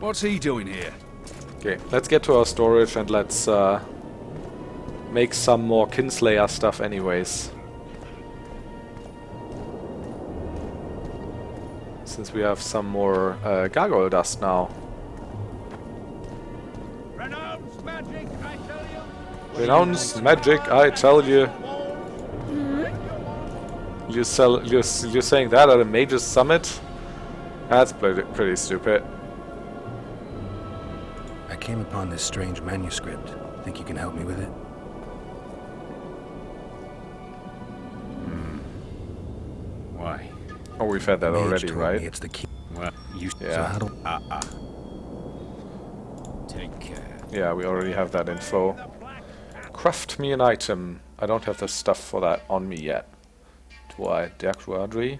What's he doing here? Okay, let's get to our storage and let's make some more Kinslayer stuff anyways. Since we have some more Gargoyle dust now. Renounce magic, I tell you! Renounce magic, I tell you. You're saying that at a Mage's Summit? That's pretty stupid. I came upon this strange manuscript. Think you can help me with it? Why? Oh, we've had that Mage already, told right? me it's the key. Well, you So Yeah. how do take care. Yeah, we already have that info. Craft me an item. I don't have the stuff for that on me yet. Do I? Derquadry?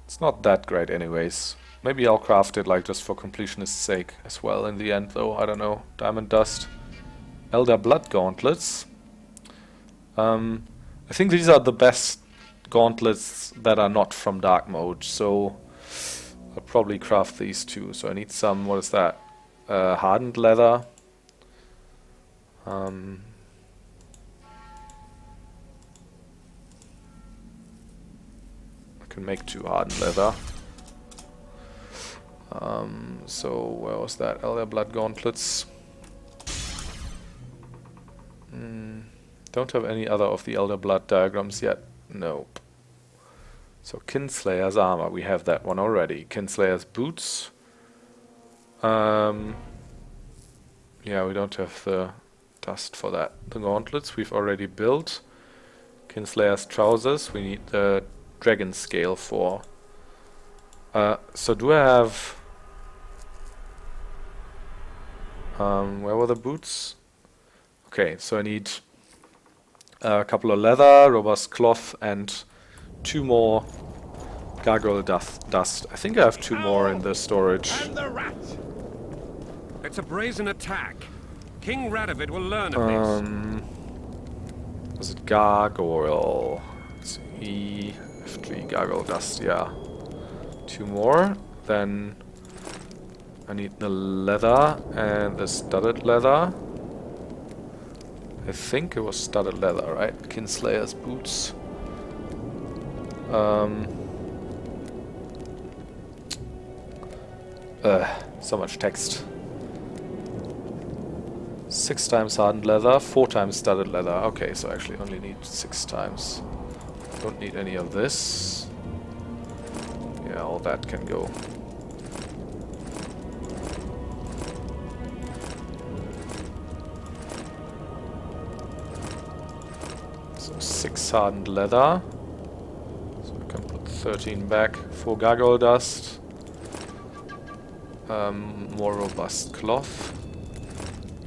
It's not that great anyways. Maybe I'll craft it like just for completionist's sake as well in the end though, I don't know. Diamond dust. Elder blood gauntlets. I think these are the best gauntlets that are not from dark mode, so I'll probably craft these too. So I need some, what is that? Hardened leather. I can make 2 hardened leather. So where was that? Elder blood gauntlets. Don't have any other of the Elder blood diagrams yet. Nope. So Kinslayer's armor, we have that one already. Kinslayer's boots. Yeah, we don't have the dust for that. The gauntlets we've already built. Kinslayer's trousers, we need the dragon scale for. So do I have... where were the boots? Okay, so I need a couple of leather, robust cloth, and 2 more gargoyle dust. I think I have 2 more in the storage. And the rat! It's a brazen attack. King Radovid will learn of this. Was it gargoyle? Let's see. F3 gargoyle dust, yeah. 2 more. Then I need the leather and the studded leather. I think it was studded leather, right? Kinslayer's boots. So much text. 6 times hardened leather, 4 times studded leather. Okay, so I actually only need 6 times. Don't need any of this. Yeah, all that can go. So 6 hardened leather. So I can put 13 back. 4 gargoyle dust. More robust cloth.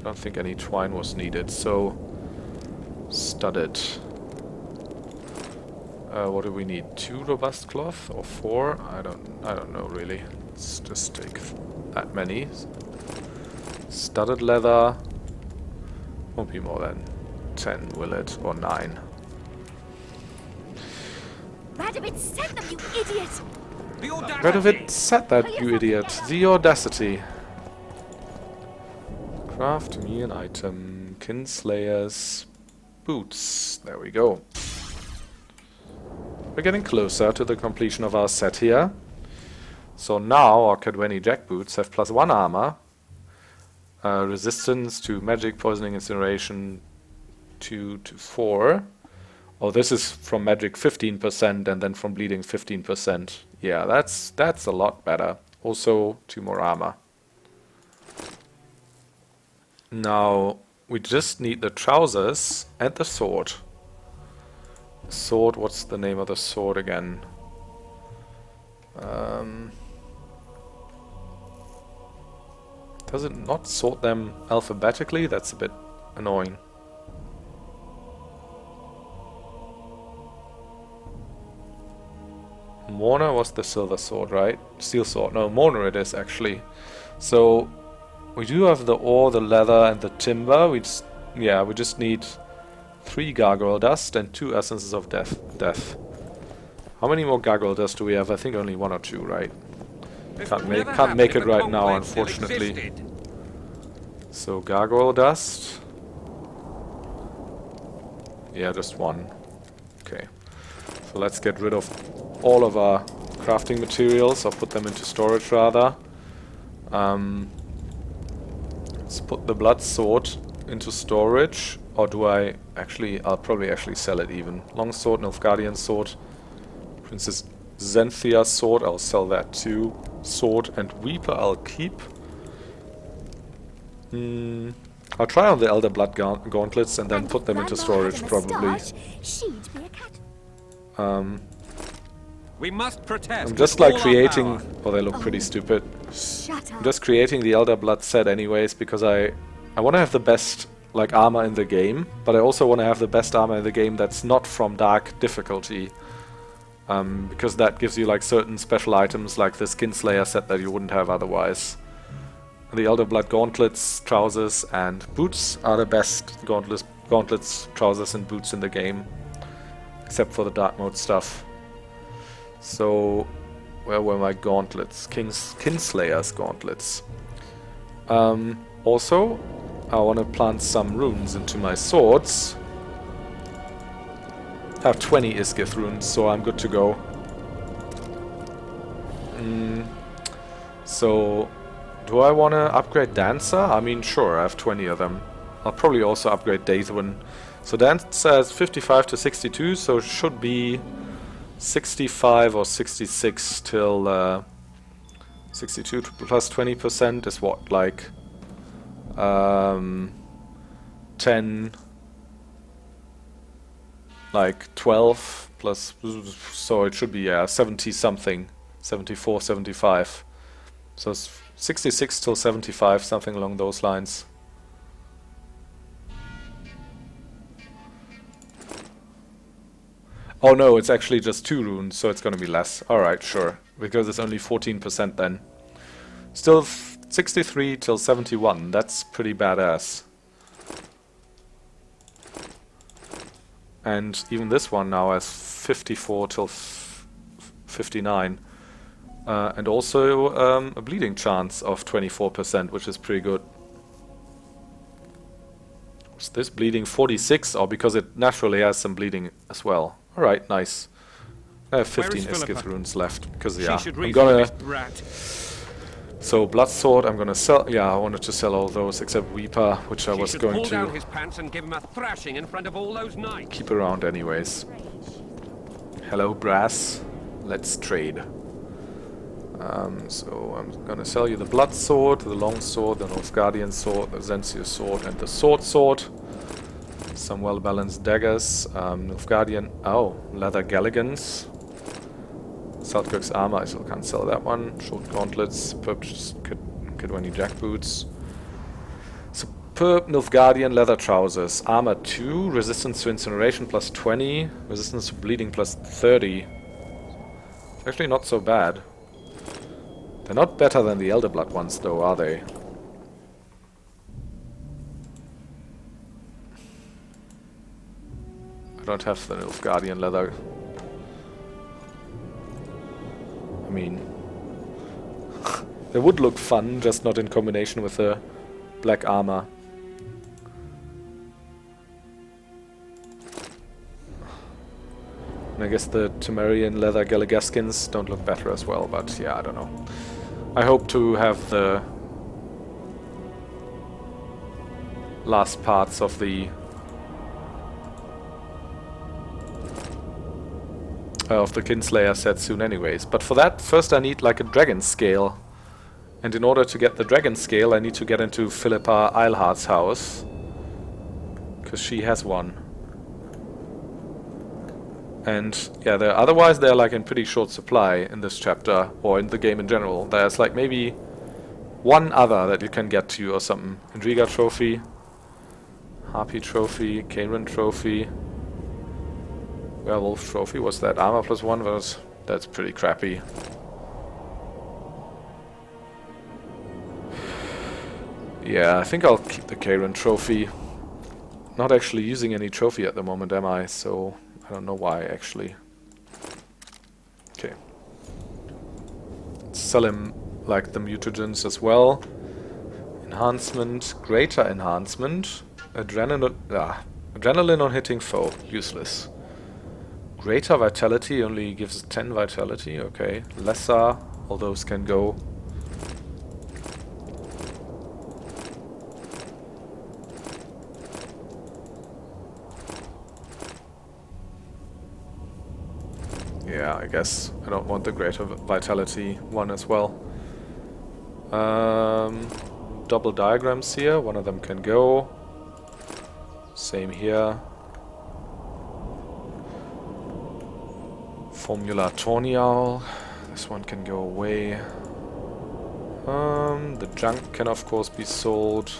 I don't think any twine was needed, so studded. What do we need? 2 robust cloth or 4? I don't know really. Let's just take that many. Studded leather. Won't be more than 10, will it? Or 9. Radovid sent them, you idiot! The audacity! Radovid said that, you idiot. The audacity. Craft me an item. Kinslayer's boots. There we go. We're getting closer to the completion of our set here. So now our Cadweni jack boots have +1 armor. Resistance to magic, poisoning, incineration 2 to 4. Oh, this is from magic 15% and then from bleeding 15%. Yeah, that's a lot better. Also 2 more armor. Now we just need the trousers and the sword. Sword, what's the name of the sword again? Does it not sort them alphabetically? That's a bit annoying. Mourner was the silver sword, right? Steel sword. No, Mourner it is actually. So we do have the ore, the leather, and the timber. We just need 3 gargoyle dust and 2 essences of death. How many more gargoyle dust do we have? I think only 1 or 2, right? This Can't would make- never can't happen make if it the right now, Conclave still unfortunately. existed. So Gargoyle dust. Yeah, just one. Okay. So let's get rid of all of our crafting materials, or put them into storage rather. Let's put the blood sword into storage. Or do I actually... I'll probably actually sell it even. Longsword, Nilfgaardian sword. Princess Xanthia's sword, I'll sell that too. Sword and Weeper I'll keep. I'll try on the Elder Blood gauntlets and then And put if them into Grandma had storage a probably. moustache, she'd be a cat. We must protest. I'm just with like all our creating... power. Oh, they look pretty stupid. Shut up. I'm just creating the Elder Blood set anyways because I want to have the best like armor in the game, but I also want to have the best armor in the game that's not from dark difficulty. Because that gives you like certain special items like this Kinslayer set that you wouldn't have otherwise. The Elder Blood gauntlets, trousers and boots are the best gauntlets, trousers and boots in the game. Except for the dark mode stuff. So, where were my gauntlets? Kinslayer's gauntlets. Also, I want to plant some runes into my swords. I have 20 Iskith runes, so I'm good to go. So, do I want to upgrade Dancer? I mean, sure, I have 20 of them. I'll probably also upgrade Daithwin. So Dancer is 55 to 62, so it should be 65 or 66 till 62 plus 20% is what, like 10, like 12 plus, so it should be 70 something, 74, 75. So it's 66 till 75, something along those lines. Oh no, it's actually just 2 runes, so it's gonna be less. Alright, sure. Because it's only 14% then. Still 63 till 71, that's pretty badass. And even this one now has 54 till 59. And also a bleeding chance of 24%, which is pretty good. Is this bleeding 46? Or because it naturally has some bleeding as well. Alright, nice. I have 15 Iskith runes left, because yeah, I'm gonna... So, blood sword, I'm gonna sell... Yeah, I wanted to sell all those except Weeper, which I was going pull down to his pants and give him a thrashing in front of all those knights. keep around anyways. Hello, brass. Let's trade. So, I'm gonna sell you the blood sword, the long sword, the Nilfgaardian sword, the Xanthia's sword, and the sword. Some well-balanced daggers. Nilfgaardian... Oh, leather galligans. Saltkirk's armor, I still can't sell that one. Short gauntlets, superb Kidwani jackboots. Superb Nilfgaardian leather trousers. Armor 2, resistance to incineration plus 20, resistance to bleeding plus 30. It's actually not so bad. They're not better than the Elder Blood ones though, are they? I don't have the Nilfgaardian leather. I mean, they would look fun, just not in combination with the black armor. And I guess the Temerian leather Galligaskins don't look better as well, but yeah, I don't know. I hope to have the last parts of the Kinslayer set soon anyways. But for that, first I need like a dragon scale. And in order to get the dragon scale, I need to get into Philippa Eilhart's house. Because she has one. And yeah, otherwise they're like in pretty short supply in this chapter, or in the game in general. There's like maybe one other that you can get to or something. Indriga trophy, Harpy trophy, Cainran trophy. Werewolf trophy, was that armor plus 1? That's pretty crappy. Yeah, I think I'll keep the Cainran trophy. Not actually using any trophy at the moment, am I? So, I don't know why, actually. Okay. Let's sell him like the mutagens as well. Enhancement, greater enhancement, adrenaline on hitting foe, useless. Greater vitality only gives 10 vitality, okay. Lesser, all those can go. Yeah, I guess I don't want the greater vitality one as well. Double diagrams here, one of them can go. Same here. Formula Tornial, this one can go away. The junk can of course be sold.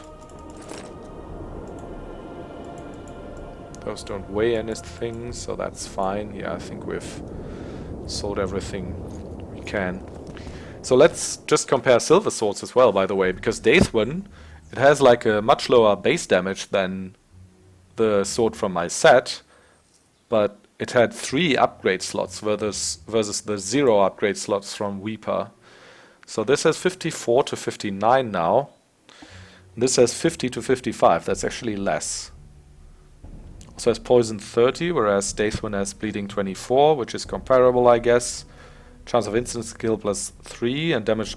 Those don't weigh anything, so that's fine. Yeah, I think we've sold everything we can. So let's just compare silver swords as well, by the way, because Daithwin, it has like a much lower base damage than the sword from my set, but it had 3 upgrade slots versus the 0 upgrade slots from Weeper. So this has 54 to 59 now. This has 50 to 55. That's actually less. So has poison 30, whereas Daithwin has bleeding 24, which is comparable, I guess. Chance of instant skill plus 3 and damage.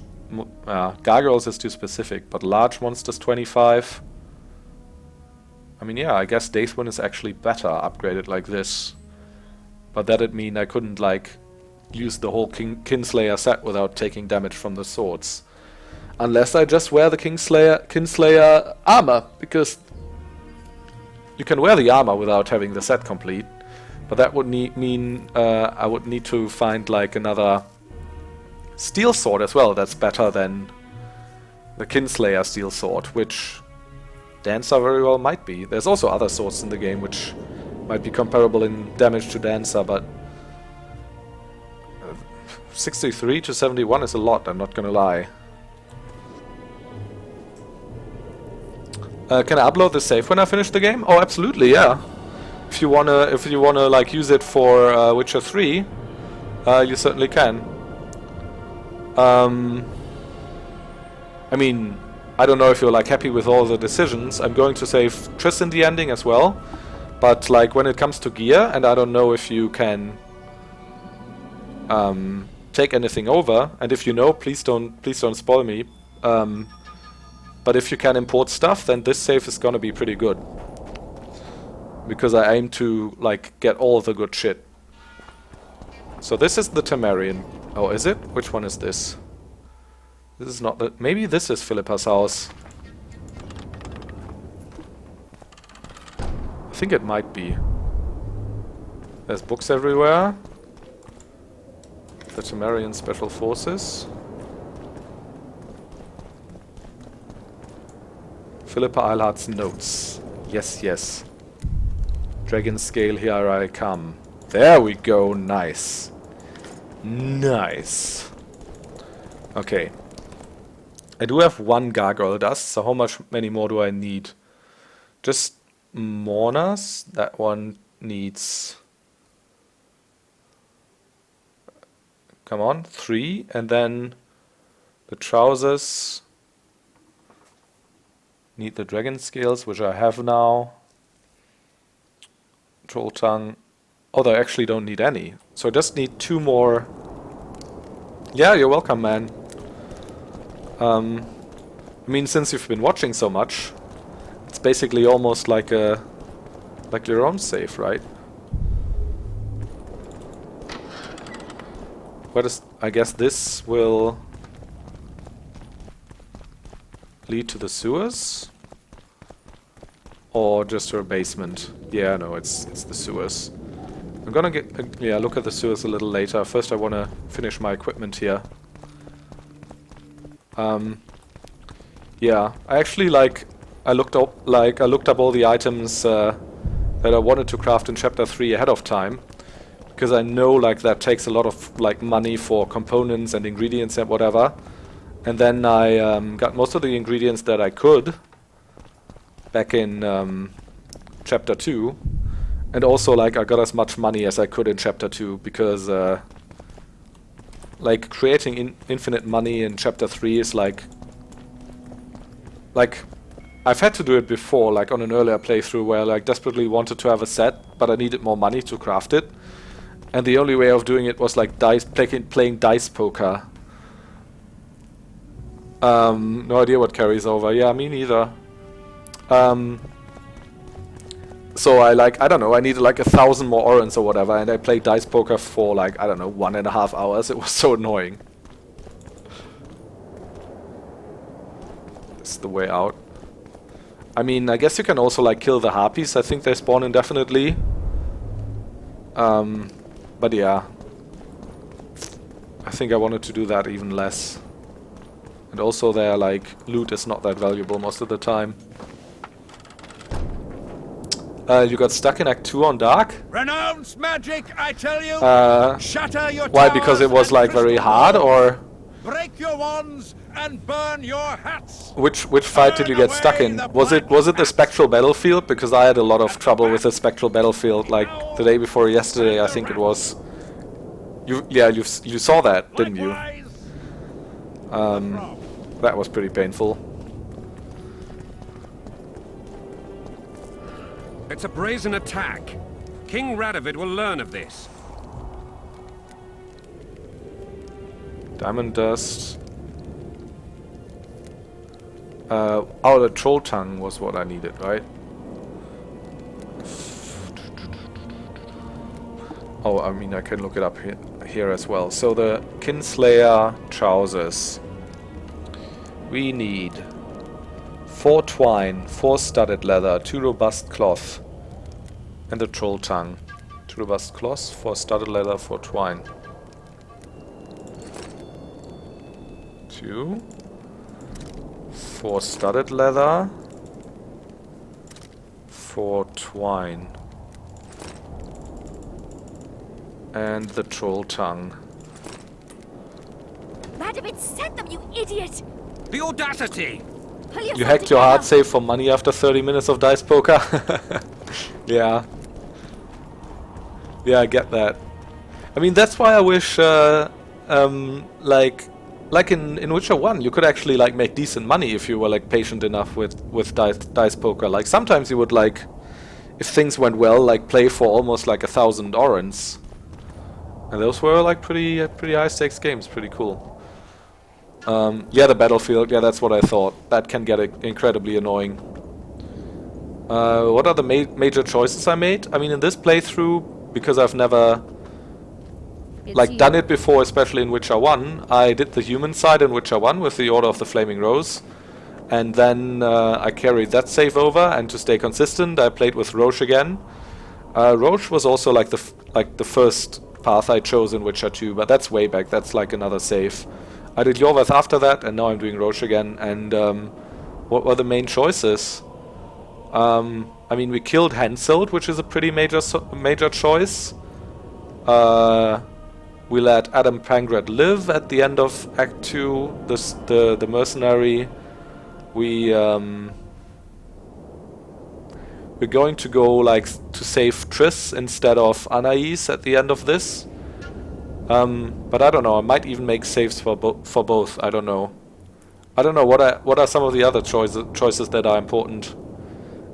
Gargoyles is too specific, but large monsters 25. I mean, yeah, I guess Daithwin is actually better upgraded like this. But that'd mean I couldn't, like, use the whole Kinslayer set without taking damage from the swords. Unless I just wear the Kinslayer armor, because you can wear the armor without having the set complete. But that would mean I would need to find, like, another steel sword as well that's better than the Kinslayer steel sword, which Dancer very well might be. There's also other swords in the game which might be comparable in damage to Dancer, but 63 to 71 is a lot, I'm not gonna lie. Can I upload the save when I finish the game? Oh, absolutely, yeah. If you wanna like use it for Witcher 3, you certainly can. I mean, I don't know if you're like happy with all the decisions. I'm going to save Triss in the ending as well, but like when it comes to gear, and I don't know if you can take anything over. And if you know, please don't spoil me. But if you can import stuff, then this save is gonna be pretty good. Because I aim to, like, get all the good shit. So this is the Temerian. Oh, is it? Which one is this? This is not the... Maybe this is Philippa's house. I think it might be. There's books everywhere. The Temerian Special Forces. Philippa Eilhart's notes. Yes, yes. Dragon scale, here I come. There we go, nice. Nice. Okay. I do have 1 gargoyle dust, so how many more do I need? Just mourners. That one needs... Come on, 3. And then the trousers need the dragon scales, which I have now. Troll tongue. Oh, they actually don't need any. So I just need 2 more. Yeah, you're welcome, man. I mean, since you've been watching so much, it's basically almost like your own save, right? I guess this will lead to the sewers? Or just to a basement? Yeah, no, it's the sewers. I'm gonna look at the sewers a little later. First I wanna finish my equipment here. Yeah, I actually I looked up all the items that I wanted to craft in chapter 3 ahead of time, because I know that takes a lot of money for components and ingredients and whatever. And then I got most of the ingredients that I could back in chapter 2, and also I got as much money as I could in chapter 2, because like creating infinite money in chapter 3 is like I've had to do it before, like on an earlier playthrough where I like desperately wanted to have a set, but I needed more money to craft it. And the only way of doing it was like playing dice poker. No idea what carries over. Yeah, me neither. So I don't know, I needed like 1,000 more orans or whatever, and I played dice poker for like, I don't know, 1.5 hours. It was so annoying. This is the way out. I mean, I guess you can also like kill the harpies. I think they spawn indefinitely. But yeah. I think I wanted to do that even less. And also their like loot is not that valuable most of the time. You got stuck in Act 2 on Dark? Renounce magic, I tell you! Shatter your Why? Because it was like very hard, or break your wands and burn your hats! which fight did you get stuck in? Was it the spectral battlefield? Because I had a lot of trouble with the spectral battlefield, like the day before yesterday, I think it was. You saw that, didn't you? That was pretty painful. It's a brazen attack. King Radovid will learn of this. Diamond dust. Oh, the troll tongue was what I needed, right? Oh, I mean, I can look it up here as well. So the Kinslayer trousers. We need 4 twine, 4 studded leather, 2 robust cloth, and the troll tongue. 2 robust cloth, 4 studded leather, 4 twine. 2, 4 studded leather, 4 twine, and the troll tongue. Radovid sent them, you idiot! The audacity! Pull yourself You hacked your hard together. save for money after 30 minutes of dice poker? Yeah. Yeah, I get that. I mean, that's why I wish, like in Witcher 1, you could actually like make decent money if you were like patient enough with dice poker. Like sometimes you would like, if things went well, like play for almost like 1,000 orans. And those were like pretty high stakes games, pretty cool. Yeah, the battlefield, yeah, that's what I thought. That can get incredibly annoying. What are the major choices I made? I mean, in this playthrough, because I've never like done it before, especially in Witcher 1, I did the human side in Witcher 1 with the Order of the Flaming Rose. And then I carried that save over, and to stay consistent, I played with Roche again. Roche was also like the first path I chose in Witcher 2, but that's way back, that's like another save. I did Yorvath after that, and now I'm doing Roche again. And what were the main choices? I mean, we killed Henselt, which is a pretty major choice. We let Adam Pangred live at the end of Act 2, the mercenary. We're going to go like to save Triss instead of Anais at the end of this. But I don't know, I might even make saves for both, I don't know. I don't know, what are some of the other choices that are important?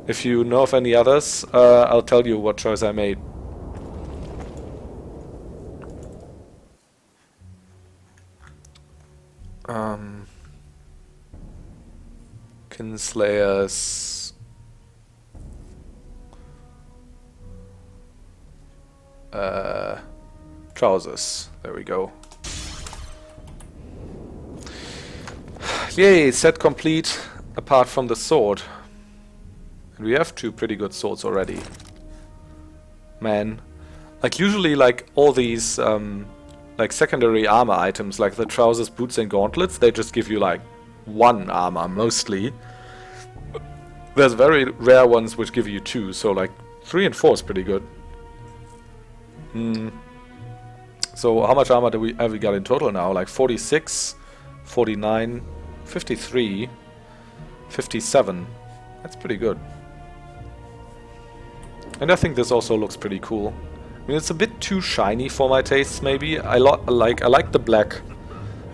If you know of any others, I'll tell you what choice I made. Kinslayer's trousers. There we go. Yay, set complete apart from the sword. And we have 2 pretty good swords already. Man. Like usually like all these like secondary armor items like the trousers, boots and gauntlets, they just give you like 1 armor mostly. There's very rare ones which give you 2, so like 3 and 4 is pretty good. So how much armor have we got in total now? Like 46, 49, 53, 57. That's pretty good. And I think this also looks pretty cool. I mean, it's a bit too shiny for my tastes, maybe. I like the black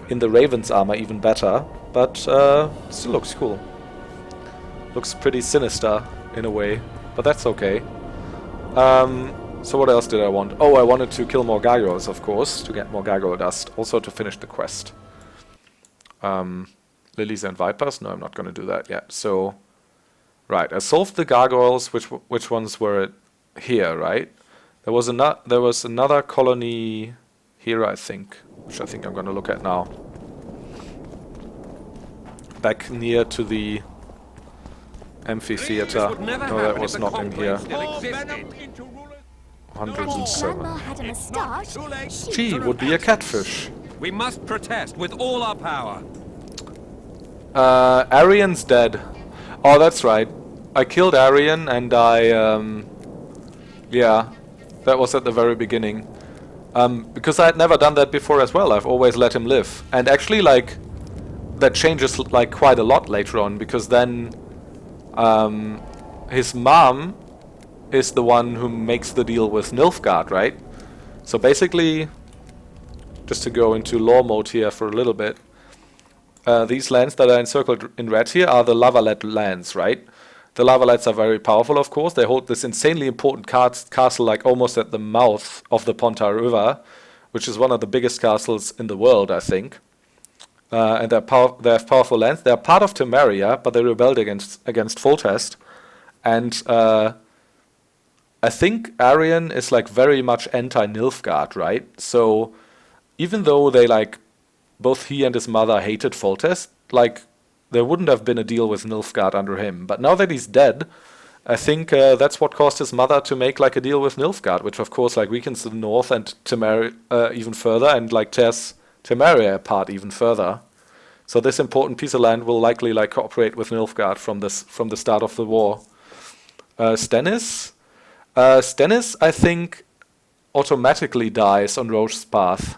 in the Raven's armor even better, but still looks cool. Looks pretty sinister in a way, but that's okay. So what else did I want? Oh, I wanted to kill more gargoyles, of course, to get more gargoyle dust. Also to finish the quest. Lilies and vipers? No, I'm not going to do that yet. So, right, I solved the gargoyles. Which ones were it? Here, right? There was another colony here, I think, which I think I'm going to look at now. Back near to the amphitheater. No, that was not in here. 107. Grandma had a moustache. Gee, would be a catfish. We must protest with all our power. Arian's dead. Oh, that's right. I killed Arian and yeah, that was at the very beginning. Because I had never done that before as well. I've always let him live. And actually, like, that changes like quite a lot later on, because then his mom is the one who makes the deal with Nilfgaard, right? So basically, just to go into lore mode here for a little bit, these lands that are encircled in red here are the Lavalet lands, right? The Lavalets are very powerful, of course. They hold this insanely important castle like almost at the mouth of the Pontar River, which is one of the biggest castles in the world, I think. And they have powerful lands. They are part of Temeria, but they rebelled against Foltest. And I think Arian is like very much anti-Nilfgaard, right? So even though they like, both he and his mother hated Foltest, like there wouldn't have been a deal with Nilfgaard under him. But now that he's dead, I think that's what caused his mother to make like a deal with Nilfgaard, which of course like weakens the north and Temeria even further, and like tears Temeria apart even further. So this important piece of land will likely like cooperate with Nilfgaard from the start of the war. Stennis, I think, automatically dies on Roche's path.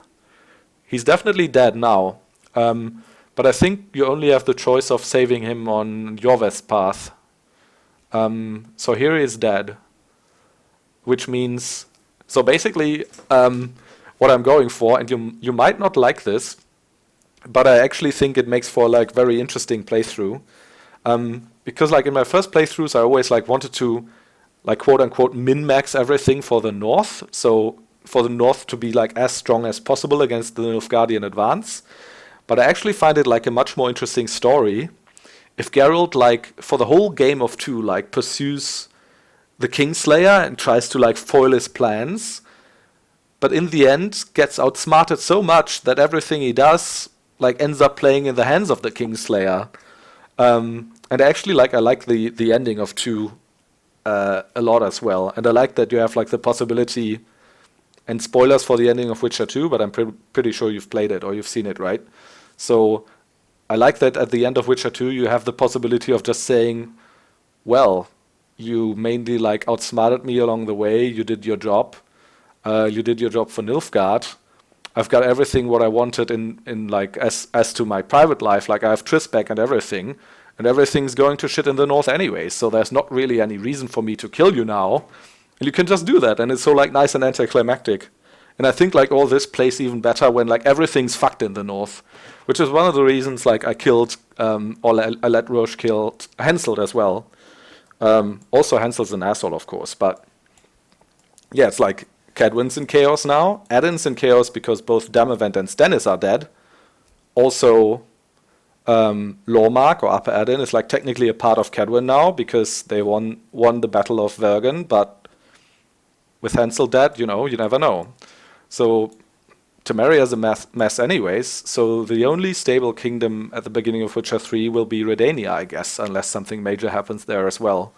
He's definitely dead now, but I think you only have the choice of saving him on Jorveth's path. So here he is dead, which means, so basically what I'm going for, and you might not like this, but I actually think it makes for like very interesting playthrough, because like in my first playthroughs I always like wanted to like quote unquote min-max everything for the north, so for the north to be like as strong as possible against the Nilfgaardian advance. But I actually find it like a much more interesting story if Geralt like for the whole game of 2 like pursues the Kinslayer and tries to like foil his plans, but in the end gets outsmarted so much that everything he does like ends up playing in the hands of the Kinslayer. And actually like I like the ending of 2 a lot as well, and I like that you have like the possibility, and spoilers for the ending of Witcher 2, but I'm pretty sure you've played it or you've seen it, right? So I like that at the end of Witcher 2 you have the possibility of just saying, well, you mainly like outsmarted me along the way, you did your job for Nilfgaard. I've got everything what I wanted in like as to my private life, like I have Triss back and everything's going to shit in the north anyway, so there's not really any reason for me to kill you now. And you can just do that, and it's so like nice and anticlimactic. And I think like all this plays even better when like everything's fucked in the north, which is one of the reasons like I killed or I let Roche kill Henselt as well. Also Hensel's an asshole, of course, but yeah, it's like Cadwin's in chaos now, Adin's in chaos because both Damavent and Stennis are dead. Also Lormark or Upper Adin is like technically a part of Cadwin now because they won the Battle of Vergen, but with Hansel dead, you know, you never know. So Temeria is a mess anyways, so the only stable kingdom at the beginning of Witcher 3 will be Redania, I guess, unless something major happens there as well.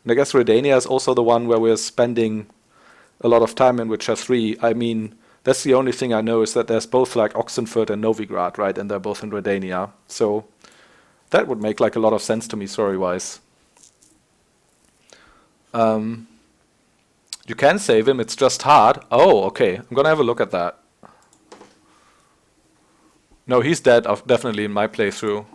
And I guess Redania is also the one where we're spending a lot of time in Witcher 3. I mean, that's the only thing I know is that there's both like Oxenfurt and Novigrad, right? And they're both in Redania. So that would make like a lot of sense to me story-wise. You can save him, it's just hard. Oh, okay. I'm gonna have a look at that. No, he's dead, definitely in my playthrough.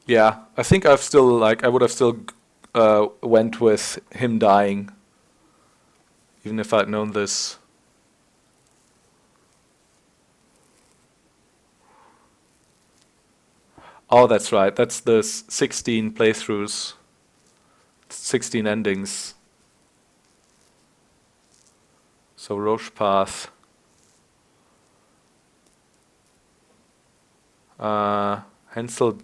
Yeah, I think I've still, like, I would have still went with him dying. Even if I'd known this. Oh, that's right. That's the 16 playthroughs. 16 endings. So Roche path. Hansel.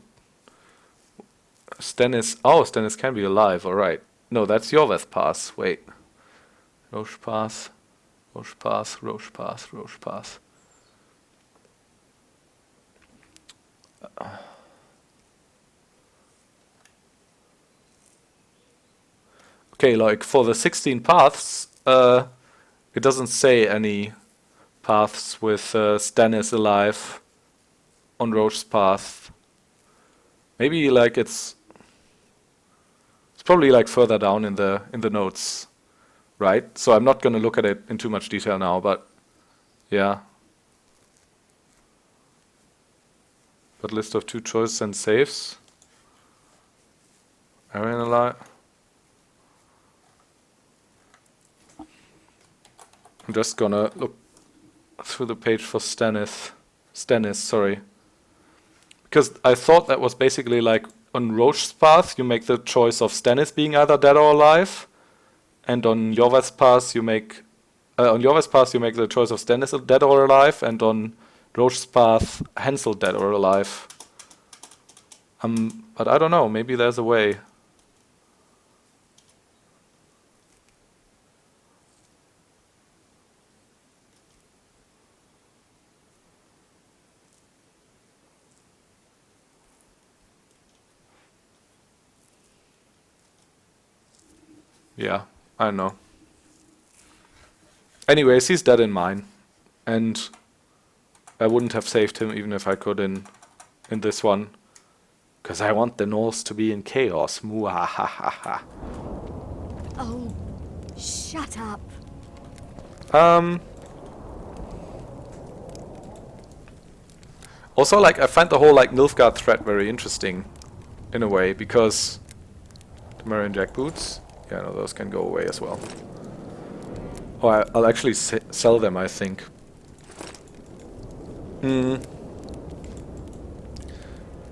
Stennis. Oh, Stennis can be alive. Alright. No, that's Yorveth path. Wait. Roche path. Roche path. Roche path. Roche path. Okay, like for the 16 paths, it doesn't say any paths with Stannis alive on Roche's path. Maybe like it's probably like further down in the notes, right? So I'm not gonna look at it in too much detail now, but yeah. But list of 2 choices and saves. Aaron alive. I'm just gonna look through the page for Stannis, sorry. Because I thought that was basically like on Roche's path, you make the choice of Stannis being either dead or alive, and on Yorveth's path you make the choice of Stannis dead or alive, and on Roche's path Hansel dead or alive. But I don't know. Maybe there's a way. Yeah, I don't know. Anyways, he's dead in mine, and I wouldn't have saved him even if I could in this one, because I want the Norse to be in chaos. Muahahaha. Oh, shut up. Also, like, I find the whole like Nilfgaard threat very interesting, in a way, because Temerian jackboots. Yeah, no, those can go away as well. Oh, I'll actually sell them, I think.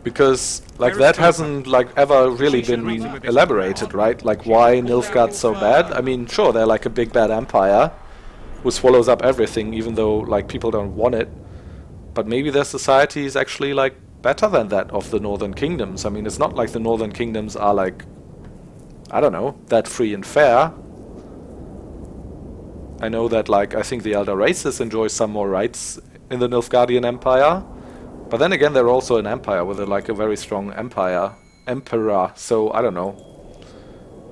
Because, like, that hasn't, like, ever really been elaborated, right? Like, why Nilfgaard's so bad? I mean, sure, they're like a big bad empire who swallows up everything, even though, like, people don't want it. But maybe their society is actually, like, better than that of the Northern Kingdoms. I mean, it's not like the Northern Kingdoms are, like, I don't know, that free and fair. I know that, like, I think the elder races enjoy some more rights in the Nilfgaardian Empire. But then again, they're also an empire with like a very strong emperor, so I don't know.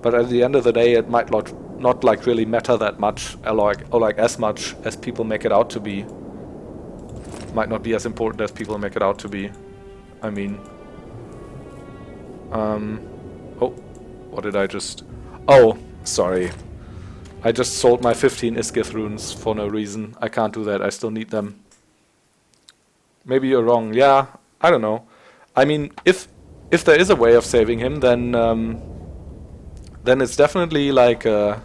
But at the end of the day, it might not like really matter that much, or like as much as people make it out to be. Might not be as important as people make it out to be. I mean, oh, what did I just? Oh, sorry. I just sold my 15 Iskith runes for no reason. I can't do that. I still need them. Maybe you're wrong. Yeah, I don't know. I mean, if there is a way of saving him, then it's definitely like a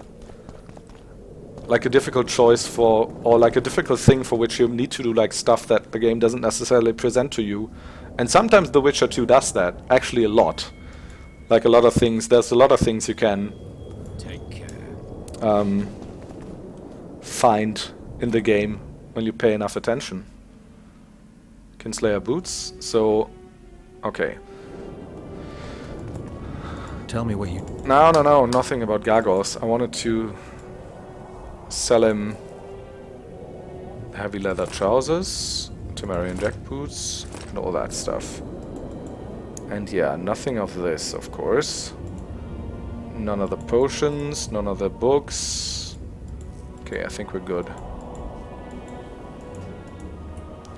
difficult choice for, or like a difficult thing for which you need to do like stuff that the game doesn't necessarily present to you. And sometimes The Witcher 2 does that, actually a lot. Like a lot of things, there's a lot of things you can find in the game when you pay enough attention. Kinslayer boots, so okay. Tell me what you... No, nothing about gargoyles. I wanted to sell him heavy leather trousers, Temerian jackboots, and all that stuff. And yeah, nothing of this, of course. None of the potions, none of the books. Okay, I think we're good.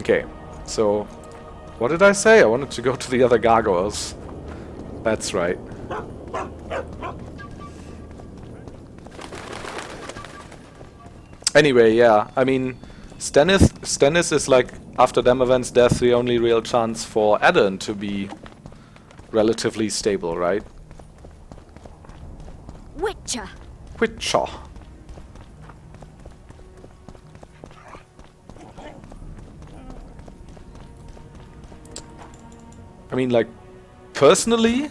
Okay, so what did I say? I wanted to go to the other gargoyles. That's right. Anyway, yeah, I mean, Stannis is like, after Demavend's death, the only real chance for Aedan to be relatively stable, right? Witcher. Witcher. I mean, like, personally,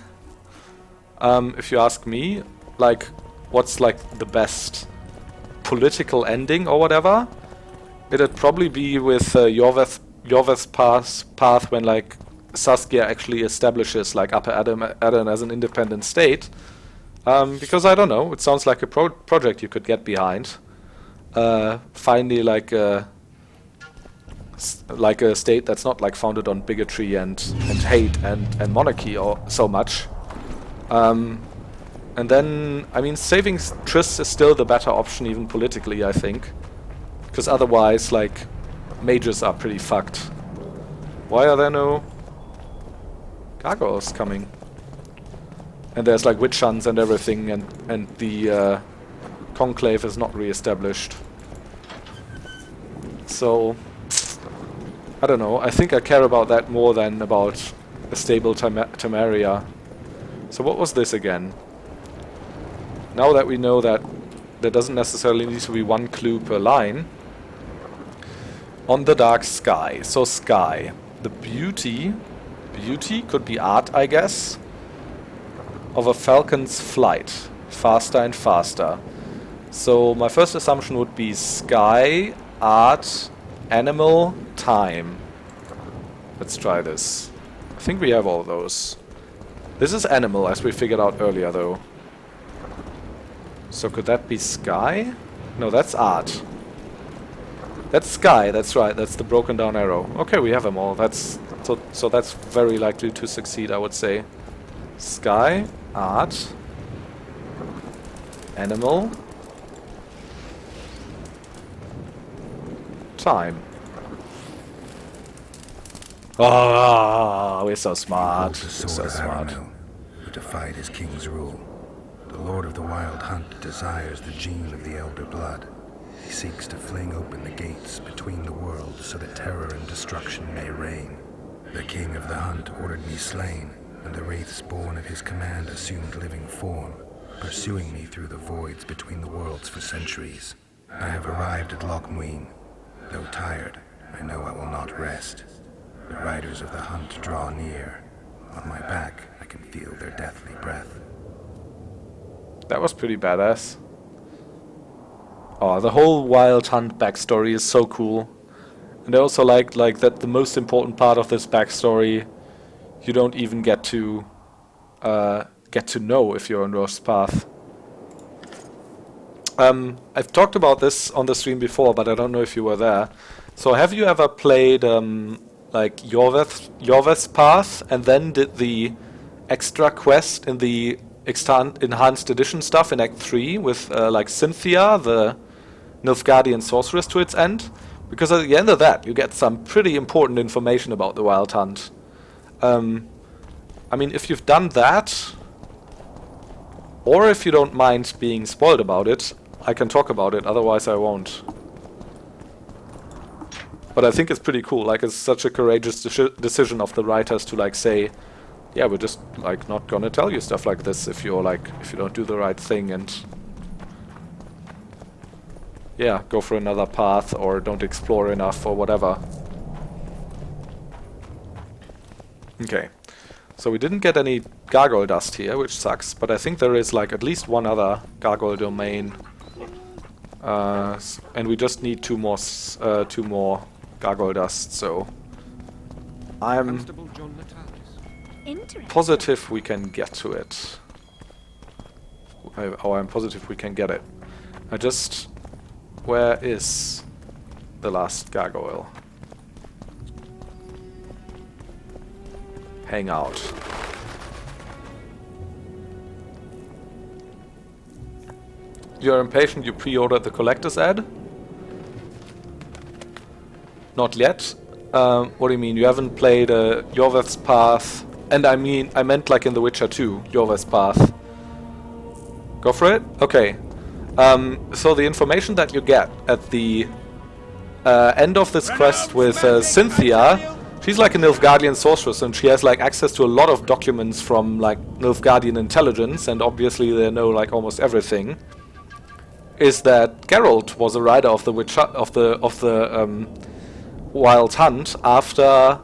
if you ask me, like, what's like the best political ending or whatever, it'd probably be with Yorveth's path when like Saskia actually establishes like Upper Aden as an independent state. Because I don't know, it sounds like a project you could get behind. Finally, like a state that's not like founded on bigotry and hate and monarchy or so much. And then, I mean, saving Triss is still the better option, even politically, I think. Because otherwise, like, mages are pretty fucked. Why are there no gargoyles coming? And there's like witch hunts and everything, and the conclave is not re-established. So, I don't know. I think I care about that more than about a stable Temeria. So what was this again? Now that we know that there doesn't necessarily need to be one clue per line. On the dark sky. So sky. The beauty could be art, I guess, of a falcon's flight. Faster and faster. So my first assumption would be sky, art, animal, time. Let's try this. I think we have all those. This is animal, as we figured out earlier, though. So could that be sky? No, that's art. That's sky, that's right, that's the broken down arrow. Okay, we have them all. That's so that's very likely to succeed, I would say. Sky, art, animal, time. Ah, we're so smart. The We're sword so of smart. Aramil, who defied his king's rule. The Lord of the Wild Hunt desires the gene of the Elder Blood. He seeks to fling open the gates between the worlds so that terror and destruction may reign. The King of the Hunt ordered me slain, and the wraiths born of his command assumed living form, pursuing me through the voids between the worlds for centuries. I have arrived at Lochmuin. Though tired, I know I will not rest. The riders of the hunt draw near. On my back, I can feel their deathly breath. That was pretty badass. Oh, the whole Wild Hunt backstory is so cool. And I also like that the most important part of this backstory you don't even get to know if you're on Roche's path. I've talked about this on the stream before, but I don't know if you were there. So have you ever played like Yorveth's path and then did the extra quest in the enhanced edition stuff in Act 3 with like Cynthia, the Nilfgaardian sorceress, to its end? Because at the end of that, you get some pretty important information about the Wild Hunt. I mean, if you've done that, or if you don't mind being spoiled about it, I can talk about it, otherwise I won't. But I think it's pretty cool, like it's such a courageous decision of the writers to like say, yeah, we're just like not gonna tell you stuff like this if you don't do the right thing and yeah, go for another path or don't explore enough or whatever. Okay, so we didn't get any gargoyle dust here, which sucks, but I think there is like at least one other gargoyle domain. And we just need two more gargoyle dust, so I'm positive we can get to it. I'm positive we can get it. Where is the last gargoyle? Hang out. You're impatient, you pre-ordered the collector's ad? Not yet. What do you mean? You haven't played Yorveth's Path? And I meant like in The Witcher 2, Yorveth's Path. Go for it? Okay. So the information that you get at the end of this quest with Cynthia, she's like a Nilfgaardian sorceress, and she has like access to a lot of documents from like Nilfgaardian intelligence, and obviously they know like almost everything. Is that Geralt was a rider of the Wild Hunt after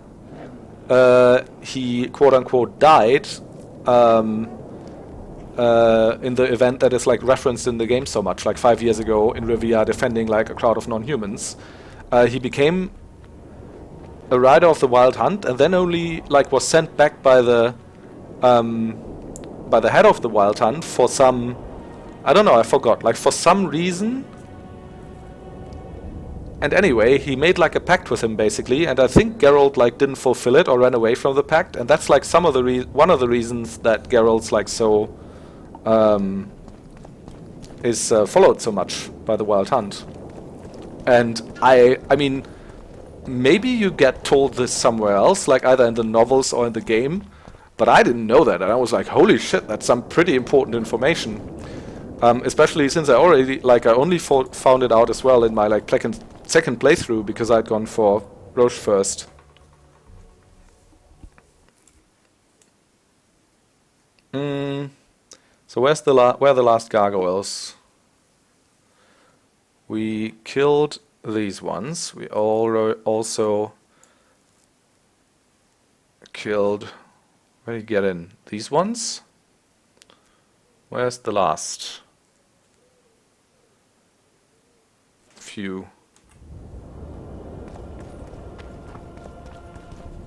he quote unquote died in the event that is like referenced in the game so much, like 5 years ago in Rivia defending like a crowd of non-humans. He became a rider of the Wild Hunt, and then only like was sent back by the head of the Wild Hunt for some, I don't know, I forgot, like for some reason. And anyway, he made like a pact with him basically, and I think Geralt like didn't fulfill it or ran away from the pact, and that's like some of the one of the reasons that Geralt's like so is followed so much by the Wild Hunt. And I mean, maybe you get told this somewhere else, like either in the novels or in the game, but I didn't know that, and I was like, holy shit, that's some pretty important information. Especially since I only found it out as well in my like second playthrough, because I'd gone for Roche first. So where are the last gargoyles? We killed these ones. We also killed... Where do you get in? These ones? Where's the last few?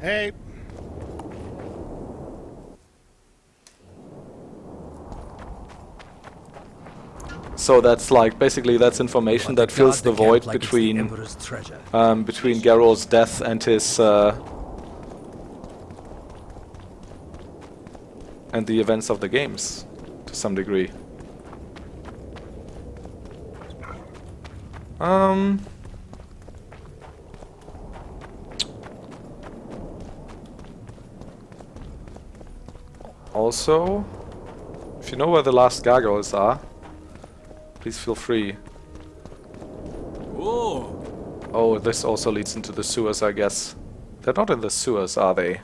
Hey. So that's like basically that's information that fills the void between Geralt's death and his and the events of the games to some degree. Also, if you know where the last gargoyles are, please feel free. Whoa. Oh, this also leads into the sewers, I guess. They're not in the sewers, are they?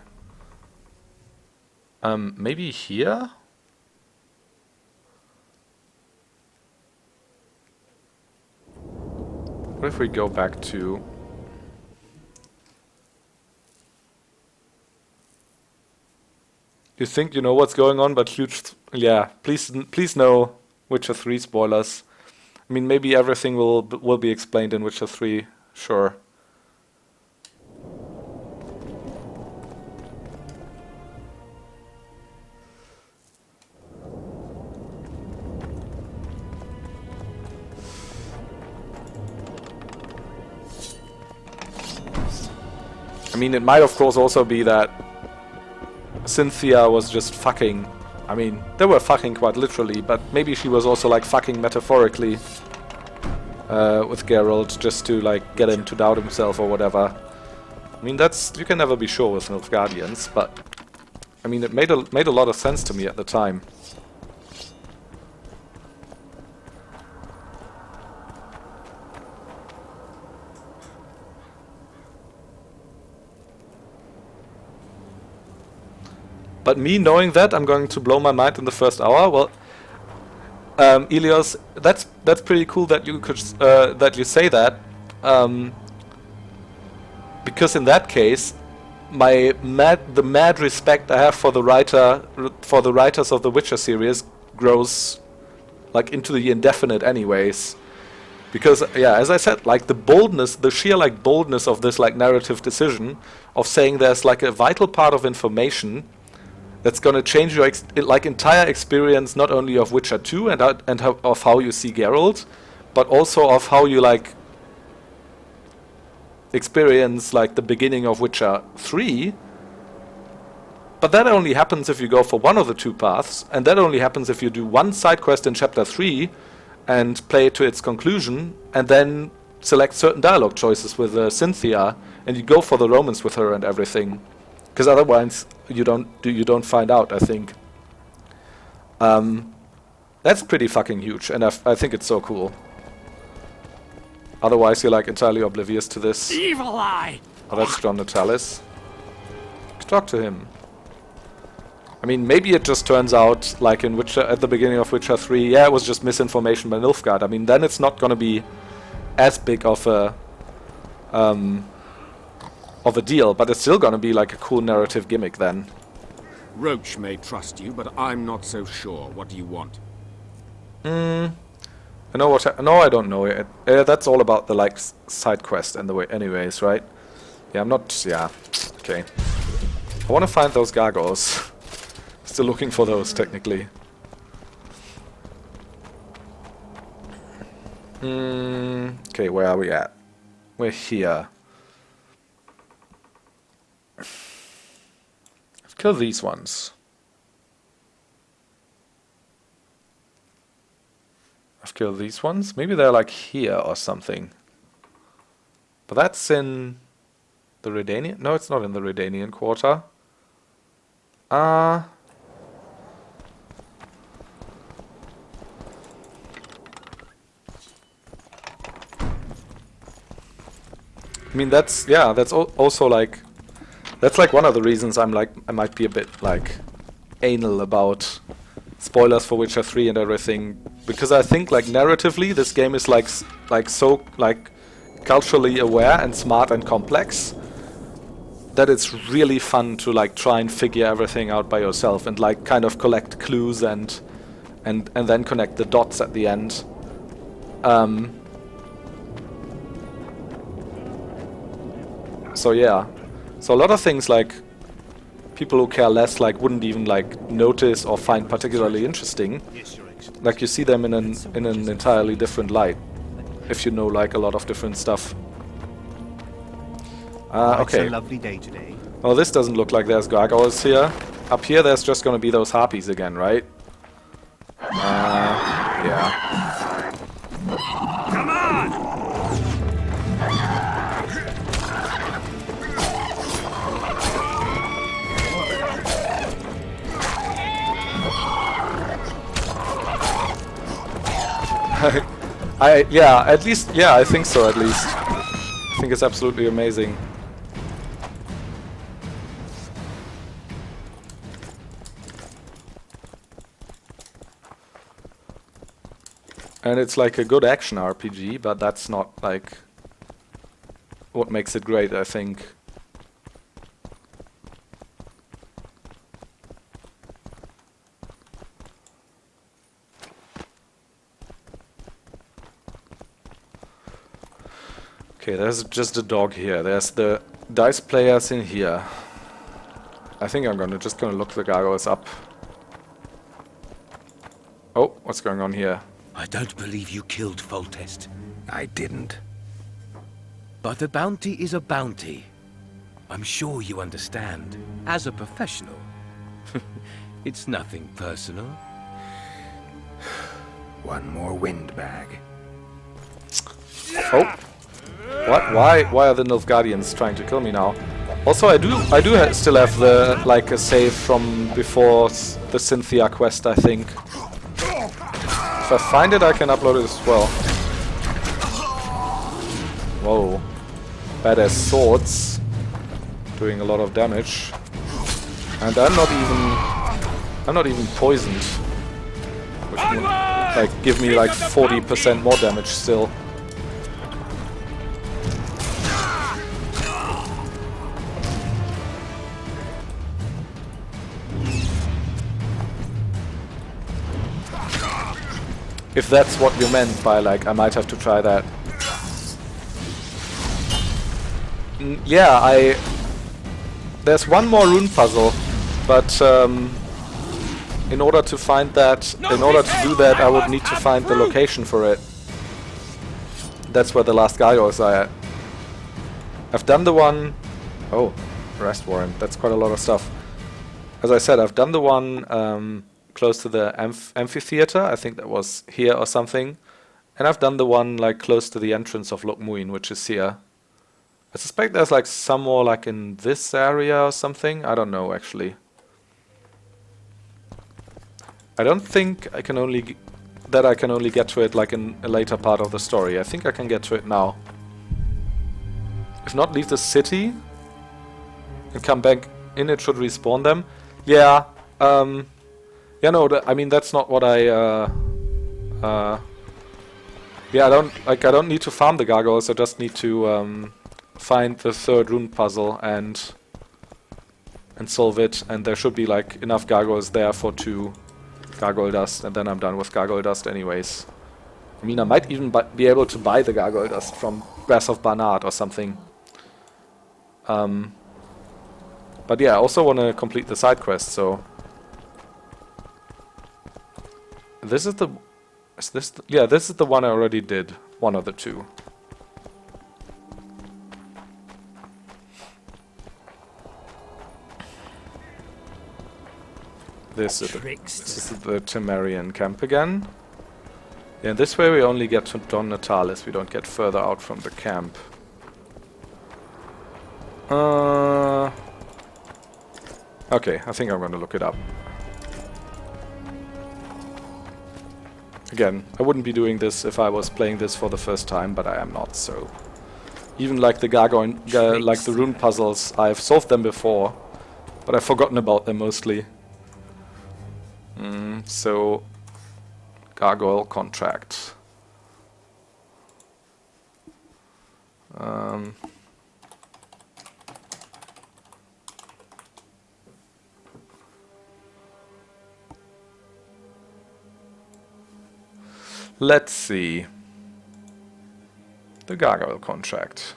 Maybe here? What if we go back to... You think you know what's going on, but huge... Yeah, please know Witcher 3 spoilers. I mean, maybe everything will be explained in Witcher 3, sure. I mean, it might of course also be that Cynthia was just fucking. I mean, they were fucking quite literally, but maybe she was also like fucking metaphorically with Geralt just to like get him to doubt himself or whatever. I mean, that's, you can never be sure with Nilfgaardians, but I mean, it made a lot of sense to me at the time. But me knowing that, I'm going to blow my mind in the first hour. Well, Elios, that's pretty cool that you could that you say that, because in that case, the mad respect I have for the writers of the Witcher series grows like into the indefinite, anyways. Because yeah, as I said, like the boldness, the sheer like boldness of this like narrative decision of saying there's like a vital part of information that's going to change your like entire experience, not only of Witcher 2 and of how you see Geralt, but also of how you like experience like the beginning of Witcher 3. But that only happens if you go for one of the two paths, and that only happens if you do one side quest in chapter 3 and play it to its conclusion, and then select certain dialogue choices with Cynthia, and you go for the romance with her and everything. Because otherwise you don't find out, I think. That's pretty fucking huge, and I think it's so cool. Otherwise you're like entirely oblivious to this. Evil eye. Oh, that's John Natalis. Talk to him. I mean, maybe it just turns out, like in Witcher, at the beginning of Witcher 3, yeah, it was just misinformation by Nilfgaard. I mean, then it's not gonna be as big of a deal, but it's still gonna be like a cool narrative gimmick then. Roche may trust you, but I'm not so sure. What do you want? I know what. No, I don't know it. That's all about the like side quest and the way. Anyways, right? Yeah, I'm not. Yeah. Okay. I want to find those gargoyles. Still looking for those, technically. Okay, where are we at? We're here. Let's kill these ones. I've killed these ones. Maybe they're like here or something. But that's in the Redanian? No, it's not in the Redanian quarter. I mean, that's, yeah, that's also like, that's like one of the reasons I might be a bit like anal about spoilers for Witcher 3 and everything, because I think like narratively this game is like so like culturally aware and smart and complex that it's really fun to like try and figure everything out by yourself and like kind of collect clues and then connect the dots at the end. So yeah, so a lot of things like people who care less like wouldn't even like notice or find particularly interesting. Like you see them in an entirely different light if you know like a lot of different stuff. Okay. It's a lovely day today. Well, this doesn't look like there's gargoyles here. Up here there's just gonna be those harpies again, right? Yeah. Come on! Yeah, at least, yeah, I think so, at least. I think it's absolutely amazing. And it's like a good action RPG, but that's not like what makes it great, I think. Okay, there's just a dog here. There's the dice players in here. I think I'm just gonna look the gargoyles up. Oh, what's going on here? I don't believe you killed Foltest. I didn't. But a bounty is a bounty. I'm sure you understand. As a professional. It's nothing personal. One more windbag. Oh. What? Why are the Nilfgaardians trying to kill me now? Also, I do still have the like a save from before the Cynthia quest, I think. If I find it, I can upload it as well. Whoa. Badass swords. Doing a lot of damage. And I'm not even poisoned. Which would like give me like 40% more damage still. If that's what you meant by like, I might have to try that. Yeah, there's one more rune puzzle, but in order to find that, in order to do that, I would need to find the location for it. That's where the last gargoyles are at. I've done the one... Oh, arrest warrant. That's quite a lot of stuff. As I said, I've done the one close to the amphitheater. I think that was here or something. And I've done the one like close to the entrance of Lokmuin, which is here. I suspect there's like some more like in this area or something. I don't know actually. I don't think I can only get to it like in a later part of the story. I think I can get to it now. If not, leave the city and come back in it should respawn them. Yeah. Yeah, no, I mean, that's not what I, yeah, I don't need to farm the gargoyles, I just need to, find the third rune puzzle and solve it, and there should be, like, enough gargoyles there for 2 gargoyle dust, and then I'm done with gargoyle dust anyways. I mean, I might even be able to buy the gargoyle dust from Grass of Barnard or something. But yeah, I also want to complete the side quest, so... This is the... yeah, this is the one I already did. One of the 2. This is the Temerian camp again. Yeah, this way we only get to Don Natalis, we don't get further out from the camp. Okay, I think I'm gonna look it up. Again, I wouldn't be doing this if I was playing this for the first time, but I am not, so... Even like the gargoyle, like the rune puzzles, I've solved them before, but I've forgotten about them mostly. So... Gargoyle contract. Let's see. The Gargoyle contract.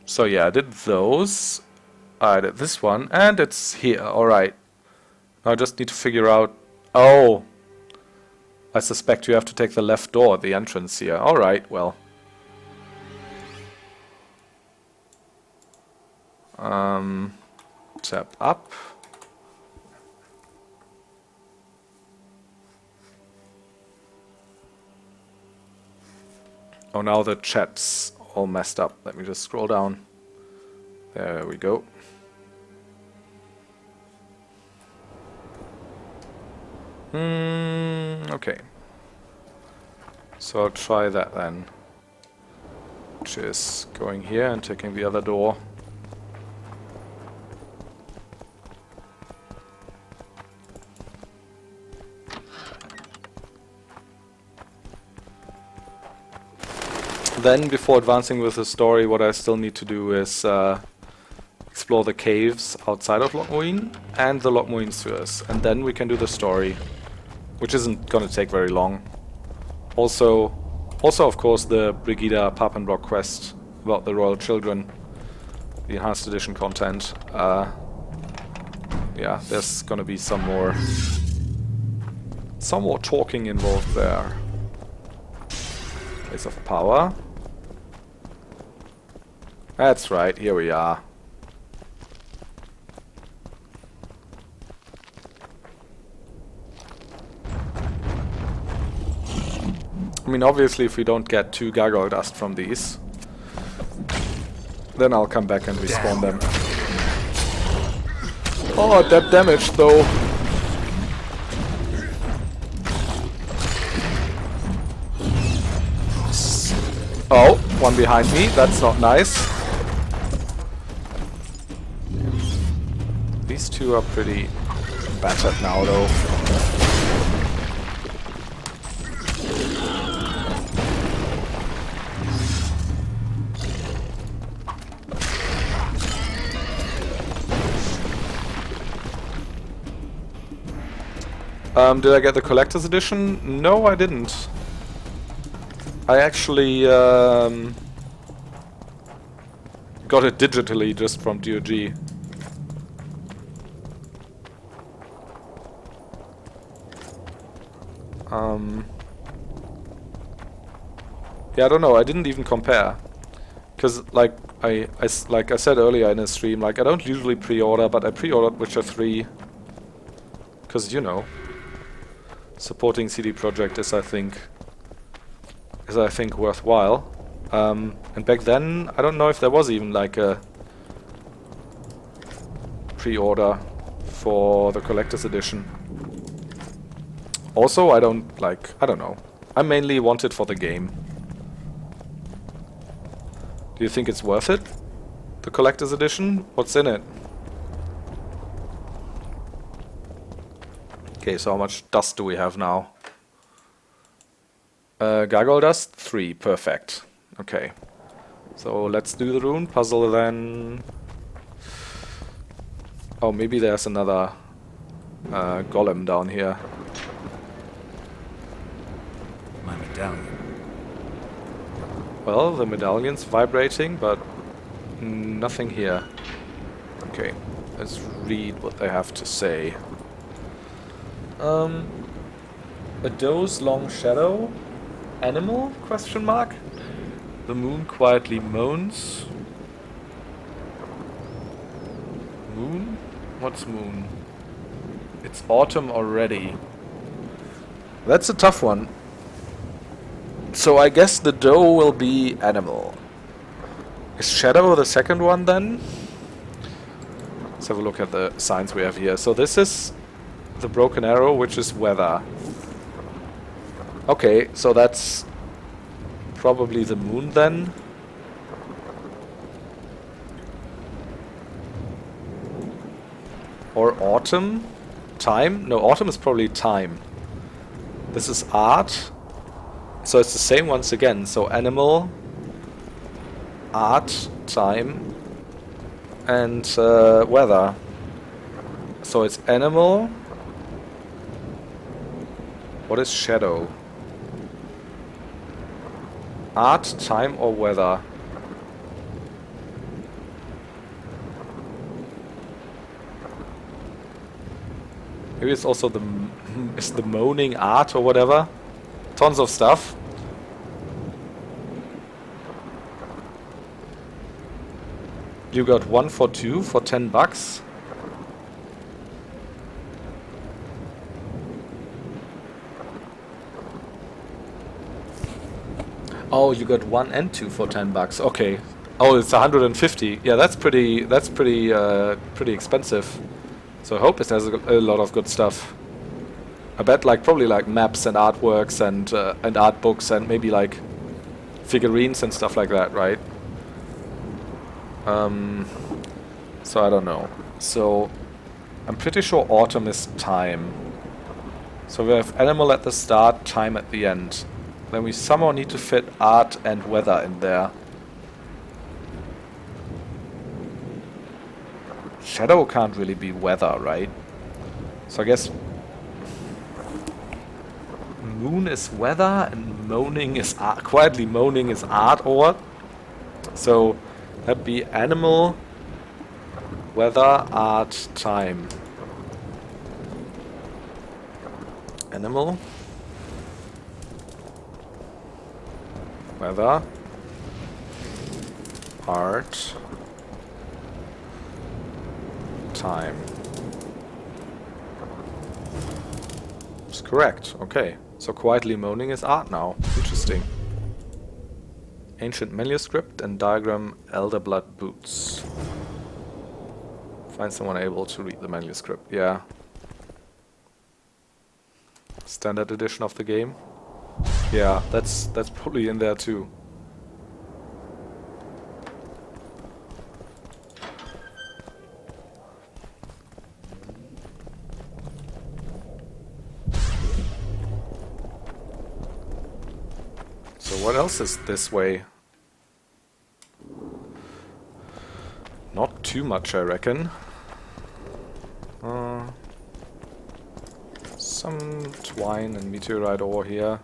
So yeah, I did those. I did this one, and it's here. Alright. Now I just need to figure out... Oh! I suspect you have to take the left door at the entrance here. Alright, well. Tap up. Oh, now the chat's all messed up. Let me just scroll down. There we go. Okay. So I'll try that then. Which is going here and taking the other door. Then, before advancing with the story, what I still need to do is explore the caves outside of Lochmuin and the Lochmuin sewers, and then we can do the story, which isn't going to take very long. Also, of course, the Brigida Papenbrock quest about the royal children, the enhanced edition content. Yeah, there's going to be some more talking involved there. Place of power. That's right, here we are. I mean, obviously, if we don't get 2 gargoyle dust from these, then I'll come back and respawn them. Oh, that damage, though. Oh, one behind me. That's not nice. These 2 are pretty battered now, though. Did I get the collector's edition? No, I didn't. I actually got it digitally just from GOG. Yeah, I don't know. I didn't even compare, because like I said earlier in a stream, like I don't usually pre-order, but I pre-ordered Witcher 3 because, you know, supporting CD Projekt is I think worthwhile. And back then, I don't know if there was even like a pre-order for the collector's edition. Also, I don't know. I mainly want it for the game. Do you think it's worth it? The collector's edition? What's in it? Okay, so how much dust do we have now? Gargoyle dust? 3, perfect. Okay. So let's do the rune puzzle then. Oh, maybe there's another golem down here. My medallion. Well, the medallion's vibrating, but nothing here. Okay, let's read what they have to say. A doe's long shadow? Animal? Question mark? The moon quietly moans. Moon? What's moon? It's autumn already. That's a tough one. So I guess the doe will be animal. Is shadow the second one then? Let's have a look at the signs we have here. So this is the broken arrow, which is weather. Okay, so that's probably the moon then. Or autumn? Time? No, autumn is probably time. This is art. So it's the same once again. So animal, art, time, and weather. So it's animal. What is shadow? Art, time, or weather? Maybe it's also is the moaning art or whatever. Tons of stuff. You got 1 for 2 for 10 bucks. Oh, you got 1 and 2 for 10 bucks. Okay. Oh, it's 150. Yeah, that's pretty expensive. So I hope it has a lot of good stuff. I bet probably maps and artworks and art books and maybe figurines and stuff like that, right? So I don't know. So I'm pretty sure autumn is time. So we have animal at the start, time at the end. Then we somehow need to fit art and weather in there. Shadow can't really be weather, right? So I guess moon is weather and moaning is art. Quietly moaning is art, or what? So that'd be animal, weather, art, time. Animal, weather, art, time. It's correct. Okay. So quietly moaning is art now. Interesting. Ancient manuscript and diagram elder blood boots. Find someone able to read the manuscript. Yeah. Standard edition of the game. Yeah, that's probably in there too. So what else is this way? Not too much, I reckon. Some twine and meteorite ore here.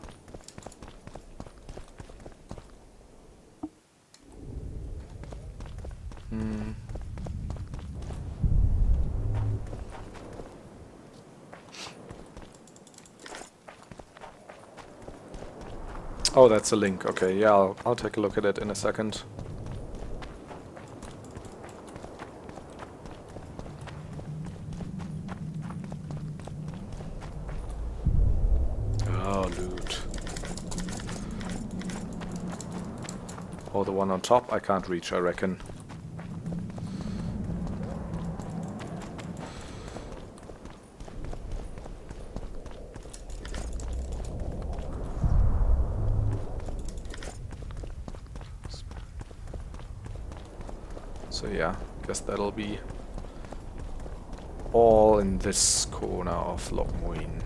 Oh, that's a link. Okay, yeah, I'll take a look at it in a second. Oh, loot. Oh, the one on top I can't reach, I reckon. So yeah, guess that'll be all in this corner of Lochmuin.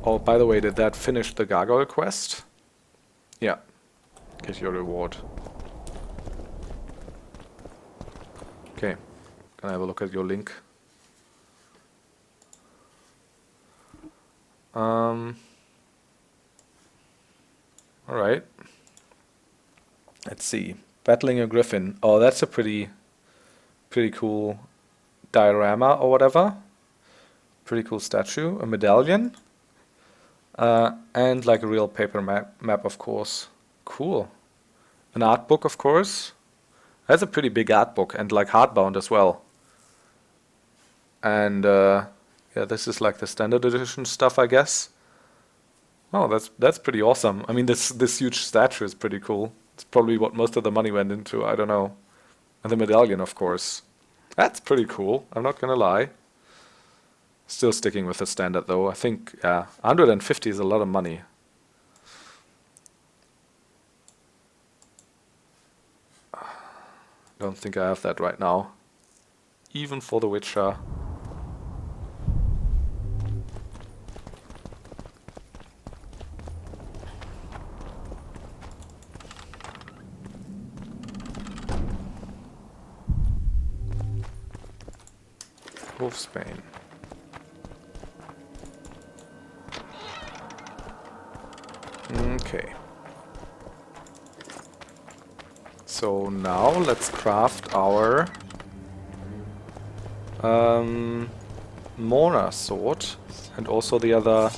Oh, by the way, did that finish the Gargoyle quest? Yeah. Get your reward. Okay. Can I have a look at your link? Alright. Let's see. Battling a Griffin. Oh, that's a pretty cool diorama or whatever. Pretty cool statue. A medallion. And like a real paper map, of course. Cool. An art book, of course. That's a pretty big art book, and like hardbound as well. And yeah, this is like the standard edition stuff, I guess. Oh, that's pretty awesome. I mean, this huge statue is pretty cool. It's probably what most of the money went into. I don't know. And the medallion, of course. That's pretty cool. I'm not gonna lie. Still sticking with the standard though. I think 150 is a lot of money. Don't think I have that right now. Even for The Witcher. Wolfsbane. Okay. So now let's craft our Mona sword and also the other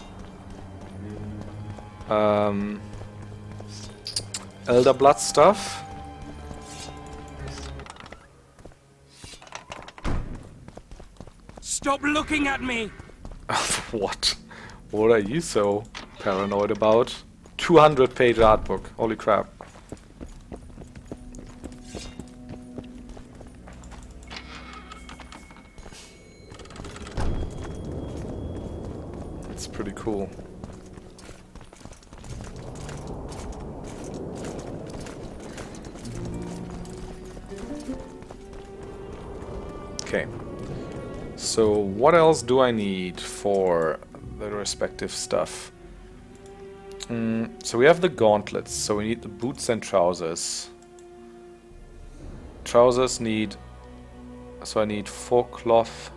Elder Blood stuff. Stop looking at me! What? What are you so paranoid about? 200-page art book. Holy crap. It's pretty cool. Okay. So what else do I need for the respective stuff? So we have the gauntlets, so we need the boots and trousers. Trousers need... So I need 4 cloth,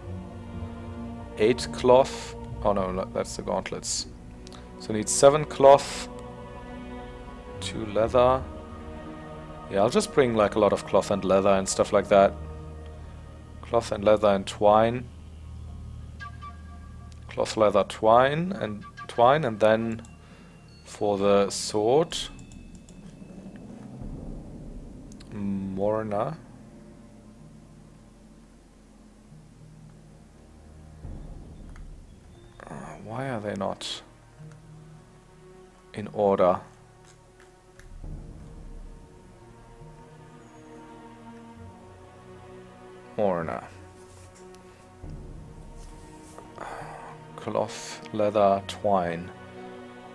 8 cloth... Oh no, that's the gauntlets. So I need 7 cloth, 2 leather... Yeah, I'll just bring like a lot of cloth and leather and stuff like that. Cloth and leather and twine. Cloth, leather, twine, and then for the sword, Morna. Why are they not in order? Morna. Cloth, leather, twine,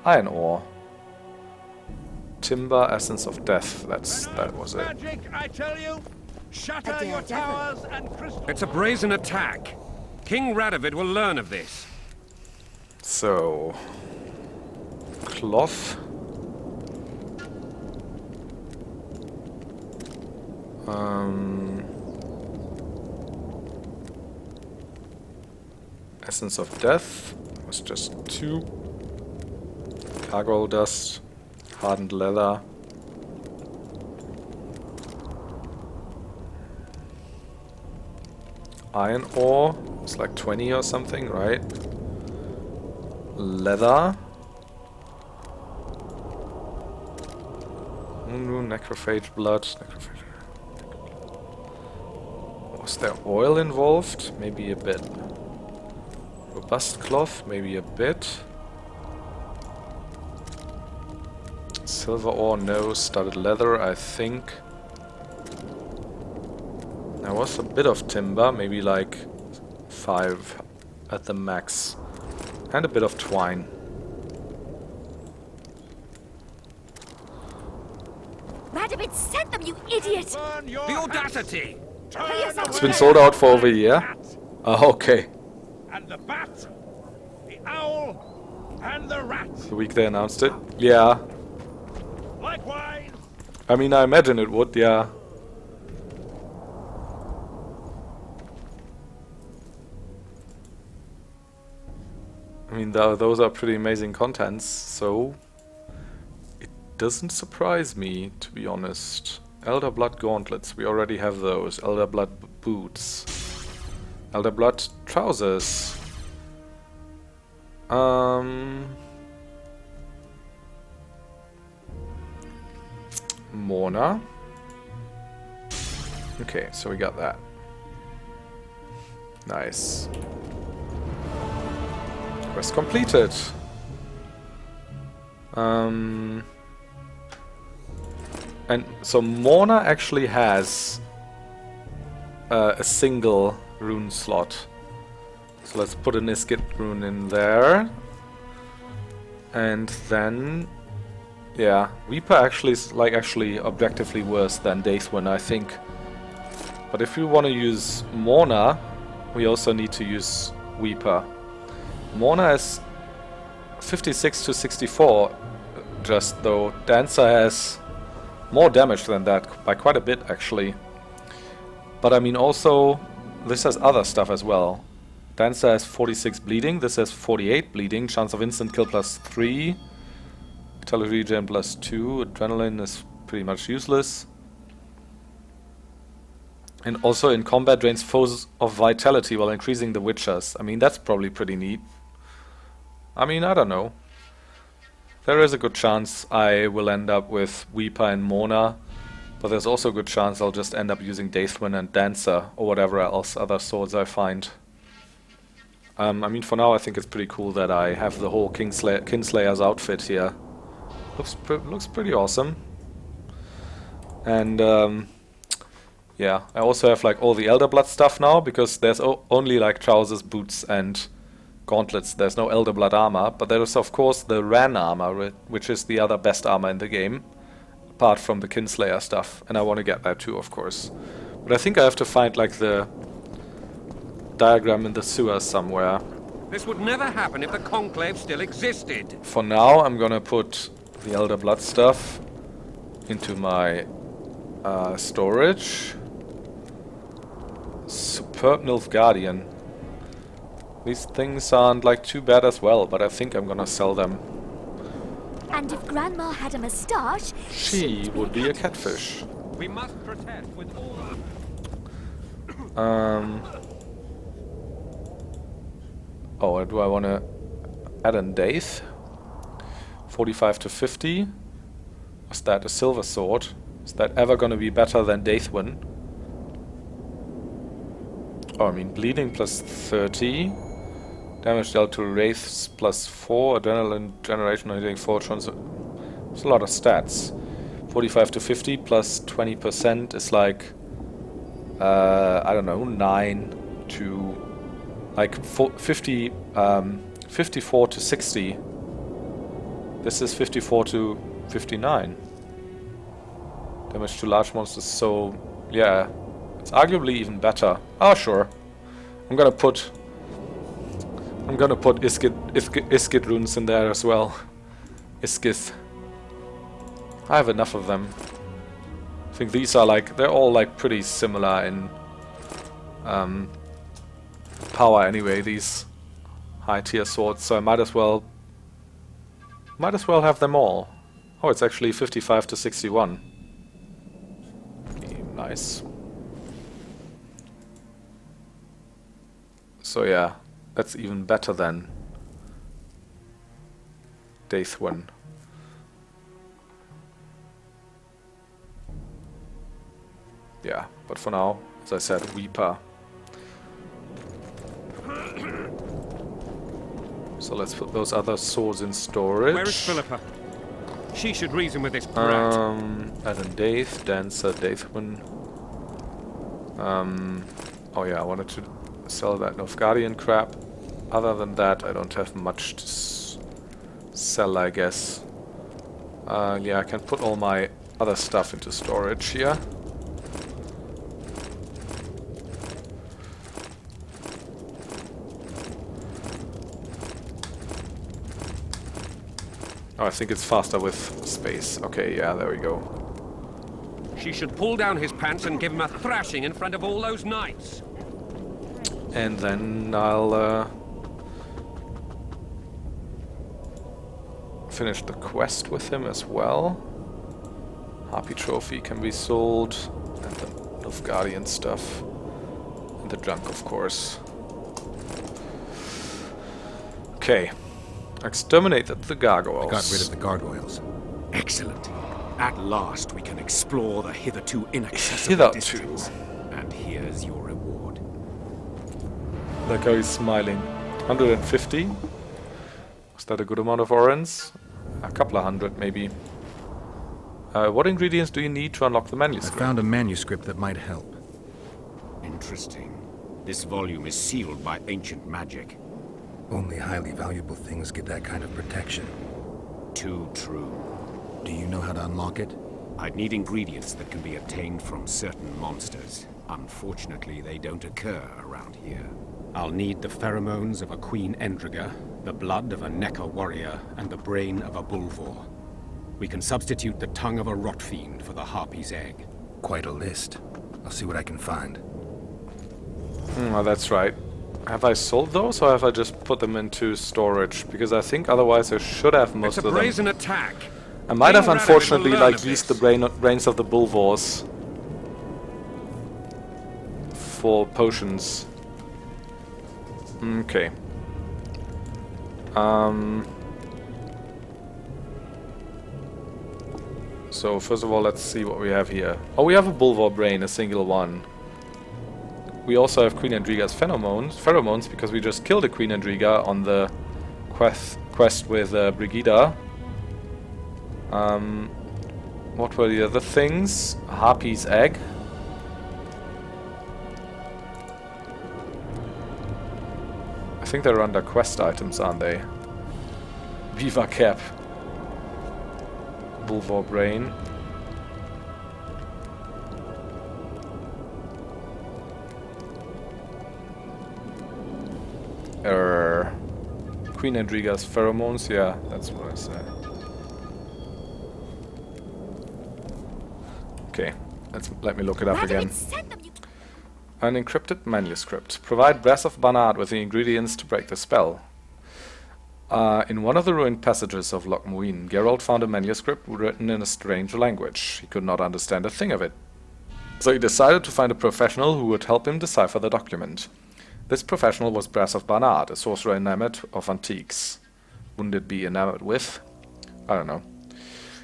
iron ore, timber, essence of death. That was it. Magic, I tell you. Shatter your towers and crystal. It's a brazen attack. King Radovid will learn of this. So, cloth. Essence of Death was just 2. Gargoyle dust, hardened leather. Iron ore, it's like 20 or something, right? Leather. Necrophage blood. Was there oil involved? Maybe a bit. Robust cloth, maybe a bit. Silver ore, no. Studded leather, I think. There was a bit of timber, maybe like 5 at the max. And a bit of twine. have been sent them, you idiot! Burn your The hats. audacity! Turn It's been away. sold out for over a year. Bat Oh, okay. and the bat, the owl, and the rat. The week they announced it. Yeah. Like wine. I mean, I imagine it would, yeah. I mean, those are pretty amazing contents, so it doesn't surprise me, to be honest. Elder Blood gauntlets, we already have those. Elder Blood boots. Elder Blood trousers. Morna. Okay, so we got that. Nice. Quest completed. And so Morna actually has a single rune slot. So let's put an Iskit rune in there. And then, yeah, Reaper actually is like actually objectively worse than Daithwin, I think. But if we want to use Morna, we also need to use Weeper. Morna is 56 to 64, just though Dancer has more damage than that, by quite a bit actually. But I mean also, this has other stuff as well. Dancer has 46 bleeding, this has 48 bleeding, chance of instant kill +3, vitality regen +2, adrenaline is pretty much useless. And also in combat drains foes of vitality while increasing the Witchers. I mean, that's probably pretty neat. I mean, I don't know. There is a good chance I will end up with Weeper and Morna, but there's also a good chance I'll just end up using Daithwin and Dancer, or whatever else other swords I find. I mean, for now I think it's pretty cool that I have the whole Kinslayer's outfit here. Looks pretty awesome. And yeah, I also have like all the Elder Blood stuff now, because there's only like trousers, boots and gauntlets. There's no Elder Blood armor, but there is of course the Ran armor, which is the other best armor in the game, apart from the Kinslayer stuff, and I want to get that too, of course. But I think I have to find like the diagram in the sewers somewhere. This would never happen if the Conclave still existed. For now, I'm gonna put the Elder Blood stuff into my storage. Superb Nilfgaardian. These things aren't like too bad as well, but I think I'm gonna sell them. And if Grandma had a moustache, She would be a catfish. We must protest with all Oh, do I want to add in Daith? 45 to 50. Was that a silver sword? Is that ever going to be better than Daithwin? Oh, I mean, bleeding +30. Damage dealt to wraiths +4. Adrenaline generation hitting 4 chance. It's a lot of stats. 45 to 50 plus 20% is like, I don't know, 9 to like 54 to 60. This is 54 to 59. Damage to large monsters, so yeah, it's arguably even better. Oh sure, I'm gonna put Iskit runes in there as well. Iskith. I have enough of them. I think these are like, they're all like pretty similar in power anyway, these high tier swords, so I might as well have them all. Oh, it's actually 55 to 61. Nice. So yeah, that's even better than Daithwin. Yeah, but for now, as I said, Weeper. So let's put those other swords in storage. Where is Philippa? She should reason with this brat. Add in Daith, Dancer, Daithwin. Oh yeah, I wanted to sell that Nilfgaardian crap. Other than that, I don't have much to sell, I guess. Yeah, I can put all my other stuff into storage here. Oh, I think it's faster with space. Okay, yeah, there we go. She should pull down his pants and give him a thrashing in front of all those knights. And then I'll finish the quest with him as well. Harpy trophy can be sold, and the Nilfgaardian stuff, and the junk, of course. Okay, exterminated the gargoyles. I got rid of the gargoyles. Excellent. At last we can explore the hitherto inaccessible distance. And here's your reward. That guy is smiling. 150. Was that a good amount of orens? A couple of hundred, maybe. What ingredients do you need to unlock the I manuscript? found a manuscript that might help. Interesting. This volume is sealed by ancient magic. Only highly valuable things get that kind of protection. Too true. Do you know how to unlock it? I'd need ingredients that can be obtained from certain monsters. Unfortunately, they don't occur around here. I'll need the pheromones of a Queen Endriga, the blood of a Necker warrior, and the brain of a Bulvor. We can substitute the tongue of a rot fiend for the harpy's egg. Quite a list. I'll see what I can find. Oh, that's right. Have I sold those, or have I just put them into storage? Because I think otherwise I should have most It's a of them. brazen attack. I might have King Radovid unfortunately will learn like of used this. the brains of the Bulvors for potions. Okay. So first of all, let's see what we have here. Oh, we have a Bulvor brain, a single one. We also have Queen Endriga's pheromones, because we just killed a Queen Endriga on the quest with Brigida. What were the other things? Harpy's egg. I think they're under quest items, aren't they? Viva Cap. Bulvor brain. Queen Endriga's pheromones, yeah, that's what I said. Okay, let me look it up again. Radovid sent them, you... An encrypted manuscript. Provide Brass of Banat with the ingredients to break the spell. In one of the ruined passages of Loch Muin, Geralt found a manuscript written in a strange language. He could not understand a thing of it. So he decided to find a professional who would help him decipher the document. This professional was Brass of Banat, a sorcerer enamored of antiques. Wouldn't it be enamored with? I don't know.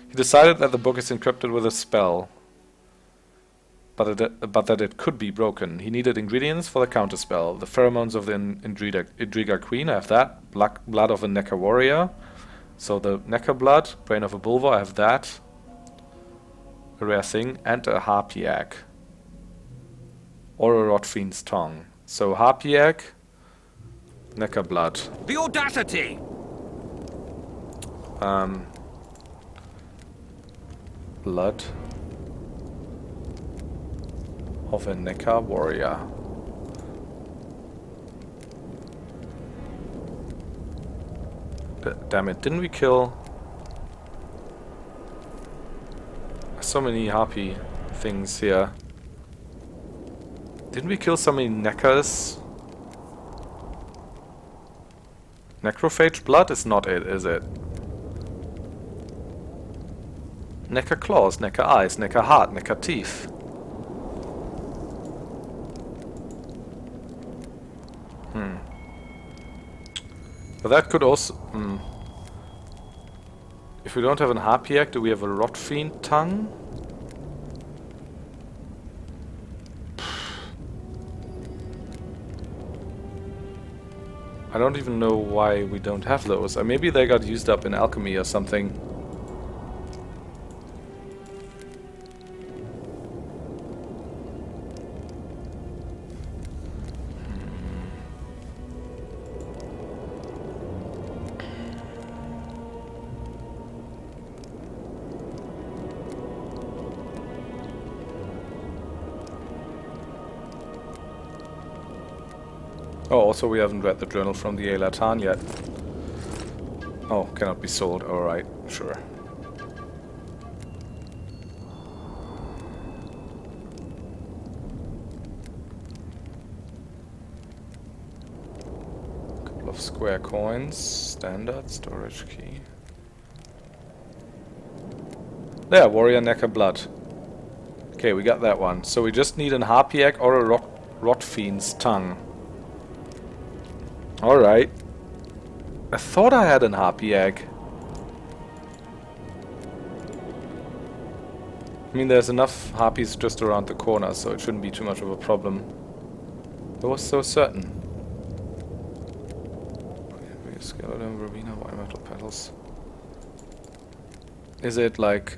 He decided that the book is encrypted with a spell, but that it could be broken. He needed ingredients for the counterspell. The pheromones of the Endriga Queen, I have that. Blood of a Necker warrior. So the Necker blood, brain of a Bulvor, I have that. A rare thing. And a harpy egg. Or a rot fiend's tongue. So harpy egg, Necker blood. The audacity! Blood of a Necker warrior. Damn it, didn't we kill so many harpy things here? Didn't we kill so many Neckers? Necrophage blood is not it, is it? Necker claws, Necker eyes, Necker heart, Necker teeth. But that could also... If we don't have an harpy egg, do we have a rot fiend tongue? I don't even know why we don't have those. Maybe they got used up in alchemy or something. Oh, also we haven't read the journal from the Elatan yet. Oh, cannot be sold. Alright, sure. Couple of square coins. Standard storage key. There, warrior necker blood. Okay, we got that one. So we just need an harpy egg or a rot fiend's tongue. Alright. I thought I had an harpy egg. I mean, there's enough harpies just around the corner, so it shouldn't be too much of a problem. I was so certain. Skeleton, Verbena, white metal petals. Is it like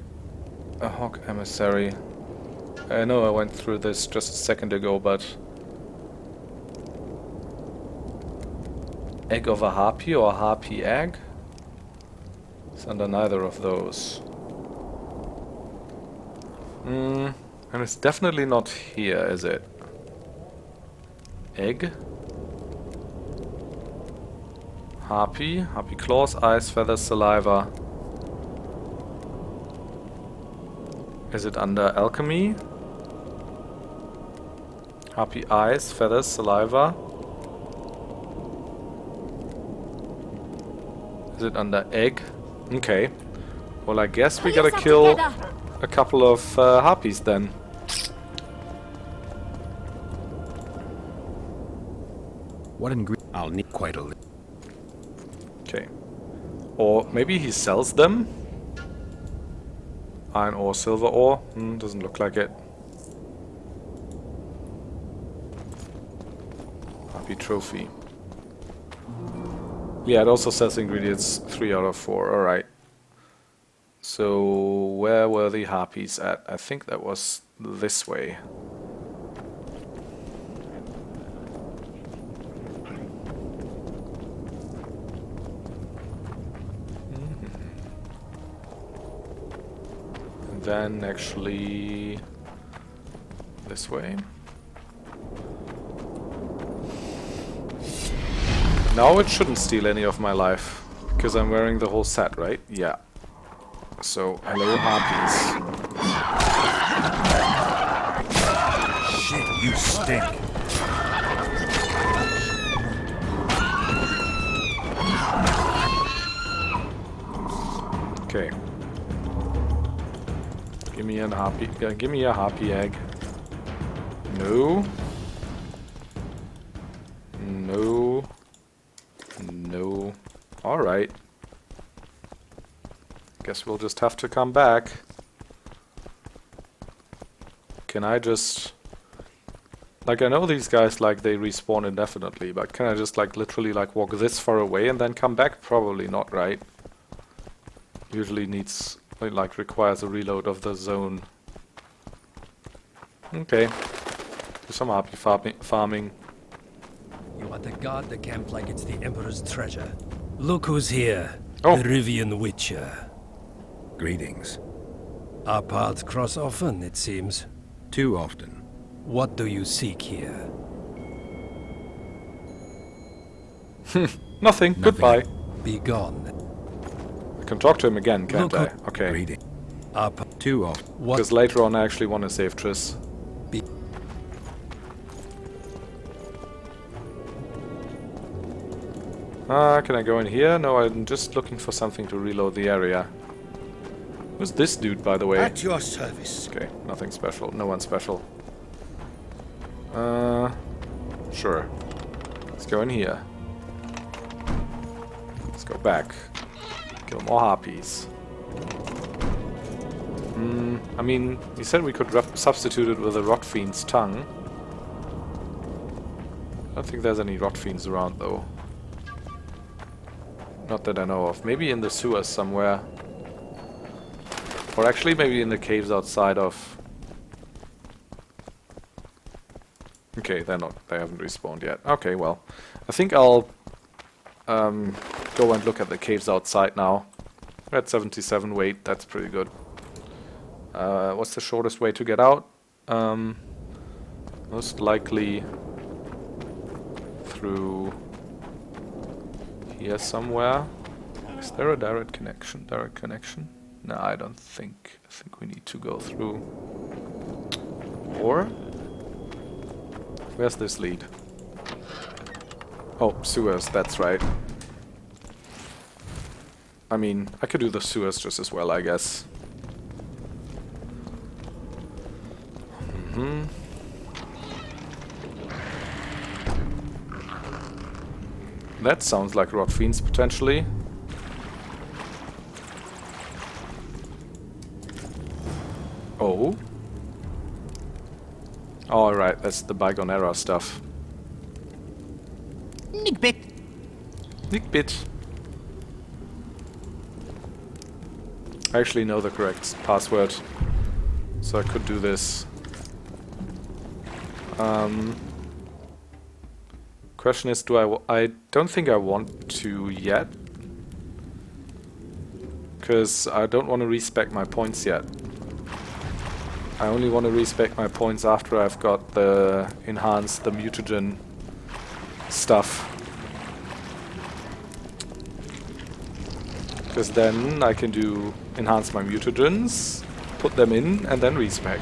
a hawk emissary? I know I went through this just a second ago, but... Egg of a harpy or a harpy egg? It's under neither of those. And it's definitely not here, is it? Egg? Harpy? Harpy claws, eyes, feathers, saliva. Is it under alchemy? Harpy eyes, feathers, saliva. Is it under egg? Okay. Well, I guess we gotta kill a couple of harpies then. What ingredient? I'll need quite a little. Okay. Or maybe he sells them? Iron ore, silver ore? Doesn't look like it. Harpy trophy. Yeah, it also says ingredients 3 out of 4. Alright. So, where were the harpies at? I think that was this way. And then actually this way. Now it shouldn't steal any of my life, because I'm wearing the whole set, right? Yeah. So, hello harpies. Shit, you stink. Okay. Give me a harpy egg. No. No. No. Alright. Guess we'll just have to come back. Can I just... Like, I know these guys, like, they respawn indefinitely, but can I just, like, literally, like, walk this far away and then come back? Probably not, right? Usually needs... It, like, requires a reload of the zone. Okay. Do some harpy farming. You want to guard the camp like it's the Emperor's treasure. Look who's here. Oh. The Rivian Witcher. Greetings. Our paths cross often, it seems. Too often. What do you seek here? Nothing. Goodbye. Be gone. I can talk to him again, can't Look I? Okay. Greeting. Our Too often. What? Because later on I actually want to save Triss. Be Can I go in here? No, I'm just looking for something to reload the area. Who's this dude, by the way? At your service. Okay, nothing special. No one special. Sure. Let's go in here. Let's go back. Kill more harpies. I mean, you said we could substitute it with a rot fiend's tongue. I don't think there's any rot fiends around, though. Not that I know of. Maybe in the sewers somewhere. Or actually maybe in the caves outside of... Okay, they're not. They haven't respawned yet. Okay, well. I think I'll go and look at the caves outside now. We're at 77 weight. That's pretty good. What's the shortest way to get out? Most likely through here somewhere. Is there a direct connection? Direct connection? No, I don't think. I think we need to go through. Or where's this lead? Oh, sewers, that's right. I mean, I could do the sewers just as well, I guess. That sounds like rot fiends, potentially. Oh. Alright, that's the bygone era stuff. Nick bit. Nick bit. I actually know the correct password, so I could do this. Question is, I don't think I want to yet, because I don't want to respec my points yet. I only want to respec my points after I've got the enhanced, the mutagen stuff. Because then I can do enhance my mutagens, put them in, and then respec.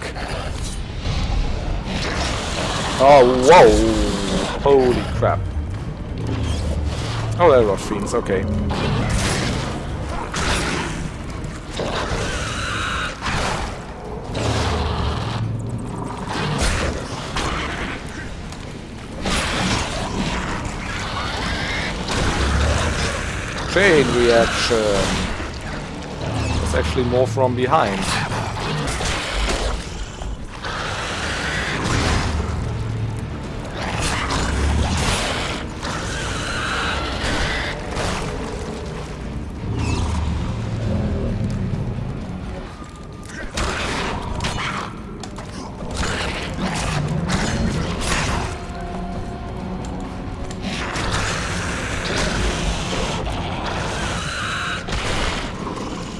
Oh, whoa! Holy crap. Oh, they're rot fiends, okay. Chain reaction. There's actually more from behind.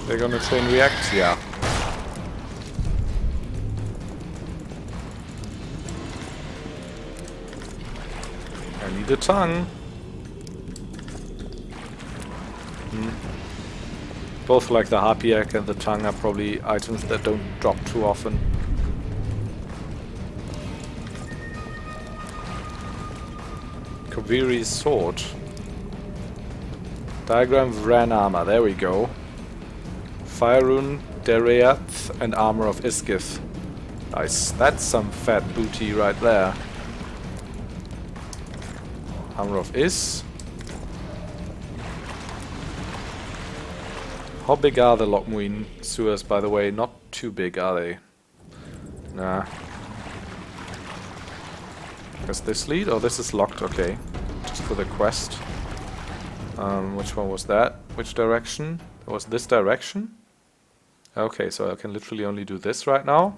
They're gonna chain react, yeah. I need a tongue. Both like the harpy egg and the tongue are probably items that don't drop too often. Kaviri's sword. Diagram of Ran armor, there we go. Fire rune, Dereath, and armor of Iskith. Nice, that's some fat booty right there. Armor of Is. How big are the Lockmuin sewers, by the way? Not too big, are they? Nah. Is this lead? Oh, this is locked, okay. Just for the quest. Which one was that? Which direction? It was this direction? Okay, so I can literally only do this right now.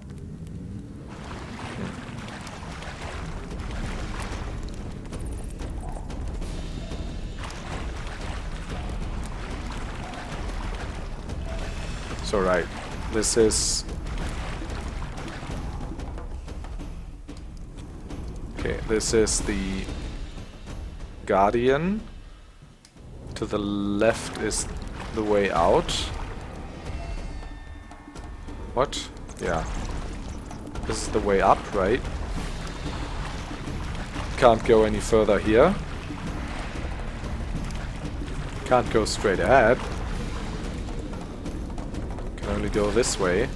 So right, this is... Okay, this is the Guardian. To the left is the way out. What? Yeah. This is the way up, right? Can't go any further here. Can't go straight ahead. Can only go this way.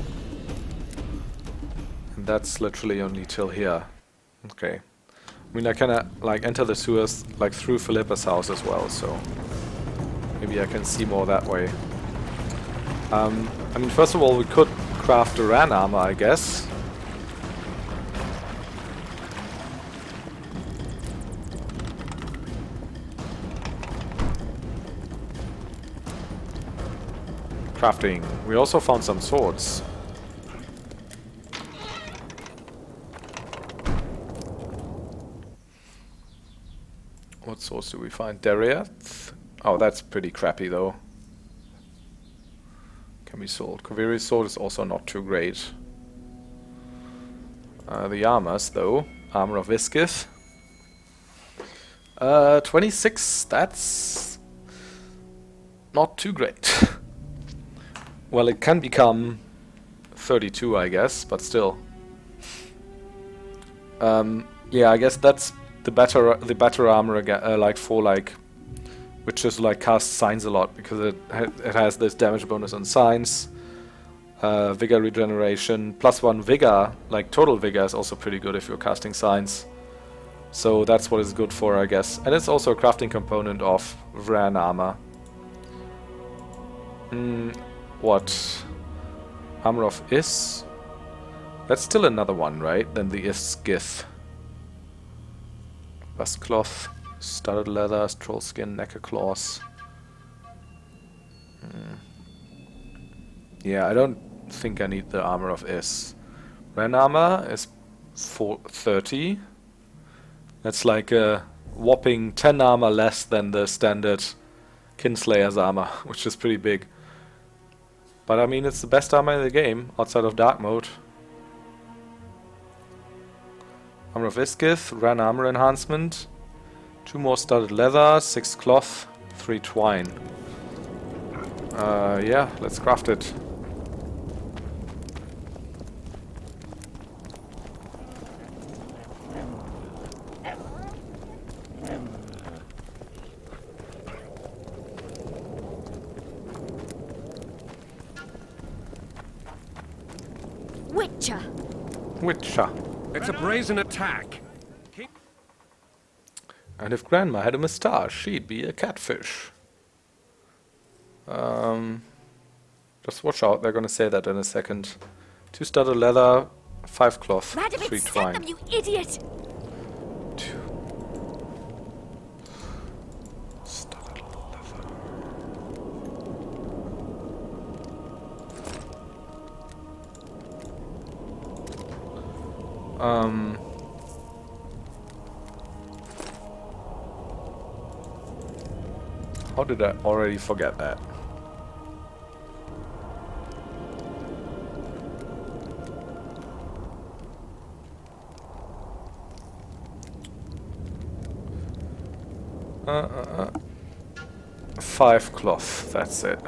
And that's literally only till here. Okay. I mean, I can like enter the sewers like through Philippa's house as well, so maybe I can see more that way. I mean, first of all, we could craft a Ran armor, I guess. Crafting. We also found some swords. What swords do we find? Dereath? Oh, that's pretty crappy though. Can be sold. Kaviri's sword is also not too great. The armors though. Armor of Iskith. 26, that's not too great. Well, it can become 32, I guess, but still. Yeah, I guess that's the better armor again, like for like, which just like casts signs a lot because it has this damage bonus on signs, vigor regeneration, +1 vigor, like total vigor is also pretty good if you're casting signs. So that's what it's good for, I guess. And it's also a crafting component of Vran armor. What? Armor of Is? That's still another one, right? Than the Is-Gith. Bust cloth, studded leather, troll skin, necker claws. Yeah, I don't think I need the armor of Is. Ren armor is 430. That's like a whopping 10 armor less than the standard Kinslayer's armor, which is pretty big. But I mean, it's the best armor in the game, outside of Dark Mode. Armor of Iskith, Ran armor enhancement, 2 more studded leather, 6 cloth, 3 twine. Yeah, let's craft it. Witcher. It's a brazen attack. And if Grandma had a moustache, she'd be a catfish. Just watch out, they're gonna say that in a second. 2 studded leather, 5 cloth, 3 twine. Them, you idiot! 2 studded leather. How did I already forget that? Five cloth, that's it.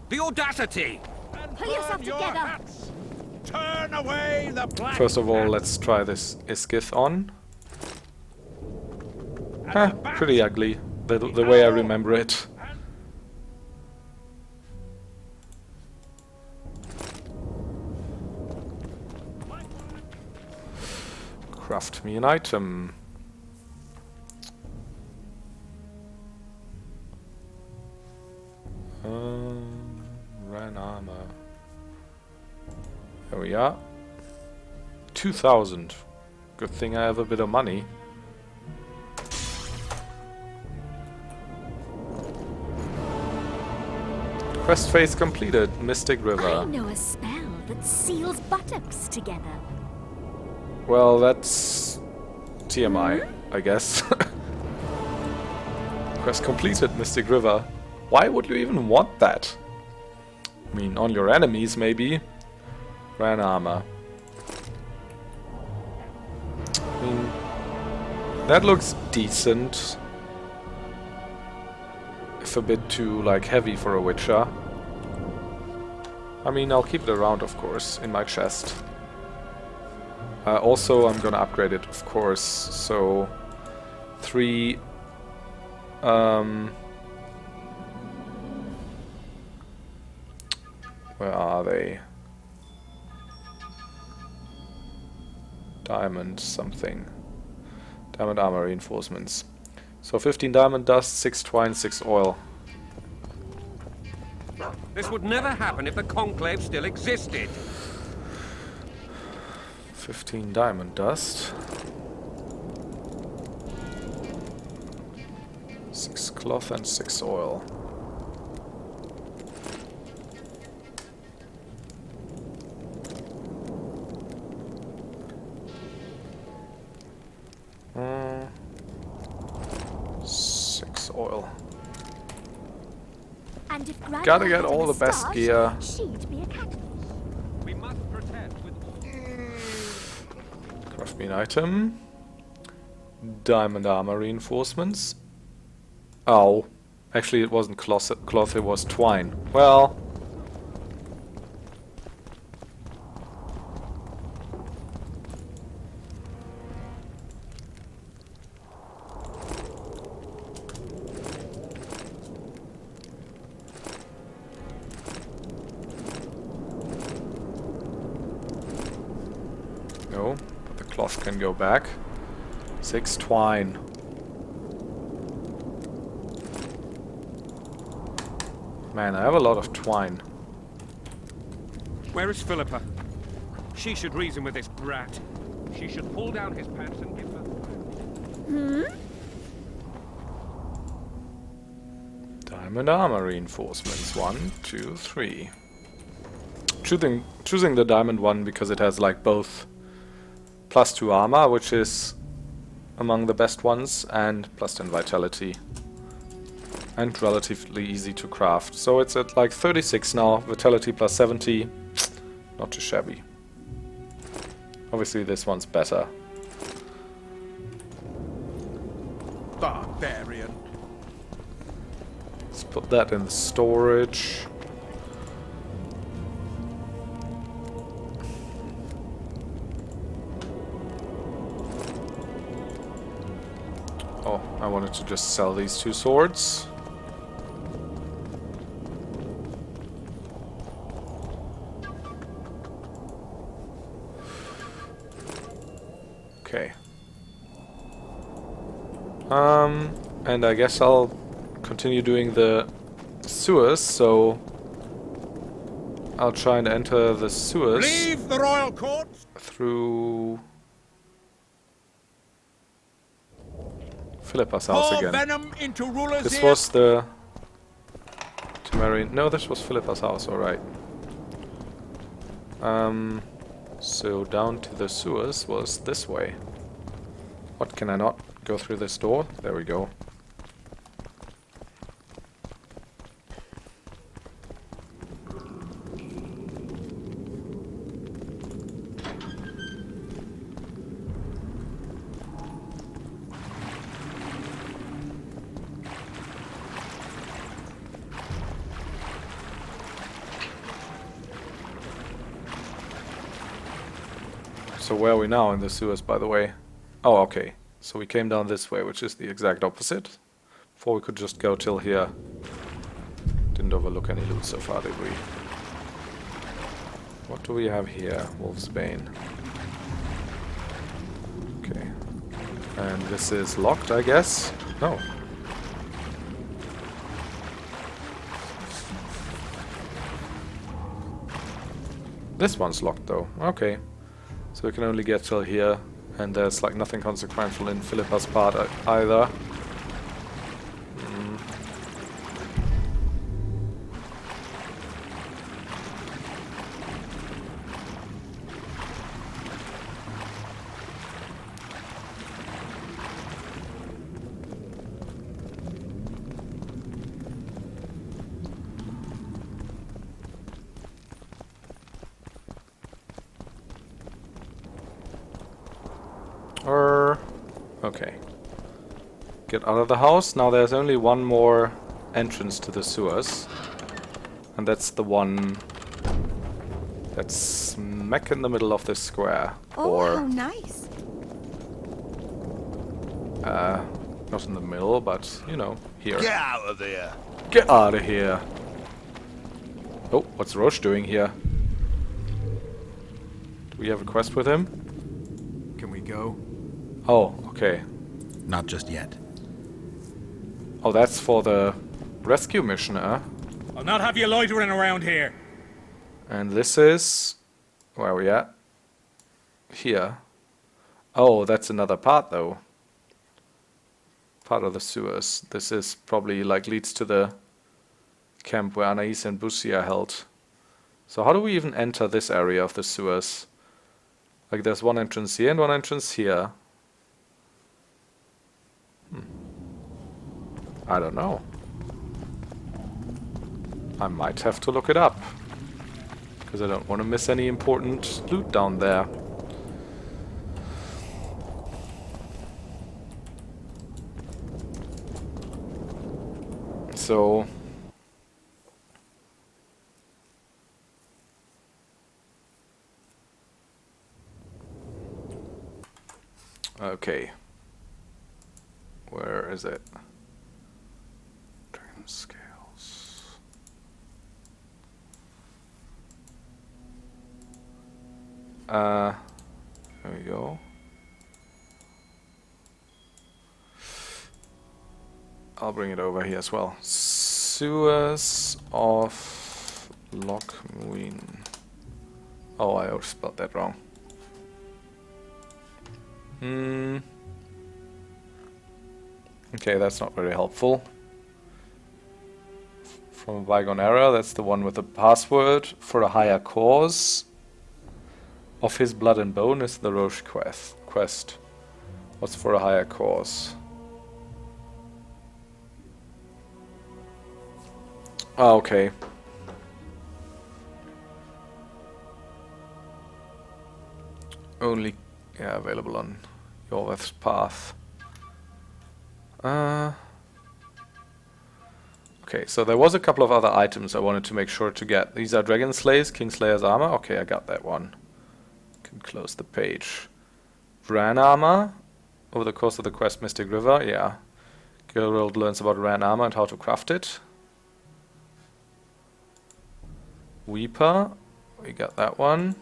The audacity! Pull yourself together! Hats. Turn away the black First of all, bat. let's try this Iskith on. And Huh, the bat. pretty ugly, the way I remember it. Craft me an item. Ran armor. There we are. 2,000. Good thing I have a bit of money. Quest phase completed. Mystic River. I know a spell that seals buttocks together. Well, that's TMI, I guess. Quest completed, Mystic River. Why would you even want that? I mean, on your enemies, maybe. Ran armor. I mean, that looks decent. If a bit too, like, heavy for a Witcher. I mean, I'll keep it around, of course, in my chest. Also, I'm gonna upgrade it, of course, so 3 where are they? Diamond something. Diamond armor reinforcements. So 15 diamond dust, 6 twine, 6 oil. This would never happen if the Conclave still existed. 15 diamond dust. 6 cloth and 6 oil. Uh, 6 oil. And if Grandma Gotta get had a all the best moustache, gear. she'd be a cat. We must protect with Craft me an item. Diamond armor reinforcements. Oh. Actually, it wasn't cloth, it was twine. Well. No, but the cloth can go back. 6 twine. Man, I have a lot of twine. Where is Philippa? She should reason with this brat. She should pull down his pants and give her... Diamond armor reinforcements. 1, 2, 3. Choosing the diamond one because it has like both +2 armor, which is among the best ones, and +10 vitality. And relatively easy to craft. So it's at like 36 now, vitality +70. Not too shabby. Obviously this one's better. Barbarian. Let's put that in the storage. Oh, I wanted to just sell these 2 swords. Okay. And I guess I'll continue doing the sewers, so I'll try and enter the sewers Leave the royal court. through Philippa's house Pour again. venom into rulers' This ears. was the Temerian. No, this was Philippa's house, alright. So down to the sewers was this way. What, can I not go through this door? There we go. So where are we now in the sewers, by the way? Oh, okay. So we came down this way, which is the exact opposite. Before we could just go till here. Didn't overlook any loot so far, did we? What do we have here? Wolfsbane. Okay. And this is locked, I guess? No. This one's locked, though. Okay. So we can only get till here, and there's like nothing consequential in Philippa's part either. Okay. Get out of the house. Now there's only one more entrance to the sewers. And that's the one that's smack in the middle of this square. Oh, how nice. Not in the middle, but, you know, here. Get out of there. Get out of here. Oh, what's Roche doing here? Do we have a quest with him? Can we go? Oh, okay. Not just yet. Oh, that's for the rescue mission, huh? I'll not have you loitering around here. And this is... where are we at? Here. Oh, that's another part, though. Part of the sewers. This is probably, like, leads to the camp where Anais and Boussy are held. So how do we even enter this area of the sewers? Like, there's one entrance here and one entrance here. I don't know. I might have to look it up. Because I don't want to miss any important loot down there. So... okay. Where is it? Dragon scales. There we go. I'll bring it over here as well. Sewers of Lochmuin. Oh, I spelled that wrong. Okay, that's not very helpful. From a bygone era, that's the one with the password for a higher cause. Of his blood and bone is the Roche quest. What's for a higher cause? Oh, okay. Only, yeah, available on Yorveth's path. Okay, so there was a couple of other items I wanted to make sure to get. These are Dragon Slays, Kinslayer's armor. Okay, I got that one. Can close the page. Ran armor. Over the course of the quest, Mystic River. Yeah. Gargoyle learns about Ran armor and how to craft it. Weeper. We got that one.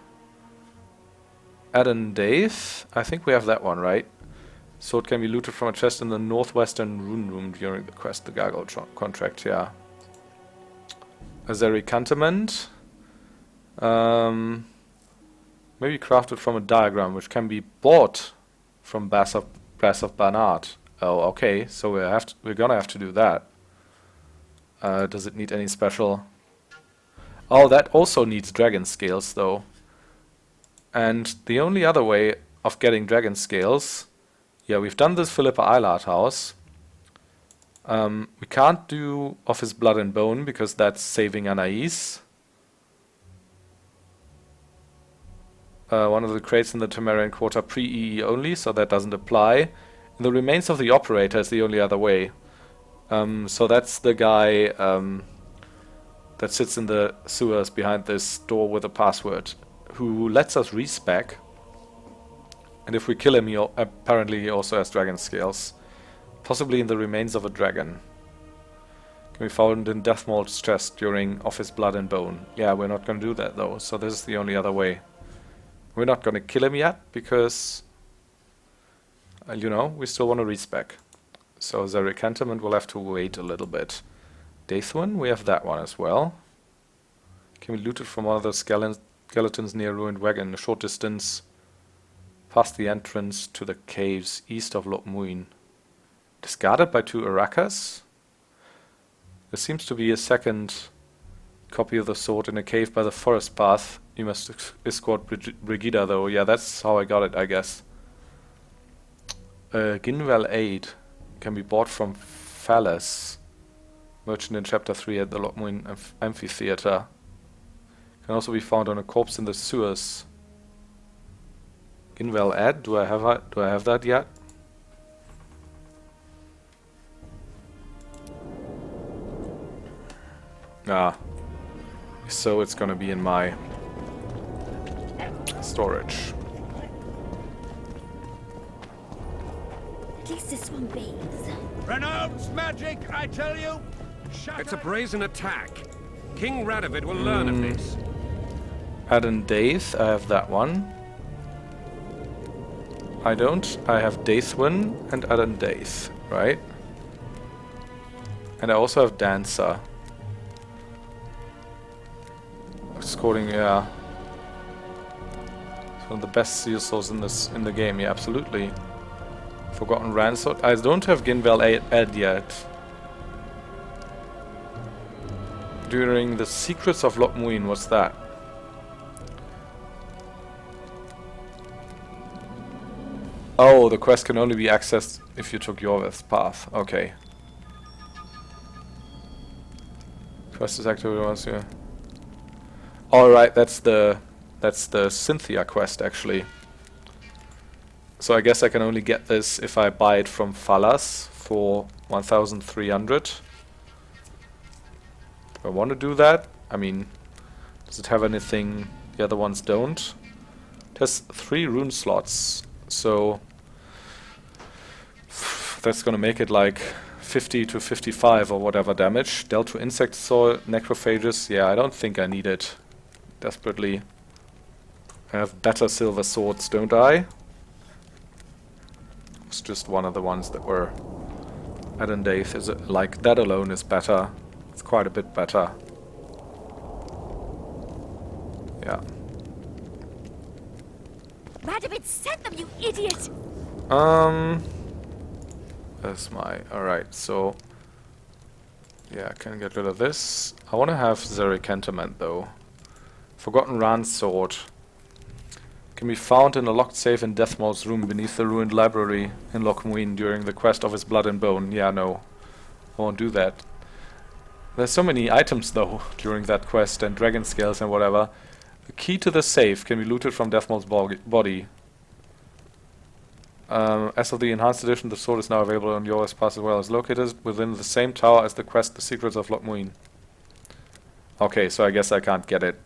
Anais. I think we have that one, right? Sword can be looted from a chest in the northwestern rune room during the quest, the Gargoyle contract, yeah. Azeri Cantonment. Maybe crafted from a diagram, which can be bought from Brass of Barnard. Oh, okay, so we're gonna have to do that. Does it need any special... Oh, that also needs dragon scales, though. And the only other way of getting dragon scales... Yeah, we've done this Philippa Eilhart house. We can't do of his blood and bone because that's saving Anais. One of the crates in the Temerian Quarter pre-EE only, so that doesn't apply. And the remains of the operator is the only other way. So that's the guy that sits in the sewers behind this door with a password, who lets us respec. And if we kill him, apparently he also has dragon scales. Possibly in the remains of a dragon. Can be found in Deathmold's chest during Of His Blood and Bone. Yeah, we're not going to do that though, so this is the only other way. We're not going to kill him yet, because... you know, we still want to respec. So the recantement will have to wait a little bit. Daithwin, we have that one as well. Can be looted from one of the skeletons near Ruined Wagon, a short distance past the entrance to the caves east of Lochmuin. Discarded by 2 Arakas. There seems to be a second copy of the sword in a cave by the forest path. You must escort Brigida though. Yeah, that's how I got it, I guess. Ginwell Aid can be bought from Phallus, merchant in chapter 3 at the Lochmuin Amphitheater. Can also be found on a corpse in the sewers. Ginwell Aid, do I have that yet? Ah, so it's gonna be in my storage. At least this one beats. Renounce magic, I tell you! It's a brazen attack. King Radovid will learn of this. Aden Daith, I have that one. I don't. I have Daithwin and Aden Daith, right? And I also have Dancer. Scoring, yeah. It's one of the best seal swords in the game, yeah, absolutely. Forgotten Ransword. I don't have Ginwell Ed yet. During the Secrets of Lochmuin, what's that? Oh, the quest can only be accessed if you took Yorveth's path. Okay. Quest is active once you... Alright, that's the Cynthia quest actually. So I guess I can only get this if I buy it from Falas for 1,300. Do I want to do that? I mean, does it have anything the other ones don't? It has 3 rune slots, so that's gonna make it like 50 to 55 or whatever damage. Dealt to insect soil, necrophages. Yeah, I don't think I need it desperately. I have better silver swords, don't I? It's just one of the ones that were at Anais. Is it like that alone is better? It's quite a bit better. Yeah. Radovid sent them, you idiot! That's my... Alright, so... Yeah, I can get rid of this. I want to have Zericantament though. Forgotten Rand's sword. Can be found in a locked safe in Deathmold's room beneath the ruined library in Loch Muin during the quest of his blood and bone. Yeah, no. I won't do that. There's so many items though during that quest and dragon scales and whatever. The key to the safe can be looted from Deathmold's body. As of the enhanced edition, the sword is now available on yours pass as well. It's located within the same tower as the quest The Secrets of Loch Muin. Okay, so I guess I can't get it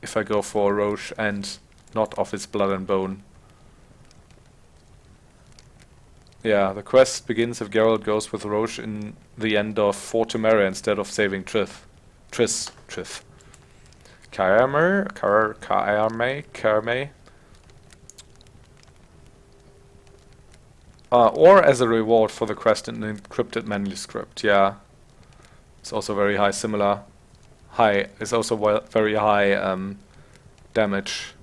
if I go for Roche and not of his blood and bone. Yeah, the quest begins if Geralt goes with Roche in the end of Fort Temera instead of saving Triss. Kaerme. Or as a reward for the quest in an encrypted manuscript. Yeah, it's also very high. It's also very high damage.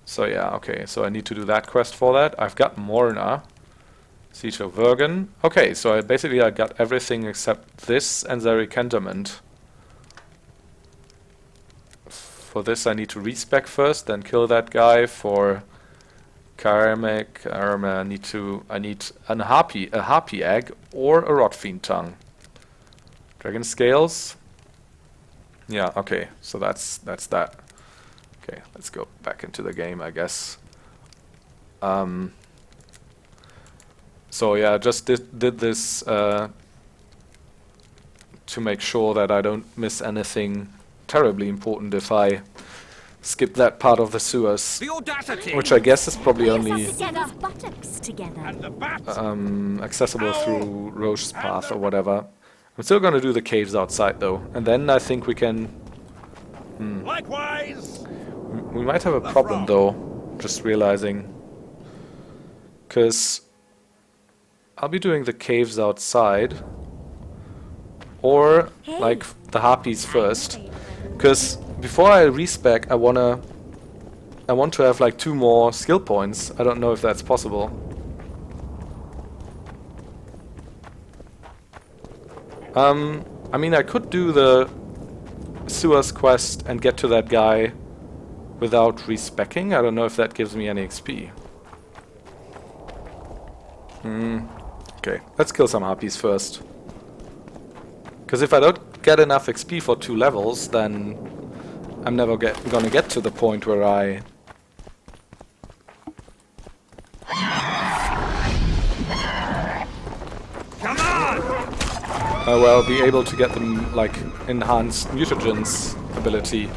So yeah, okay. So I need to do that quest for that. I've got Morna, Siege of Vergen. Okay, so I got everything except this and Zericantament. For this I need to respec first, then kill that guy. For Kaerme, I need a harpy egg or a rotfiend tongue. Dragon scales. Yeah, okay, so that's that. Okay, let's go back into the game, I guess. So yeah, just did this to make sure that I don't miss anything terribly important if I skip that part of the sewers, The audacity! which I guess is probably only buttocks together. And the bat. accessible through Roche's path or whatever. I'm still gonna do the caves outside though, and then I think we can... Likewise. We might have a problem though, just realizing. Because I'll be doing the caves outside, or like the harpies first. Because before I respec, I want to have like 2 more skill points. I don't know if that's possible. I mean, I could do the sewers quest and get to that guy without respecking. I don't know if that gives me any XP. Okay, let's kill some harpies first. Because if I don't get enough XP for 2 levels, then I'm never gonna get to the point where I... Come on! well, be able to get them, like, enhanced mutagens ability.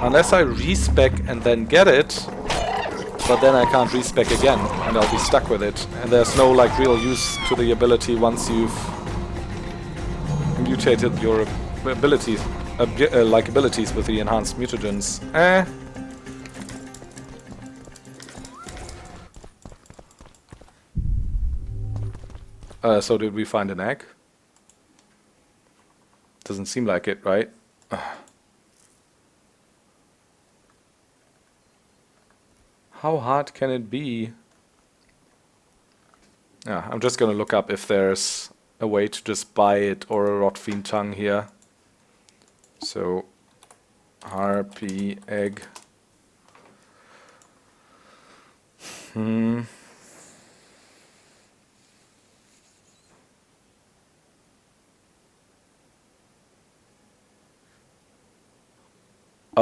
Unless I respec and then get it, but then I can't respec again, and I'll be stuck with it. And there's no, like, real use to the ability once you've mutated your abilities, abilities with the enhanced mutagens. So did we find an egg? Doesn't seem like it, right? How hard can it be? Yeah, I'm just gonna look up if there's a way to just buy it or a rotfiend tongue here. So, harpy egg.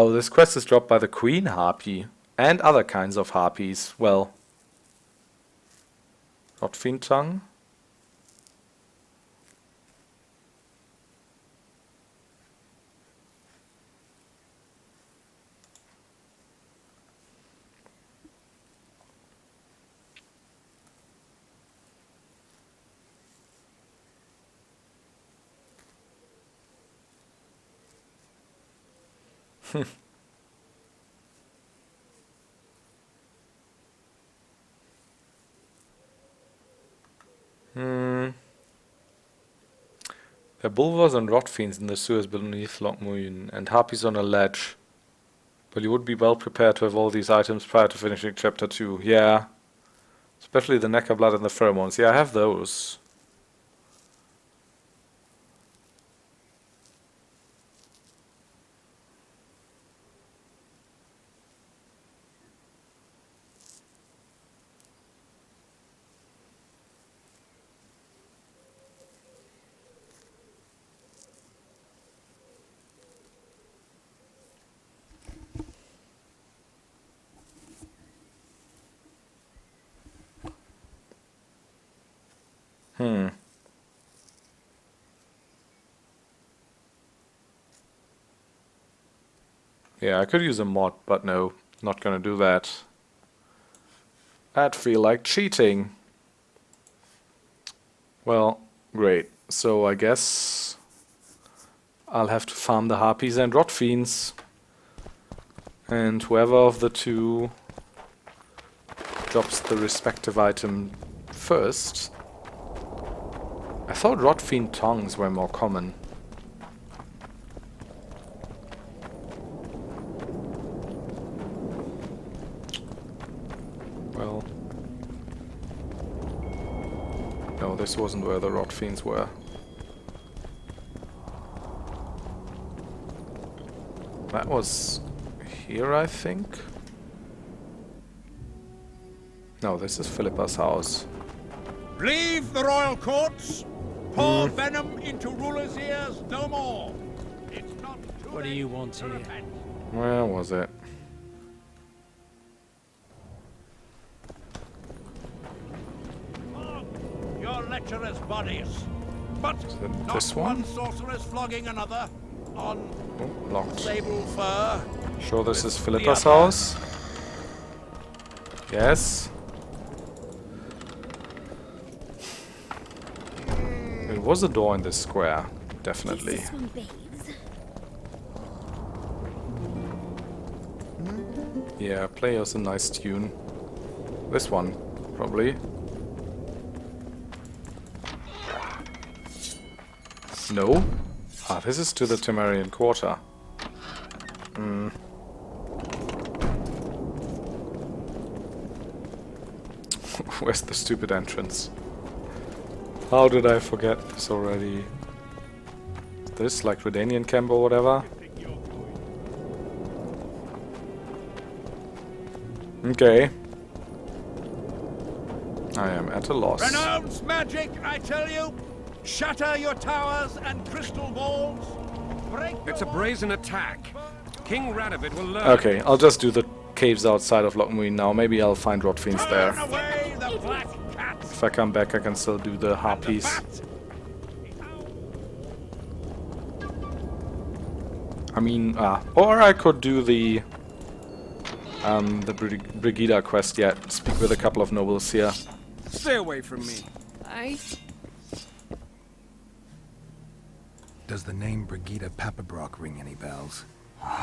Oh, this quest is dropped by the Queen Harpy. And other kinds of harpies. Well, not fiend tongue. There are bulvers and rot fiends in the sewers beneath Lochmuin, and harpies on a ledge. But you would be well prepared to have all these items prior to finishing chapter 2. Yeah. Especially the Necker blood and the pheromones. Yeah, I have those. Yeah, I could use a mod, but no, not gonna do that. I'd feel like cheating. Well, great. So I guess I'll have to farm the harpies and rot fiends. And whoever of the two drops the respective item first. I thought rot fiend tongues were more common. Well, no, this wasn't where the rot fiends were. That was here, I think. No, this is Philippa's house. Leave the royal courts. Pour venom into rulers' ears no more. It's not too What do late you want to here? repent. Where was it? Your lecherous bodies. But it not this one one? sorceress flogging another on Oh, locked. sable fur. Sure this is the Philippa's other. house? Yes. There was a door in this square, definitely. This one bathes. Yeah, play us a nice tune. This one, probably. No? Ah, this is to the Temerian Quarter. Where's the stupid entrance? How did I forget this already? Is this like Redanian camp or whatever? Okay. I am at a loss. Renounce magic, I tell you. Shatter your towers and crystal balls. Break It's the a walls. brazen attack. King Radovid will learn. Okay, I'll just do the caves outside of Lochmuin now. Maybe I'll find rot fiends there. Turn away the black cats. If I come back, I can still do the harpies. I mean, or I could do the Brigida quest yet. Speak with a couple of nobles here. Stay away from me. Does the name Brigida Papabrock ring any bells?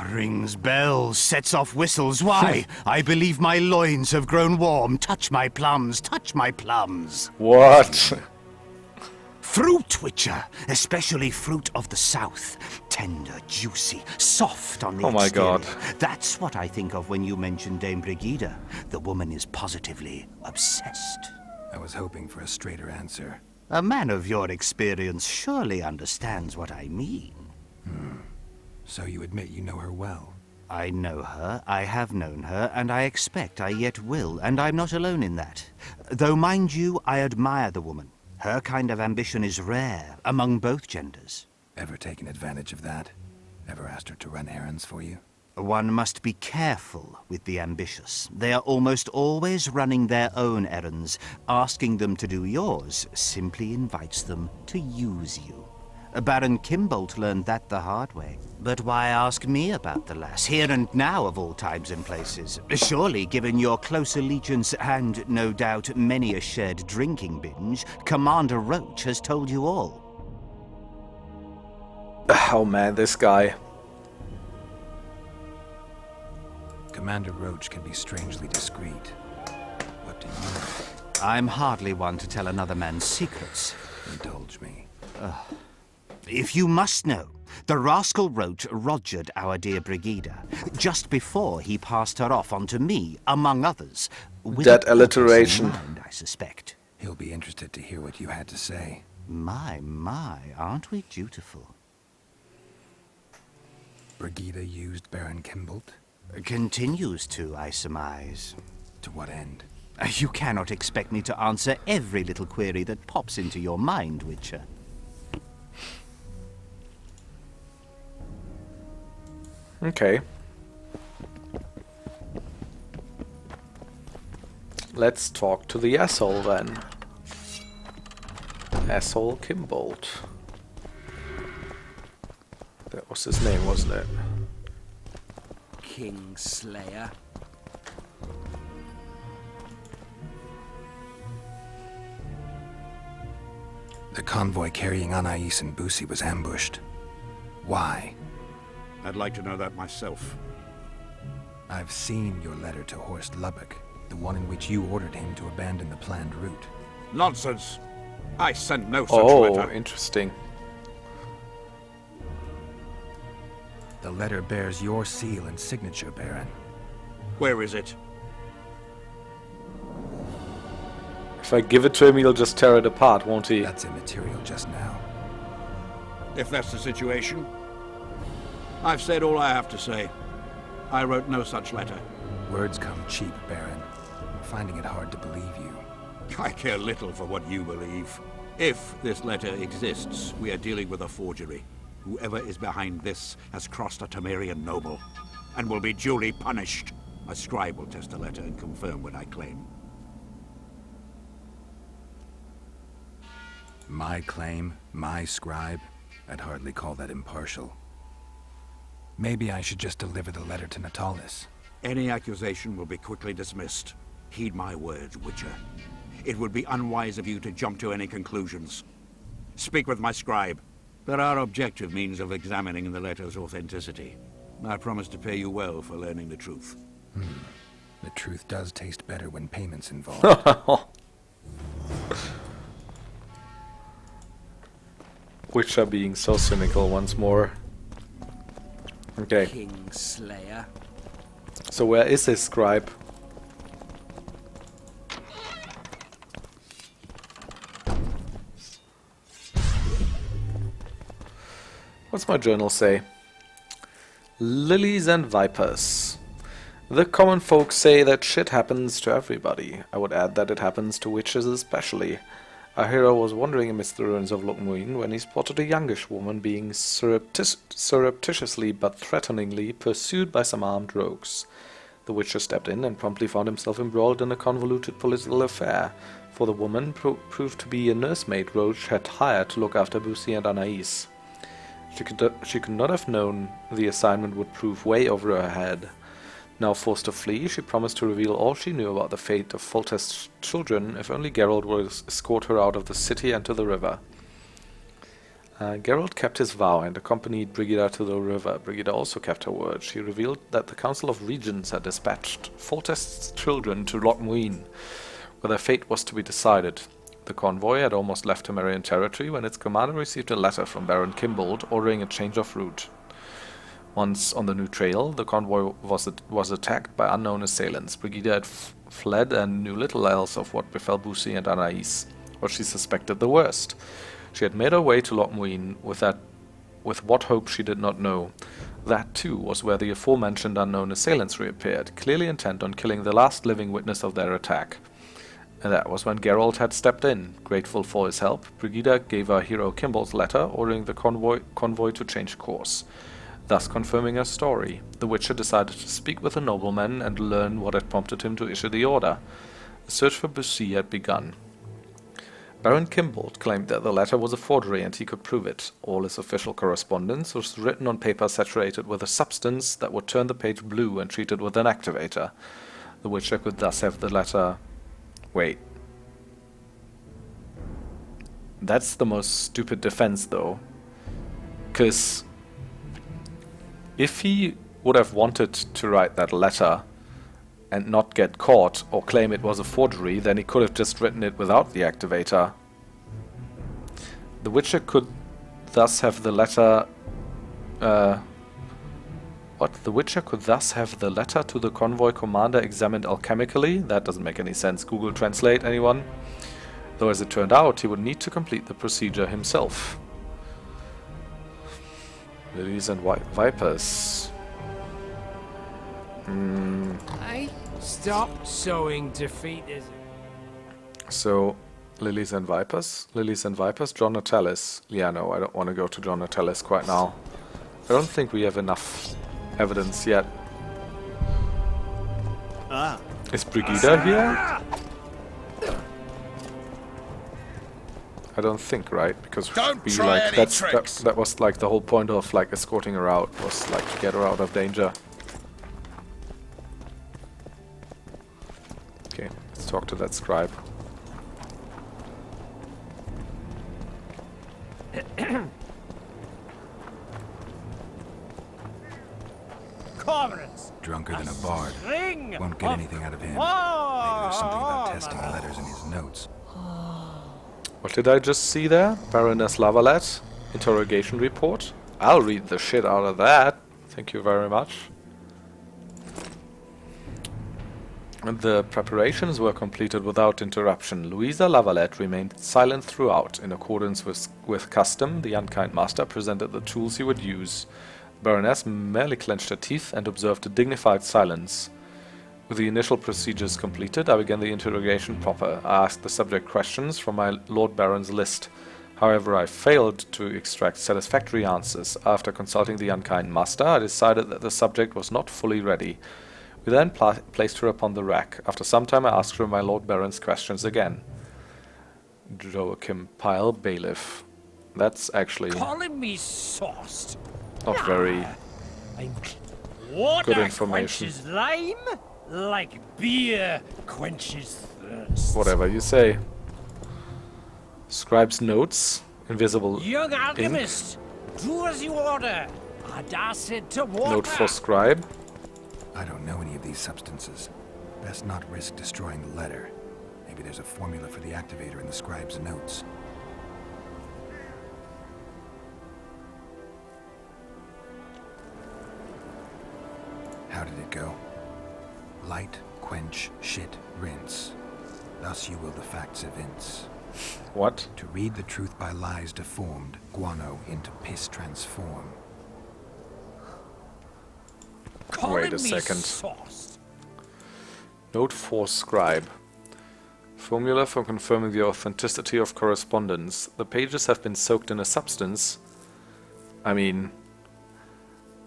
Rings bells, sets off whistles. Why? I believe my loins have grown warm. Touch my plums, touch my plums. What? Fruit witcher, especially fruit of the south. Tender, juicy, soft on the Oh my exterior. God. That's what I think of when you mention Dame Brigida. The woman is positively obsessed. I was hoping for a straighter answer. A man of your experience surely understands what I mean. So you admit you know her well? I know her, I have known her, and I expect I yet will, and I'm not alone in that. Though, mind you, I admire the woman. Her kind of ambition is rare among both genders. Ever taken advantage of that? Ever asked her to run errands for you? One must be careful with the ambitious. They are almost always running their own errands. Asking them to do yours simply invites them to use you. Baron Kimbolt learned that the hard way. But why ask me about the lass, here and now of all times and places? Surely, given your close allegiance and, no doubt, many a shared drinking binge, Commander Roche has told you all. Oh man, this guy. Commander Roche can be strangely discreet. What do you know? I'm hardly one to tell another man's secrets. Indulge me. If you must know, the rascal Roche rogered our dear Brigida just before he passed her off onto me, among others. With That a purpose in alliteration. mind, I suspect. He'll be interested to hear what you had to say. My, aren't we dutiful? Brigida used Baron Kimbolt? Continues to, I surmise. To what end? You cannot expect me to answer every little query that pops into your mind, Witcher. Okay. Let's talk to the asshole then. Asshole Kimbolt. That was his name, wasn't it? Kinslayer. The convoy carrying Anais and Boussy was ambushed. Why? I'd like to know that myself. I've seen your letter to Horst Lubbock, the one in which you ordered him to abandon the planned route. Nonsense! I sent no such Oh, letter. interesting. The letter bears your seal and signature, Baron. Where is it? If I give it to him, he'll just tear it apart, won't he? That's immaterial just now. If that's the situation, I've said all I have to say. I wrote no such letter. Words come cheap, Baron. I'm finding it hard to believe you. I care little for what you believe. If this letter exists, we are dealing with a forgery. Whoever is behind this has crossed a Temerian noble, and will be duly punished. A scribe will test the letter and confirm what I claim. My claim, my scribe, I'd hardly call that impartial. Maybe I should just deliver the letter to Natalis. Any accusation will be quickly dismissed. Heed my words, Witcher. It would be unwise of you to jump to any conclusions. Speak with my scribe. There are objective means of examining the letter's authenticity. I promise to pay you well for learning the truth. The truth does taste better when payment's involved. Witcher being so cynical once more. Okay, Kinslayer. so where is his scribe? What's my journal say? Lilies and vipers. The common folk say that shit happens to everybody. I would add that it happens to witches especially. Our hero was wandering amidst the ruins of Lokmuin when he spotted a youngish woman being surreptitiously but threateningly pursued by some armed rogues. The witcher stepped in and promptly found himself embroiled in a convoluted political affair, for the woman proved to be a nursemaid Roche had hired to look after Boussy and Anais. She could not have known the assignment would prove way over her head. Now forced to flee, she promised to reveal all she knew about the fate of Foltest's children if only Geralt would escort her out of the city and to the river. Geralt kept his vow and accompanied Brigida to the river. Brigida also kept her word. She revealed that the Council of Regents had dispatched Foltest's children to Lokmuin, where their fate was to be decided. The convoy had almost left Temerian territory when its commander received a letter from Baron Kimbolt ordering a change of route. Once on the new trail, the convoy was attacked by unknown assailants. Brigida had fled and knew little else of what befell Boussy and Anais, or she suspected the worst. She had made her way to Lokmuin with what hope she did not know. That, too, was where the aforementioned unknown assailants reappeared, clearly intent on killing the last living witness of their attack. And that was when Geralt had stepped in. Grateful for his help, Brigida gave our hero Kimbolt's letter, ordering the convoy to change course. thus confirming her story. The Witcher decided to speak with the nobleman and learn what had prompted him to issue the order. The search for Boussy had begun. Baron Kimbold claimed that the letter was a forgery and he could prove it. All his official correspondence was written on paper saturated with a substance that would turn the page blue and treated with an activator. The Witcher could thus have the letter... Wait. That's the most stupid defense, though. Because if he would have wanted to write that letter and not get caught or claim it was a forgery, then he could have just written it without the activator. The Witcher could thus have the letter... What? The Witcher could thus have the letter to the convoy commander examined alchemically? That doesn't make any sense. Google Translate, anyone? Though as it turned out, he would need to complete the procedure himself. Lilies and vipers. Hey, stop sowing defeat, is it? So, Lilies and Vipers? Lilies and Vipers? John Natalis. Yeah, no, I don't want to go to John Natalis quite now. I don't think we have enough evidence yet. Is Brigida here? I don't think, right? Because that was like the whole point of like escorting her out, was like to get her out of danger. Okay, let's talk to that scribe. Drunker than a bard. Won't get anything out of him. Maybe there's something about testing letters in his notes. What did I just see there? Baroness Lavalette? Interrogation report? I'll read the shit out of that. Thank you very much. The preparations were completed without interruption. Louisa Lavalette remained silent throughout. In accordance with custom, the unkind master presented the tools he would use. The Baroness merely clenched her teeth and observed a dignified silence. With the initial procedures completed, I began the interrogation proper. I asked the subject questions from my Lord Baron's list. However, I failed to extract satisfactory answers. After consulting the unkind master, I decided that the subject was not fully ready. We then placed her upon the rack. After some time, I asked her my Lord Baron's questions again. Joachim Pyle, bailiff. That's actually Calling me sauced. not very Water good information. quenches lime, like beer quenches thirst. Whatever you say. Scribe's notes. Invisible Young ink. alchemist, do as you order. Adacid to water. Note for scribe. I don't know any of these substances. Best not risk destroying the letter. Maybe there's a formula for the activator in the scribe's notes. How did it go? Light, quench, shit, rinse. Thus you will the facts evince. What? To read the truth by lies deformed, guano into piss transform. Wait a second. Sauced. Note for scribe. Formula for confirming the authenticity of correspondence. The pages have been soaked in a substance. I mean,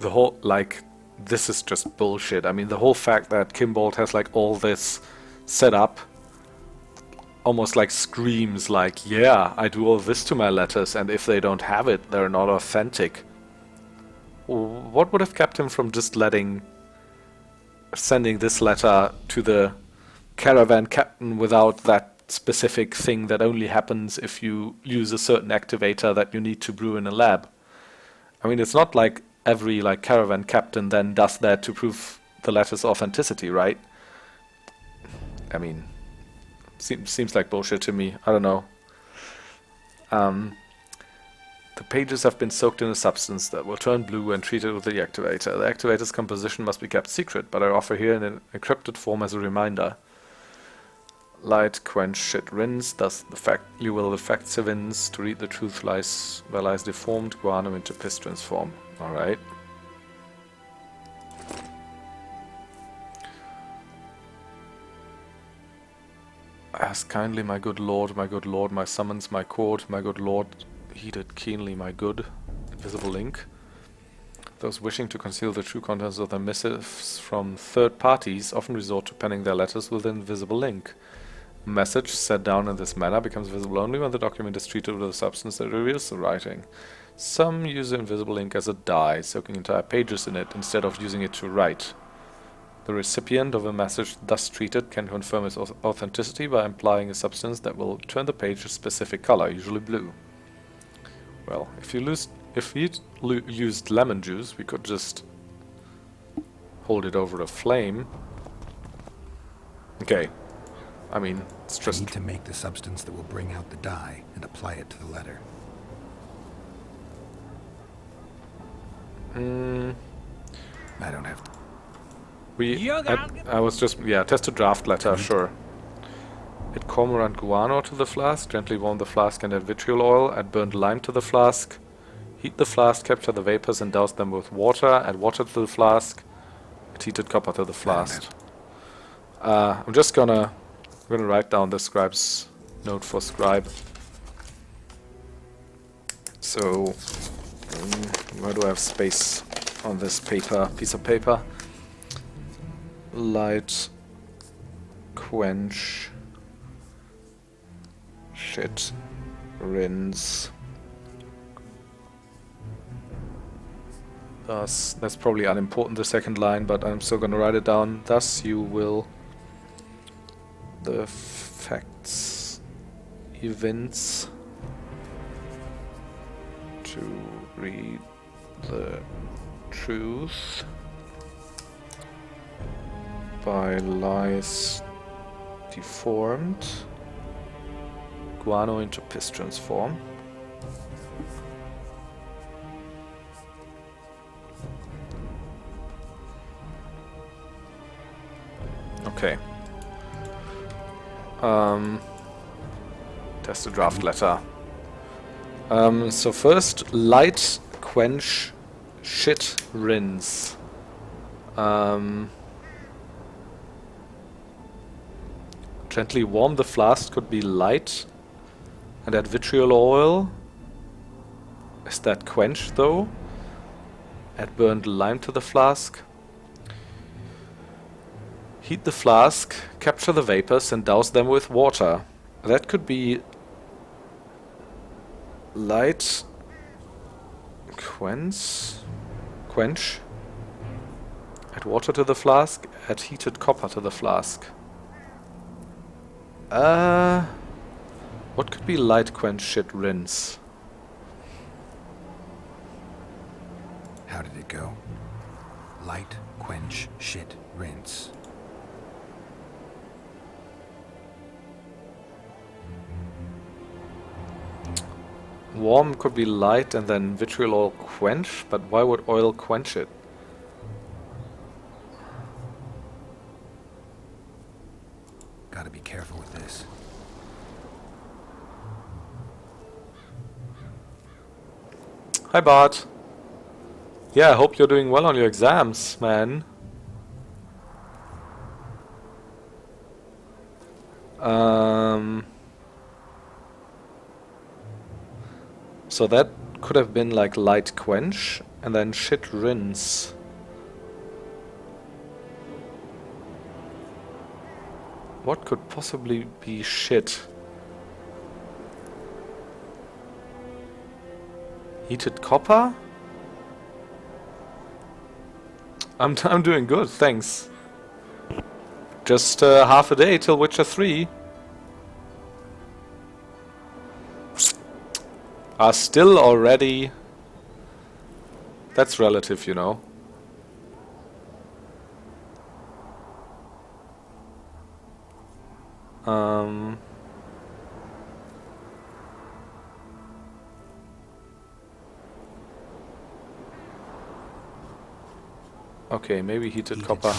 the whole, like, this is just bullshit. I mean, the whole fact that Kimbold has, like, all this set up almost, like, screams, like, yeah, I do all this to my letters, and if they don't have it, they're not authentic. What would have kept him from just sending this letter to the caravan captain without that specific thing that only happens if you use a certain activator that you need to brew in a lab? I mean, it's not like every caravan captain then does that to prove the letter's authenticity, right? I mean, seems like bullshit to me. I don't know. The pages have been soaked in a substance that will turn blue and treated with the activator. The activator's composition must be kept secret, but I offer here in an encrypted form as a reminder. Light, quench, shit, rinse. Thus, you will the facts evince. To read the truth lies deformed, guano into piss transform. Alright. Ask kindly, my good lord, my summons, my court, my good lord, heeded keenly, my good. Invisible link. Those wishing to conceal the true contents of their missives from third parties often resort to penning their letters with an invisible ink. A message set down in this manner becomes visible only when the document is treated with a substance that reveals the writing. Some use the invisible ink as a dye, soaking entire pages in it instead of using it to write. The recipient of a message thus treated can confirm its authenticity by applying a substance that will turn the page a specific color, usually blue. Well, if we used lemon juice, we could just hold it over a flame. Okay. I mean, it's I just... need to make the substance that will bring out the dye and apply it to the letter. I don't have to. I was just... Yeah, test a draft letter, sure. Add cormorant guano to the flask, gently warm the flask and add vitriol oil, add burnt lime to the flask. Heat the flask, capture the vapors and douse them with water, add water to the flask, add heated copper to the flask. I'm just gonna write down the scribe's note for scribe. So, where do I have space on this piece of paper? Light, quench, shit, rinse. Thus, that's probably unimportant, the second line, but I'm still gonna write it down. Thus you will... the facts, events, to read the truth by lies deformed, guano into piss transform. Okay. Test a draft letter. So first, light, quench, shit, rinse. Gently warm the flask could be light, and add vitriol oil. Is that quench though? Add burnt lime to the flask. Heat the flask, capture the vapors and douse them with water. That could be light, quench. Add water to the flask, add heated copper to the flask. What could be light, quench, shit, rinse? How did it go? Light, quench, shit, rinse. Warm could be light and then vitriol oil quench, but why would oil quench it? Gotta be careful with this. Hi Bart. Yeah, I hope you're doing well on your exams, man. So that could have been like light quench and then shit rinse. What could possibly be shit? Heated copper? I'm doing good, thanks. Just half a day till Witcher 3. Are still already... That's relative, you know. Okay, maybe heated copper.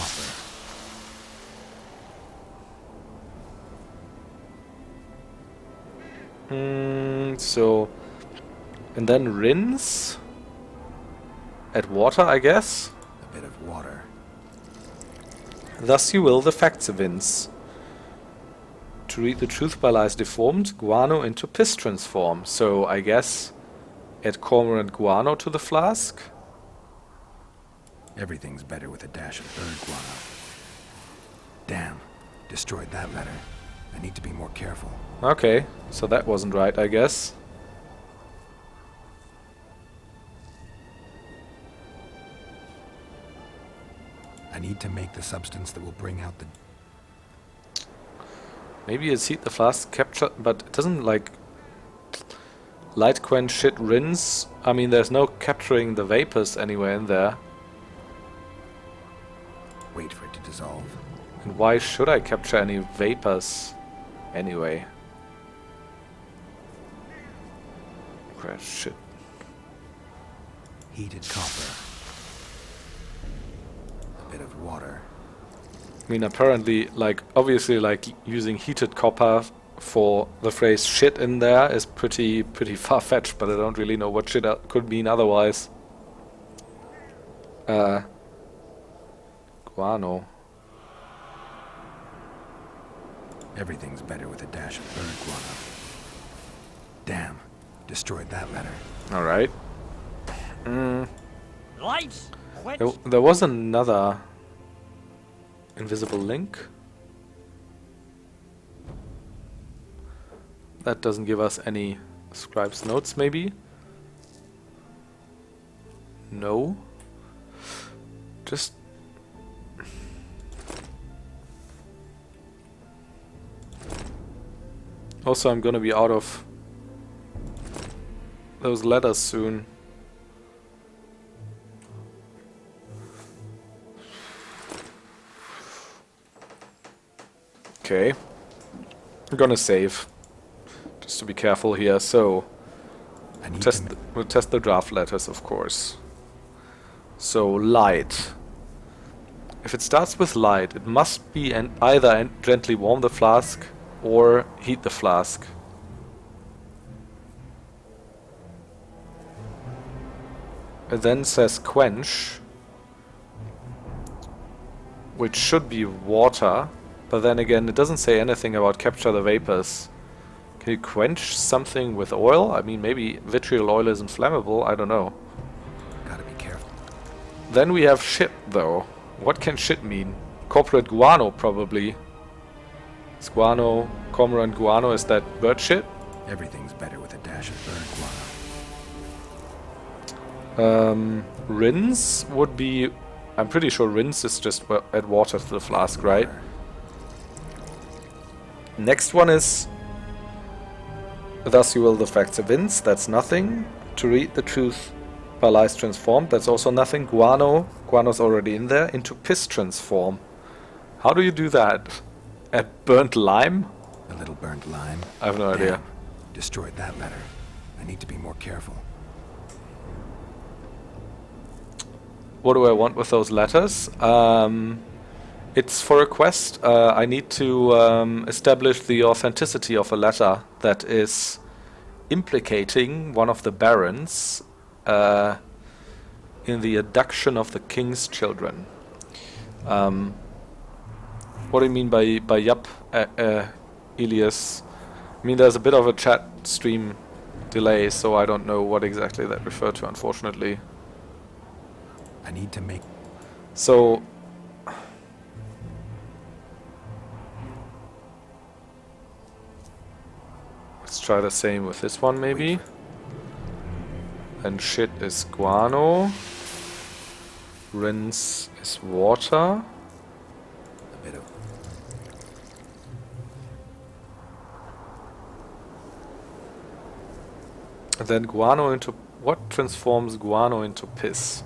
So... And then rinse? Add water, I guess? A bit of water. Thus you will the facts evince. To read the truth by lies deformed, guano into piss transform. So I guess add cormorant guano to the flask. Everything's better with a dash of bird guano. Damn. Destroyed that letter. I need to be more careful. Okay, so that wasn't right, I guess. I need to make the substance that will bring out the... Maybe it's heat the flask, capture, but it doesn't like light quench, shit, rinse. I mean, there's no capturing the vapors anywhere in there. Wait for it to dissolve. And why should I capture any vapors anyway? Crap, shit. Heated copper. A bit of water. I mean, apparently, like, obviously, like, using heated copper for the phrase shit in there is pretty far-fetched, but I don't really know what shit could mean otherwise. Guano. Everything's better with a dash of bird guano. Damn. Destroyed that letter. Alright. Lights! There was another invisible link. That doesn't give us any scribe's notes, maybe? No. Just... Also, I'm gonna be out of those letters soon. Okay. I'm gonna save. Just to be careful here, so... We'll test the draft letters, of course. So, light. If it starts with light, it must be either gently warm the flask or heat the flask. It then says quench, which should be water, but then again it doesn't say anything about capture the vapors. Can you quench something with oil? I mean, maybe vitriol oil isn't flammable, I don't know. Gotta be careful. Then we have shit, though. What can shit mean? Corporate guano, probably. Is guano, cormorant guano, is that bird shit? Everything's better with a dash of bird guano. Rinse would be... I'm pretty sure rinse is just add water to the flask, right? Next one is... Thus you will the facts evince, that's nothing. To read the truth by lies transformed, that's also nothing. Guano, guano's already in there. Into piss transform. How do you do that? Add burnt lime? A little burnt lime. I have no idea. Destroyed that letter. I need to be more careful. What do I want with those letters? It's for a quest. I need to establish the authenticity of a letter that is implicating one of the barons in the abduction of the king's children. What do you mean by yup, Elias? I mean, there's a bit of a chat stream delay, so I don't know what exactly that referred to, unfortunately. I need to make... So... Let's try the same with this one, maybe. And shit is guano. Rinse is water. A bit of... And then guano into... What transforms guano into piss?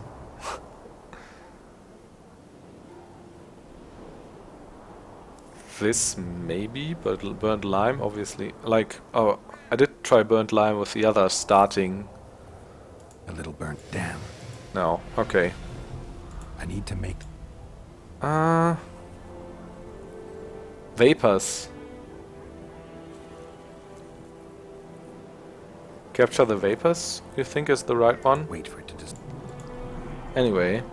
This maybe, but burnt lime obviously. Like, oh, I did try burnt lime with the other starting. A little burnt. Damn. No, okay. I need to make... Vapors. Capture the vapors, you think is the right one? Wait for it to just... Anyway.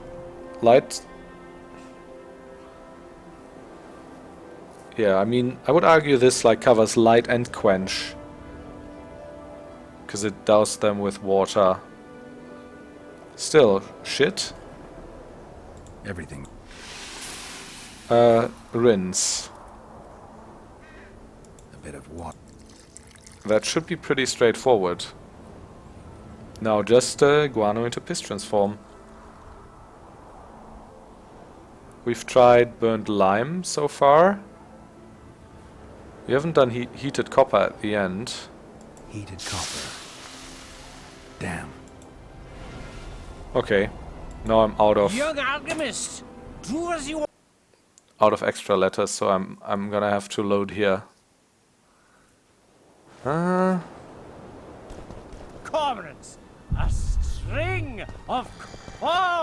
Light... Yeah, I mean, I would argue this like covers light and quench. Because it doused them with water. Still, shit. Everything. Rinse. A bit of water. That should be pretty straightforward. Now just guano into piss transform. We've tried burnt lime so far. We haven't done heated copper at the end. Heated copper. Damn. Okay. Now I'm out of Young alchemist, do as you extra letters, so I'm gonna have to load here. cormorants, a string of cormorants.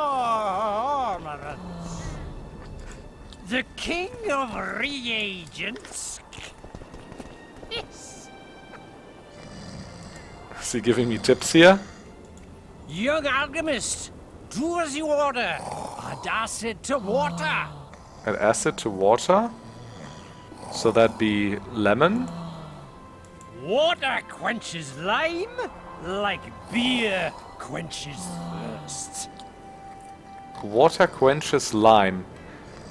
The king of reagents. Yes. Is he giving me tips here? Young alchemist, do as you order. Add acid to water. Add acid to water? So that'd be lemon? Water quenches lime like beer quenches thirst. Water quenches lime.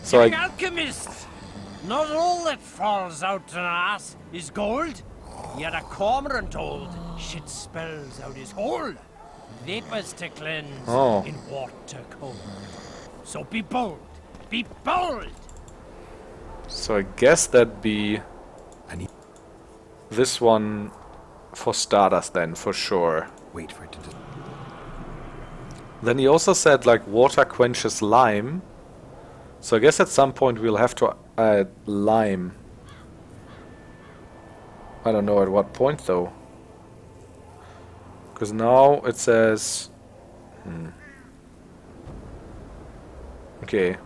So Young alchemist, not all that falls out an ass is gold. Yet a cormorant old shit spells out his hole. Vapors to cleanse in water cold. So be bold, be bold. So I guess that'd be this one for starters then, for sure. Wait for it to... Then he also said like water quenches lime. So I guess at some point we'll have to add lime. I don't know at what point though. Because now it says... Okay.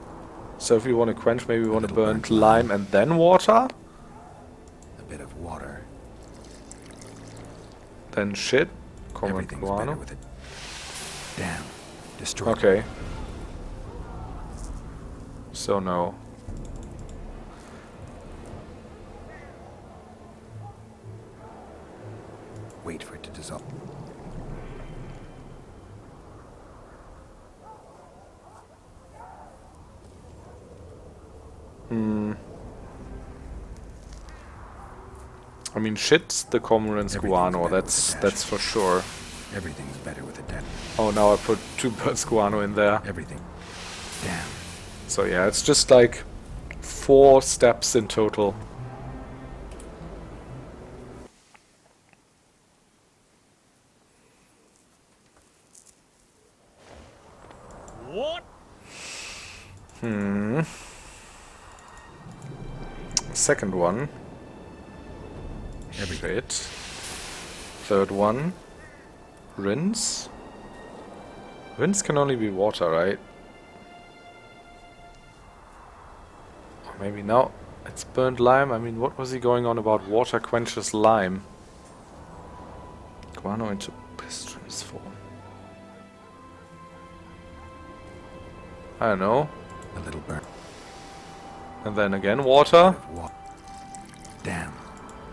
So if we want to quench, maybe we want to burn lime and then water? A bit of water. Then shit. Everything's better with it. Damn. Destroy. Okay. So no. Wait for it to dissolve. I mean, shit's the cormorant's guano, that's for sure. Everything's better with a dash. Oh, now I put 2 birds guano in there. Everything. Damn. So yeah, it's just like 4 steps in total. What? Second one. Shit. Third one. Rinse. Rinse can only be water, right? Or maybe now it's burnt lime. I mean, what was he going on about water quenches lime? Guano into piss transform. I don't know. A little burn. And then again water. Damn.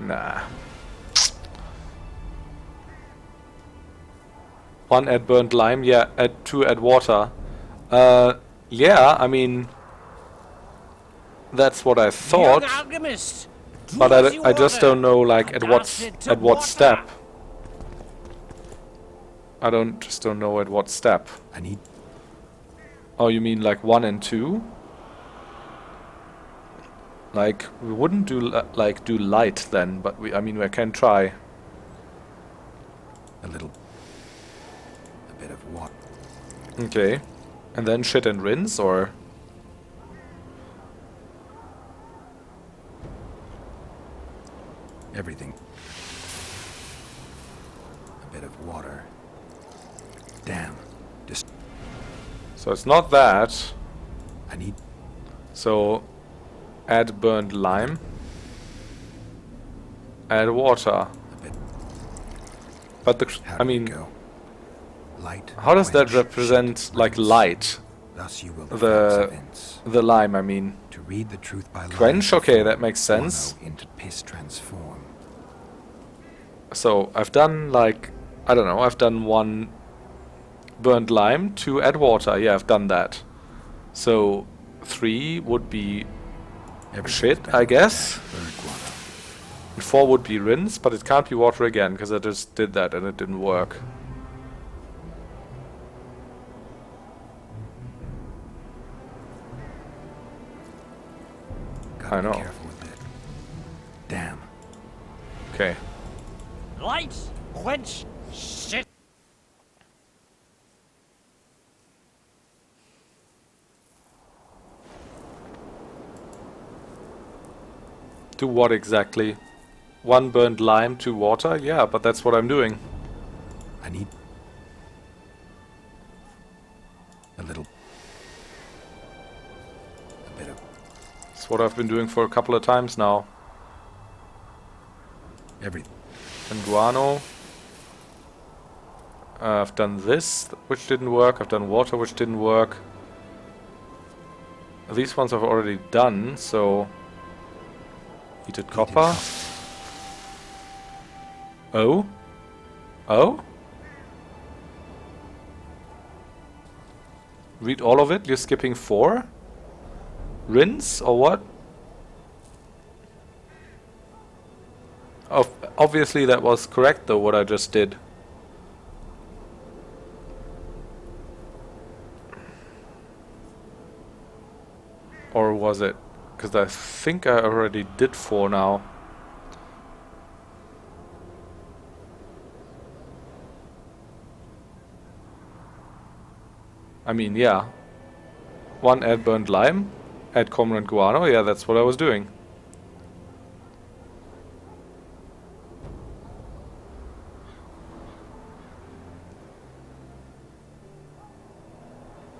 Nah. 1 add burnt lime, yeah, add 2 add water. Yeah, I mean that's what I thought. But I just don't know like at what step. I just don't know at what step. I need... Oh, you mean like 1 and 2? Like we wouldn't do do light then, but I mean we can try. A bit of water. Okay. And then shit and rinse, or? Everything. A bit of water. Damn. So it's not that. I need... So add burnt lime. Add water. A bit. But I mean... Go? Light, how does that quench, represent like light? Thus you will the lime, I mean. To read the truth by quench, okay, that makes sense. Into piss transform. So I've done like I don't know, I've done 1 burnt lime, 2 add water. Yeah, I've done that. So 3 would be shit, I guess. And 4 would be rinse, but it can't be water again, because I just did that and it didn't work. I know. Careful with it. Damn. Okay. Lights, quench, shit. Do what exactly? 1 burnt lime, 2 water? Yeah, but that's what I'm doing. I need a bit of It's what I've been doing for a couple of times now. everything. And guano. I've done this, which didn't work. I've done water, which didn't work. These ones I've already done, so... Heated copper. Oh? Oh? Read all of it? You're skipping 4? Rinse, or what? Obviously that was correct though, what I just did. Or was it? Because I think I already did 4 now. I mean, yeah. 1 add burnt lime, add cormorant guano, yeah, that's what I was doing.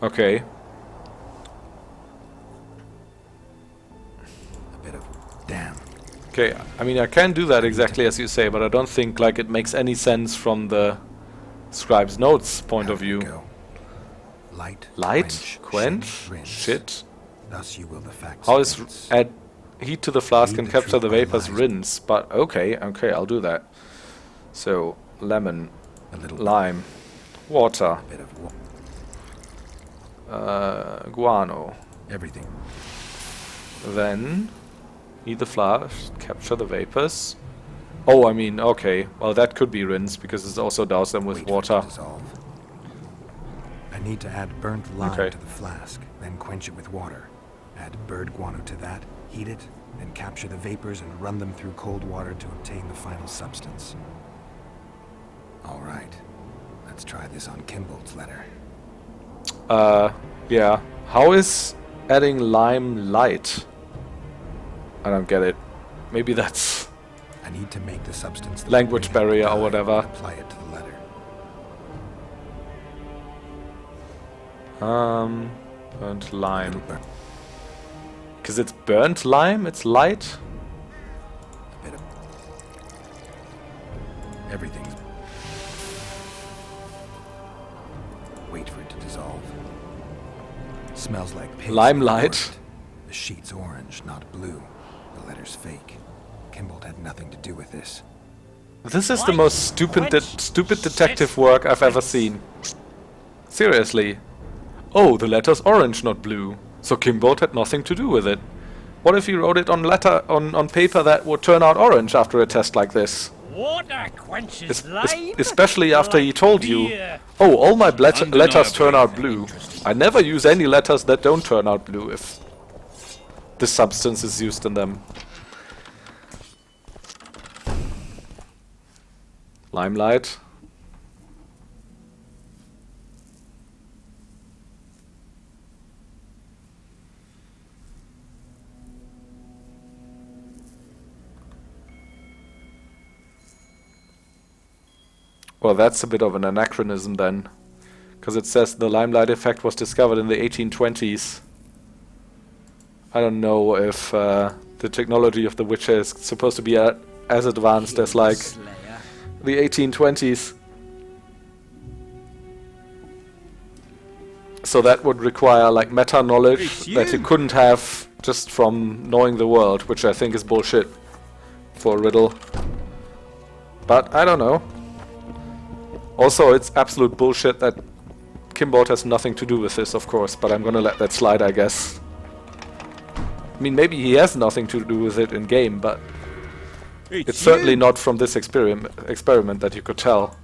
Okay. A bit of damn. Okay, I mean, I can do that exactly as you say, but I don't think like it makes any sense from the scribe's notes point of view. Go. Light, Quench, rinse. shit. Thus you will the facts. How is rinse. add heat to the flask Read and the capture truth the by vapors lies. rinse? But okay, I'll do that. So lemon, A little lime, water, bit of guano. everything. Then heat the flask, capture the vapors. Oh, I mean, okay. Well, that could be rinse because it's also douse them with Wait for it water. to dissolve. I need to add burnt lime Okay. to the flask, then quench it with water. Add bird guano to that, heat it, then capture the vapors and run them through cold water to obtain the final substance. All right. Let's try this on Kimbold's letter. Yeah. How is adding lime light? I don't get it. Maybe that's I need to make the substance the language way barrier or and whatever. apply it to the letter. Burnt lime. Little burnt. Because it's burnt lime? It's light? A bit of everything's. Wait for it to dissolve. Smells like pigs. Limelight. Burnt. The sheet's orange, not blue. The letter's fake. Kimbold had nothing to do with this. This is the most stupid detective work I've ever seen. Seriously. Oh, the letter's orange, not blue. So Kimbold had nothing to do with it. What if he wrote it on paper that would turn out orange after a test like this? Water quenches lime. Especially after he told you, beer. oh, all my letters turn out blue. I never use any letters that don't turn out blue if this substance is used in them. Limelight. Well, that's a bit of an anachronism then, because it says the limelight effect was discovered in the 1820s. I don't know if the technology of the Witcher is supposed to be as advanced as like the 1820s. So that would require like meta knowledge that you couldn't have just from knowing the world, which I think is bullshit for a riddle. But I don't know. Also, it's absolute bullshit that Kimbold has nothing to do with this, of course, but I'm gonna let that slide, I guess. I mean, maybe he has nothing to do with it in game, but it's certainly not from this experiment that you could tell.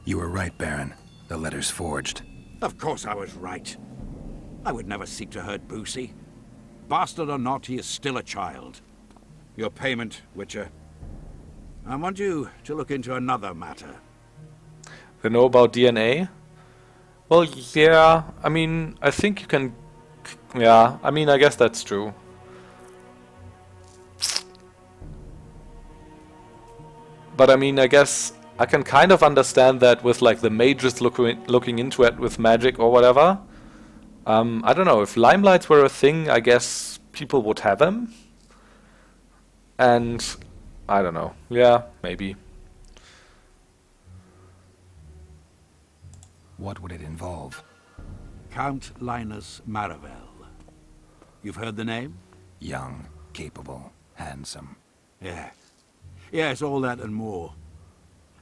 You were right, Baron. The letter's forged. Of course I was right. I would never seek to hurt Boussy. Bastard or not, he is still a child. Your payment, Witcher. I want you to look into another matter. They know about DNA? Well, yeah, I mean, I think you can... Yeah, I mean, I guess that's true. But I mean, I guess I can kind of understand that with like the mages looking into it with magic or whatever. I don't know, if limelights were a thing, I guess people would have them. And I don't know. Yeah, maybe. What would it involve? Count Linus Maravel. You've heard the name? Young, capable, handsome. Yeah. Yes, all that and more.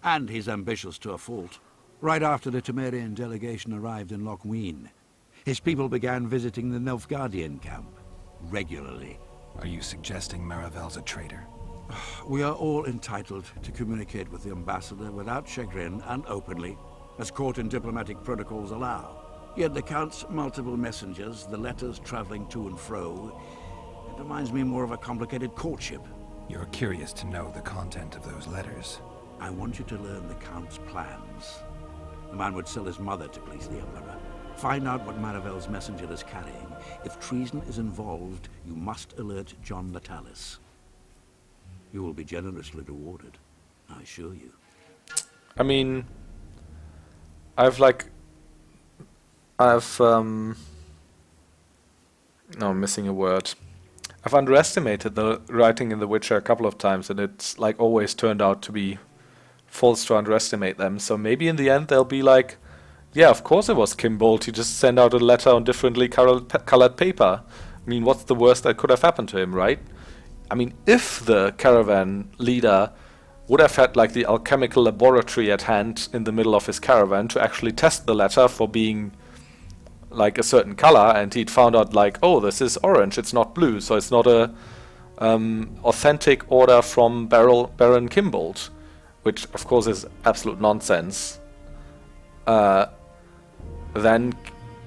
And he's ambitious to a fault. Right after the Temerian delegation arrived in Lochween, his people began visiting the Nilfgaardian camp regularly. Are you suggesting Maravel's a traitor? We are all entitled to communicate with the ambassador without chagrin and openly, as court and diplomatic protocols allow. Yet the Count's multiple messengers, the letters traveling to and fro, it reminds me more of a complicated courtship. You're curious to know the content of those letters. I want you to learn the Count's plans. The man would sell his mother to please the Emperor. Find out what Maravel's messenger is carrying. If treason is involved, you must alert John Natalis. You will be generously rewarded, I assure you. I mean, no, I'm missing a word. I've underestimated the writing in The Witcher a couple of times, and it's like always turned out to be false to underestimate them. So maybe in the end they'll be like, yeah, of course it was Kimbold. He just sent out a letter on differently colored paper. I mean, what's the worst that could have happened to him, right? I mean, if the caravan leader would have had like the alchemical laboratory at hand in the middle of his caravan to actually test the letter for being like a certain color, and he'd found out like, oh, this is orange, it's not blue, so it's not a authentic order from Baron Kimbold, which of course is absolute nonsense. Then,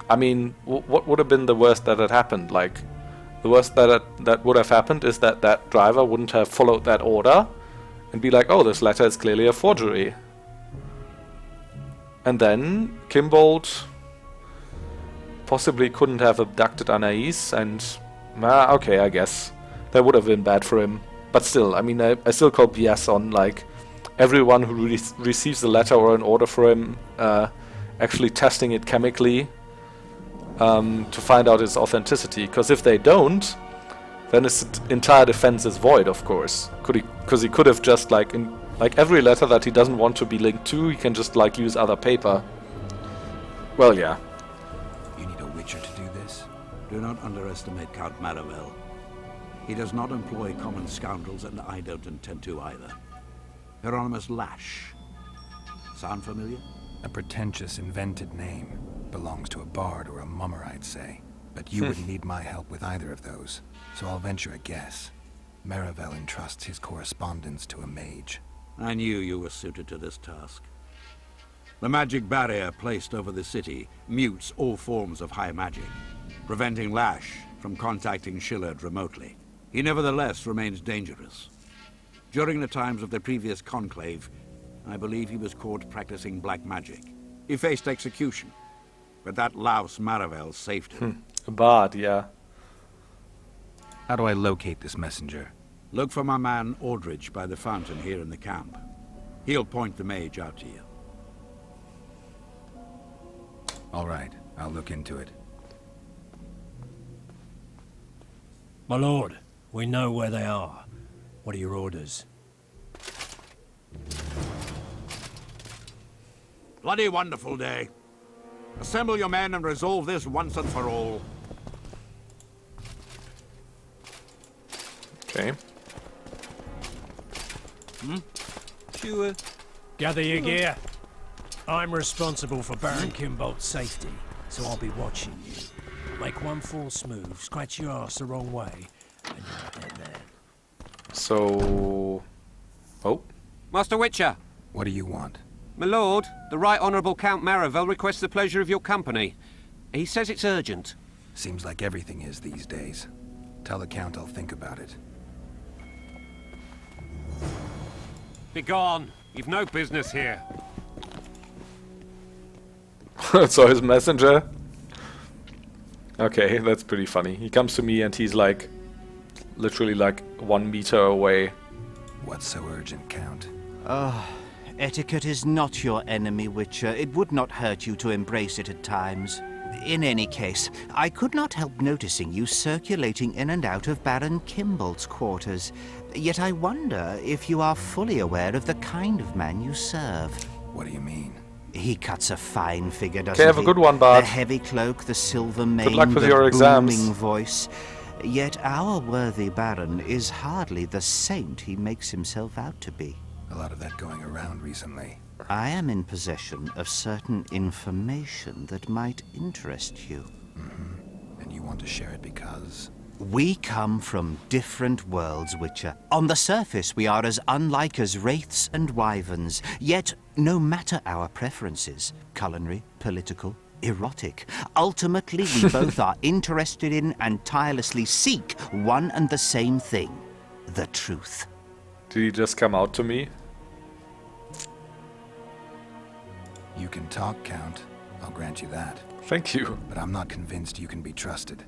I mean, what would have been the worst that had happened? Like, the worst that would have happened is that that driver wouldn't have followed that order and be like, oh, this letter is clearly a forgery. And then Kimbold possibly couldn't have abducted Anais, and okay, I guess that would have been bad for him. But still, I mean, I still call BS on like everyone who receives a letter or an order for him actually testing it chemically to find out its authenticity. Because if they don't, then his entire defense is void, of course. Because he could have just like every letter that he doesn't want to be linked to, he can just like use other paper. Well, yeah. You need a Witcher to do this? Do not underestimate Count Maravel. He does not employ common scoundrels, and I don't intend to either. Hieronymus Lash. Sound familiar? A pretentious, invented name. Belongs to a bard or a mummer, I'd say. But you wouldn't need my help with either of those. So I'll venture a guess. Maravel entrusts his correspondence to a mage. I knew you were suited to this task. The magic barrier placed over the city mutes all forms of high magic, preventing Lash from contacting Shillard remotely. He nevertheless remains dangerous. During the times of the previous conclave, I believe he was caught practicing black magic. He faced execution, but that louse Maravel saved him. A bard, yeah. How do I locate this messenger? Look for my man Aldridge by the fountain here in the camp. He'll point the mage out to you. All right, I'll look into it. My lord, we know where they are. What are your orders? Bloody wonderful day. Assemble your men and resolve this once and for all. Okay. Sure. Gather your gear. I'm responsible for Baron Kimbolt's safety, so I'll be watching you. Make one false move, scratch your ass the wrong way, and you're a dead man. So... Oh. Master Witcher! What do you want? My lord, the Right Honourable Count Maravel requests the pleasure of your company. He says it's urgent. Seems like everything is these days. Tell the Count I'll think about it. Begone! You've no business here. So his messenger? Okay, that's pretty funny. He comes to me and he's like... literally like 1 meter away. What's so urgent, Count? Etiquette is not your enemy, Witcher. It would not hurt you to embrace it at times. In any case, I could not help noticing you circulating in and out of Baron Kimbolt's quarters. Yet I wonder if you are fully aware of the kind of man you serve. What do you mean? He cuts a fine figure, doesn't Okay, have he? a good one, Bart. The heavy cloak, the silver mane, Good luck with the your exams. booming voice. Yet our worthy Baron is hardly the saint he makes himself out to be. A lot of that going around recently. I am in possession of certain information that might interest you. And you want to share it because... We come from different worlds, Witcher. On the surface, we are as unlike as wraiths and wyverns. Yet, no matter our preferences, culinary, political, erotic, ultimately we both are interested in and tirelessly seek one and the same thing: the truth. Did he just come out to me? You can talk, Count. I'll grant you that. Thank you. But I'm not convinced you can be trusted.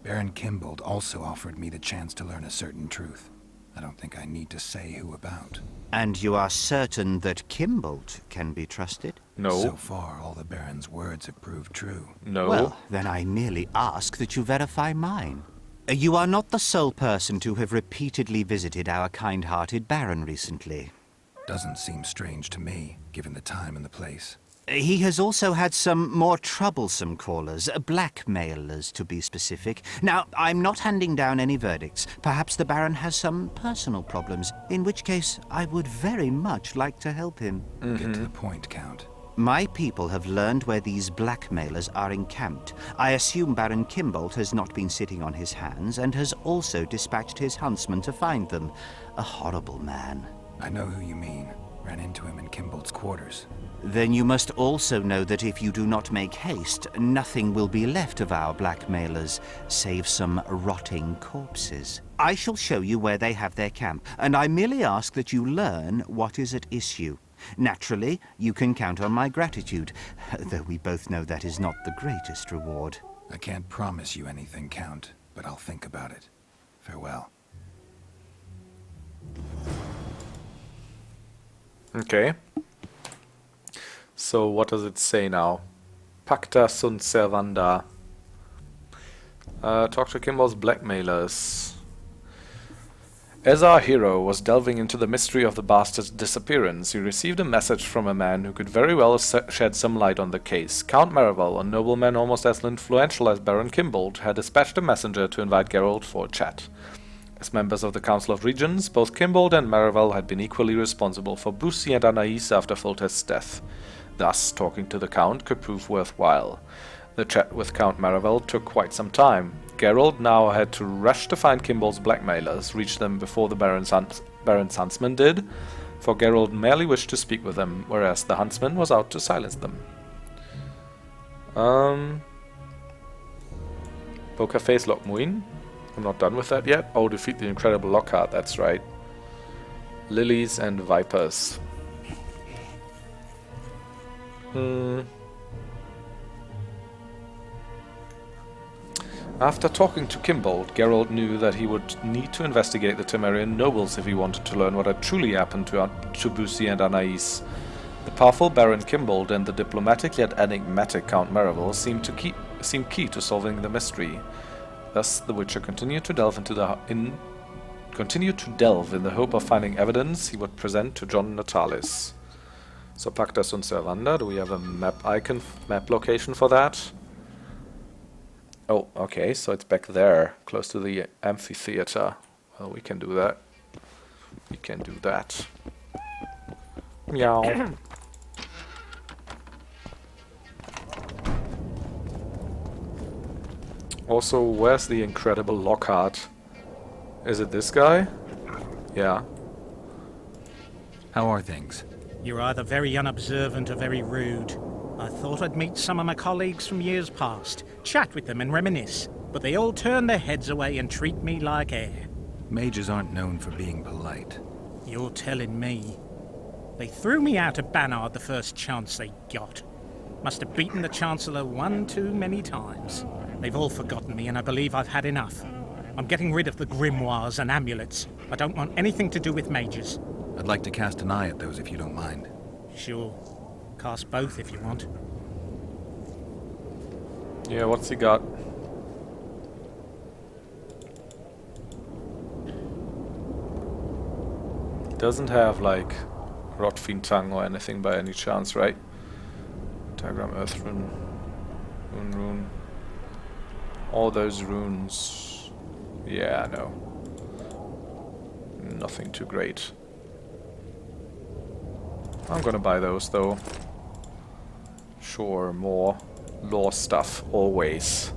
Baron Kimbolt also offered me the chance to learn a certain truth. I don't think I need to say who about. And you are certain that Kimbolt can be trusted? No. So far, all the Baron's words have proved true. No. Well, then I merely ask that you verify mine. You are not the sole person to have repeatedly visited our kind-hearted Baron recently. Doesn't seem strange to me, given the time and the place. He has also had some more troublesome callers, blackmailers to be specific. Now, I'm not handing down any verdicts. Perhaps the Baron has some personal problems, in which case I would very much like to help him. Get to the point, Count. My people have learned where these blackmailers are encamped. I assume Baron Kimbolt has not been sitting on his hands and has also dispatched his huntsman to find them. A horrible man. I know who you mean. Ran into him in Kimbolt's quarters. Then you must also know that if you do not make haste, nothing will be left of our blackmailers, save some rotting corpses. I shall show you where they have their camp, and I merely ask that you learn what is at issue. Naturally, you can count on my gratitude, though we both know that is not the greatest reward. I can't promise you anything, Count, but I'll think about it. Farewell. Okay. So what does it say now? Pacta sunt servanda. Talk to Kimbolt's blackmailers. As our hero was delving into the mystery of the bastard's disappearance, he received a message from a man who could very well shed some light on the case. Count Maravel, a nobleman almost as influential as Baron Kimbolt, had dispatched a messenger to invite Geralt for a chat. As members of the Council of Regents, both Kimbolt and Maravel had been equally responsible for Boussy and Anais after Foltest's death. Thus, talking to the Count could prove worthwhile. The chat with Count Maravel took quite some time. Geralt now had to rush to find Kimbolt's blackmailers, reach them before the Baron's huntsman did, for Geralt merely wished to speak with them, whereas the huntsman was out to silence them. Poker face Lock Muin. I'm not done with that yet. Oh, defeat the incredible Lockhart, that's right. Lilies and Vipers. After talking to Kimbolt, Geralt knew that he would need to investigate the Temerian nobles if he wanted to learn what had truly happened to Boussy and Anais. The powerful Baron Kimbolt and the diplomatic yet enigmatic Count Maravel seemed key to solving the mystery. Thus, the Witcher continued to delve in the hope of finding evidence he would present to John Natalis. So, Pacta sunt servanda. Do we have a map icon, map location for that? Oh, okay, so it's back there, close to the amphitheater. Well, we can do that. We can do that. Meow. Also, where's the incredible Lockhart? Is it this guy? Yeah. How are things? You're either very unobservant or very rude. I thought I'd meet some of my colleagues from years past, chat with them and reminisce, but they all turn their heads away and treat me like air. Mages aren't known for being polite. You're telling me. They threw me out of Bannard the first chance they got. Must have beaten the Chancellor one too many times. They've all forgotten me, and I believe I've had enough. I'm getting rid of the grimoires and amulets. I don't want anything to do with mages. I'd like to cast an eye at those if you don't mind. Sure. Cast both if you want. Yeah, what's he got? Doesn't have, like, Rotfiend Tongue or anything by any chance, right? Diagram, Earth Rune, Rune. All those runes. Yeah, no. Nothing too great. I'm gonna buy those, though. Sure, more lore stuff, always.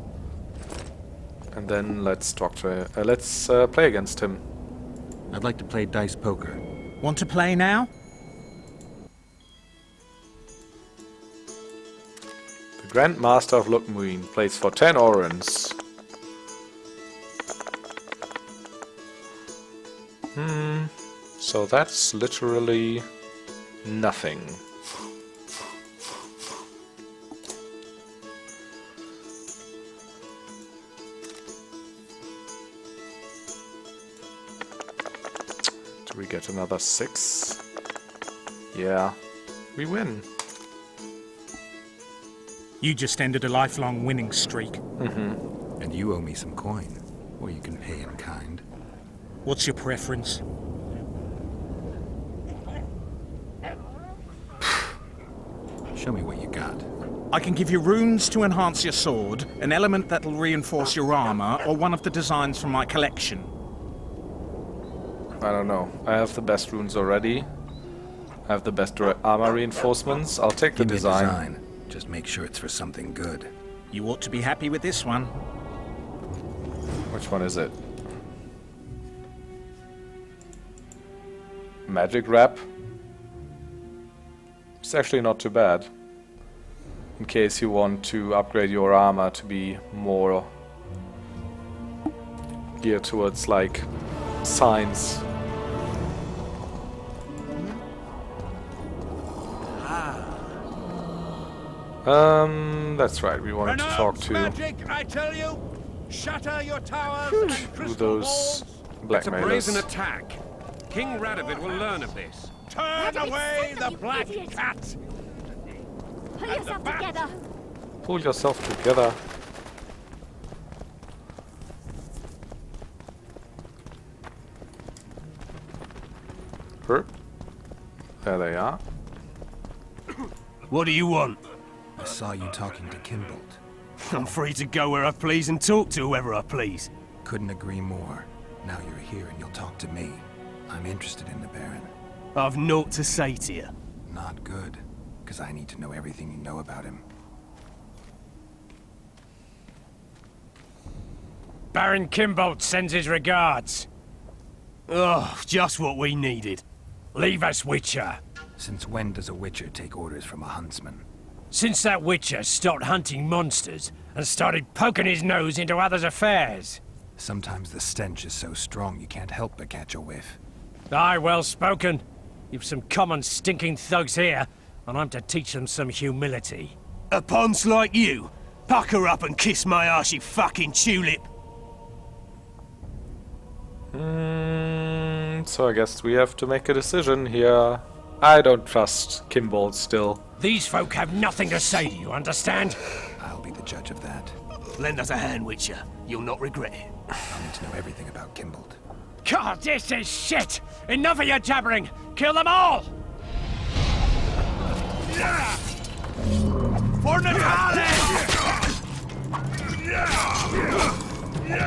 And then let's talk to... let's play against him. I'd like to play dice poker. Want to play now? The Grand Master of Lookmuin plays for 10 orens. So that's literally nothing. Do we get another 6? Yeah, we win. You just ended a lifelong winning streak. And you owe me some coin. Or you can pay in kind. What's your preference? Show me what you got. I can give you runes to enhance your sword, an element that'll reinforce your armor, or one of the designs from my collection. I don't know. I have the best runes already. I have the best armor reinforcements. I'll take the Give me a design. Just make sure it's for something good. You ought to be happy with this one. Which one is it? Magic Wrap? It's actually not too bad. In case you want to upgrade your armor to be more geared towards, like, signs. That's right, we wanted to talk to magic, I tell you! Shatter your towers and crystal those balls! It's a brazen blackmailers. attack. King Radovid will learn of this. Turn away the you black idiot. cat! Pull yourself together. Pull yourself together. There they are. What do you want? I saw you talking to Kimbold. I'm free to go where I please and talk to whoever I please. Couldn't agree more. Now you're here and you'll talk to me. I'm interested in the Baron. I've naught to say to you. Not good, because I need to know everything you know about him. Baron Kimbold sends his regards. Oh, just what we needed. Leave us, Witcher. Since when does a Witcher take orders from a huntsman? Since that Witcher stopped hunting monsters and started poking his nose into others' affairs. Sometimes the stench is so strong you can't help but catch a whiff. Aye, well spoken. You've some common stinking thugs here, and I'm to teach them some humility. A ponce like you? Pucker up and kiss my arse, you fucking tulip. So I guess we have to make a decision here. I don't trust Kimbold still. These folk have nothing to say to you, understand? I'll be the judge of that. Lend us a hand, Witcher. You'll not regret it. I'll need to know everything about Kimbold. God, this is shit! Enough of your jabbering! Kill them all! For Natale!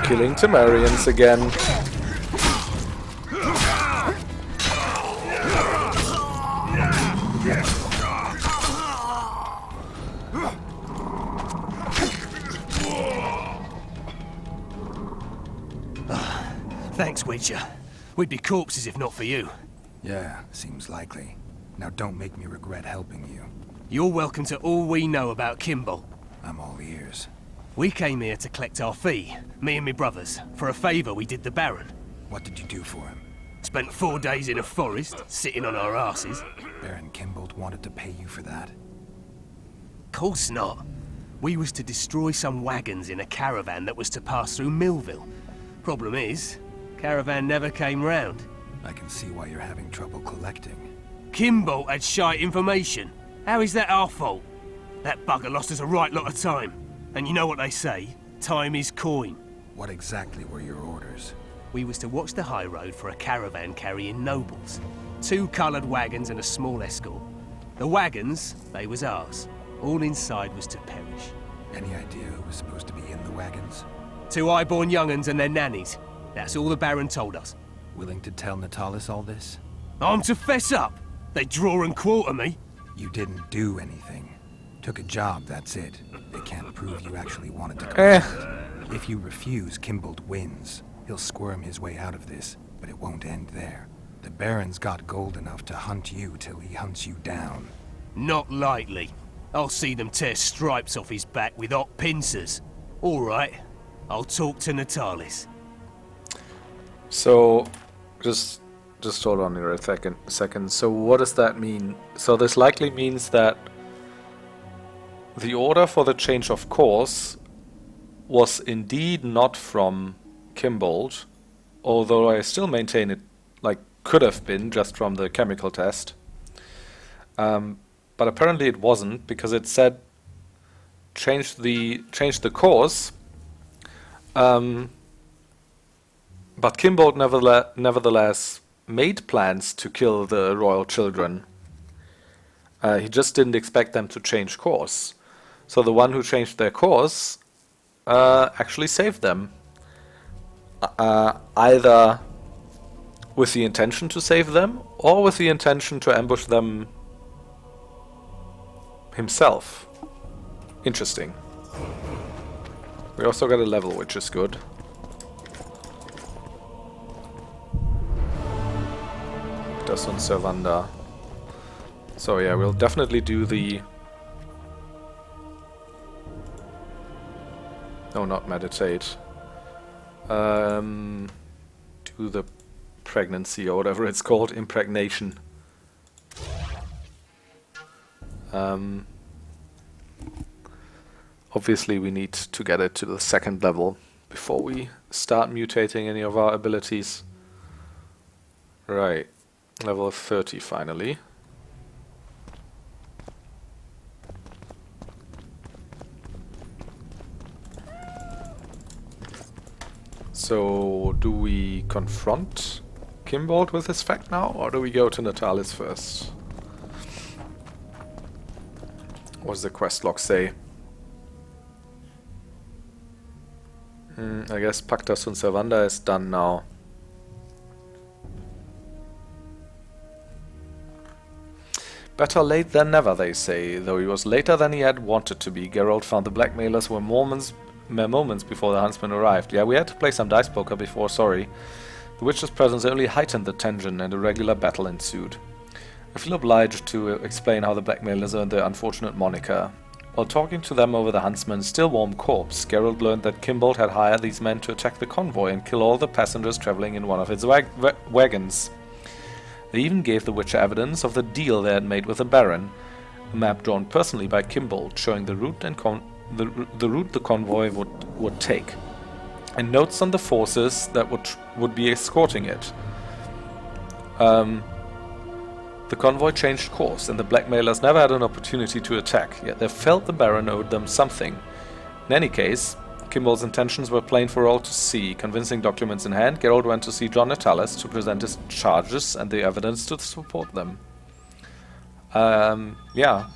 Killing Temerians again. Thanks, Witcher. We'd be corpses if not for you. Yeah, seems likely. Now don't make me regret helping you. You're welcome to all we know about Kimball. I'm all ears. We came here to collect our fee, me and me brothers, for a favour we did the Baron. What did you do for him? Spent 4 days in a forest, sitting on our asses. Baron Kimball wanted to pay you for that? Course not. We was to destroy some wagons in a caravan that was to pass through Millville. Problem is, caravan never came round. I can see why you're having trouble collecting. Kimball had shite information. How is that our fault? That bugger lost us a right lot of time. And you know what they say, time is coin. What exactly were your orders? We was to watch the high road for a caravan carrying nobles. 2 coloured wagons and a small escort. The wagons, they was ours. All inside was to perish. Any idea who was supposed to be in the wagons? 2 high-born young'uns and their nannies. That's all the Baron told us. Willing to tell Natalis all this? I'm to fess up. They draw and quarter me. You didn't do anything. Took a job, that's it. They can't prove you actually wanted to come. If you refuse, Kimball wins. He'll squirm his way out of this, but it won't end there. The Baron's got gold enough to hunt you till he hunts you down. Not likely. I'll see them tear stripes off his back with hot pincers. All right, I'll talk to Natalis. So, just hold on here a second. So what does that mean? So this likely means that the order for the change of course was indeed not from Kimball, although I still maintain it could have been just from the chemical test. But apparently it wasn't, because it said change the course. But Kimball nevertheless made plans to kill the royal children. He just didn't expect them to change course. So the one who changed their course actually saved them. Either with the intention to save them, or with the intention to ambush them himself. Interesting. We also got a level, which is good. Das und Servanda. So yeah, we'll definitely do the... No, not meditate. Do the pregnancy or whatever it's called, impregnation. Obviously we need to get it to the 2nd level before we start mutating any of our abilities. Right, level 30 finally. So, do we confront Kimball with this fact now, or do we go to Natalis first? What does the quest log say? I guess Pacta sunt servanda is done now. Better late than never, they say. Though he was later than he had wanted to be, Geralt found the blackmailers were mere moments before the huntsman arrived. Yeah, we had to play some dice poker before, sorry. The witch's presence only heightened the tension, and a regular battle ensued. I feel obliged to explain how the blackmailers earned their unfortunate moniker. While talking to them over the huntsman's still-warm corpse, Geralt learned that Kimball had hired these men to attack the convoy and kill all the passengers traveling in one of its wagons. They even gave the Witcher evidence of the deal they had made with the Baron, a map drawn personally by Kimball, showing the route the route the convoy would take, and notes on the forces that would be escorting it. The convoy changed course, and the blackmailers never had an opportunity to attack, yet they felt the Baron owed them something. In any case, Kimball's intentions were plain for all to see. Convincing documents in hand, Geralt went to see John Natalis to present his charges and the evidence to support them. Yeah.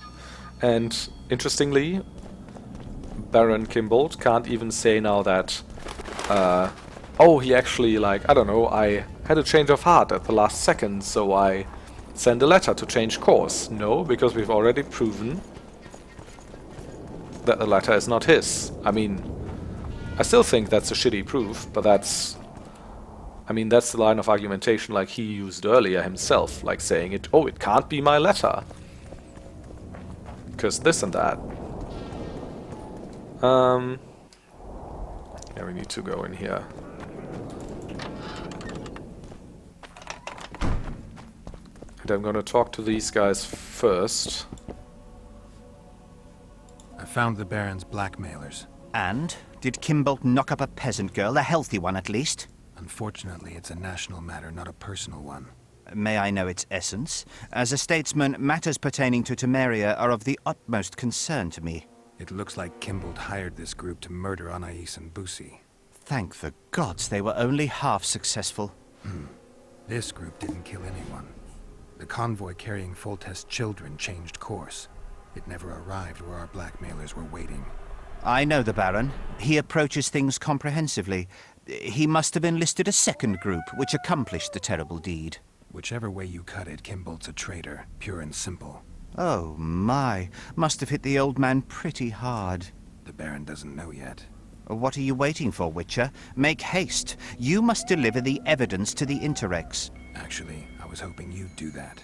And interestingly, Baron Kimball can't even say now that, oh, he actually, I don't know, I had a change of heart at the last second, so I send a letter to change course. No, because we've already proven that the letter is not his. I mean, I still think that's a shitty proof, but that's I mean, that's the line of argumentation like he used earlier himself, like saying it, oh, it can't be my letter. Because this and that. Yeah, we need to go in here. And I'm gonna talk to these guys first. I found the Baron's blackmailers. And? Did Kimbolt knock up a peasant girl, a healthy one at least? Unfortunately, it's a national matter, not a personal one. May I know its essence? As a statesman, matters pertaining to Temeria are of the utmost concern to me. It looks like Kimbolt hired this group to murder Anais and Boussy. Thank the gods they were only half successful. This group didn't kill anyone. The convoy carrying Foltest's children changed course. It never arrived where our blackmailers were waiting. I know the Baron. He approaches things comprehensively. He must have enlisted a second group, which accomplished the terrible deed. Whichever way you cut it, Kimbolt's a traitor, pure and simple. Oh my, must have hit the old man pretty hard. The Baron doesn't know yet. What are you waiting for, Witcher? Make haste. You must deliver the evidence to the Interrex. Actually, I was hoping you'd do that.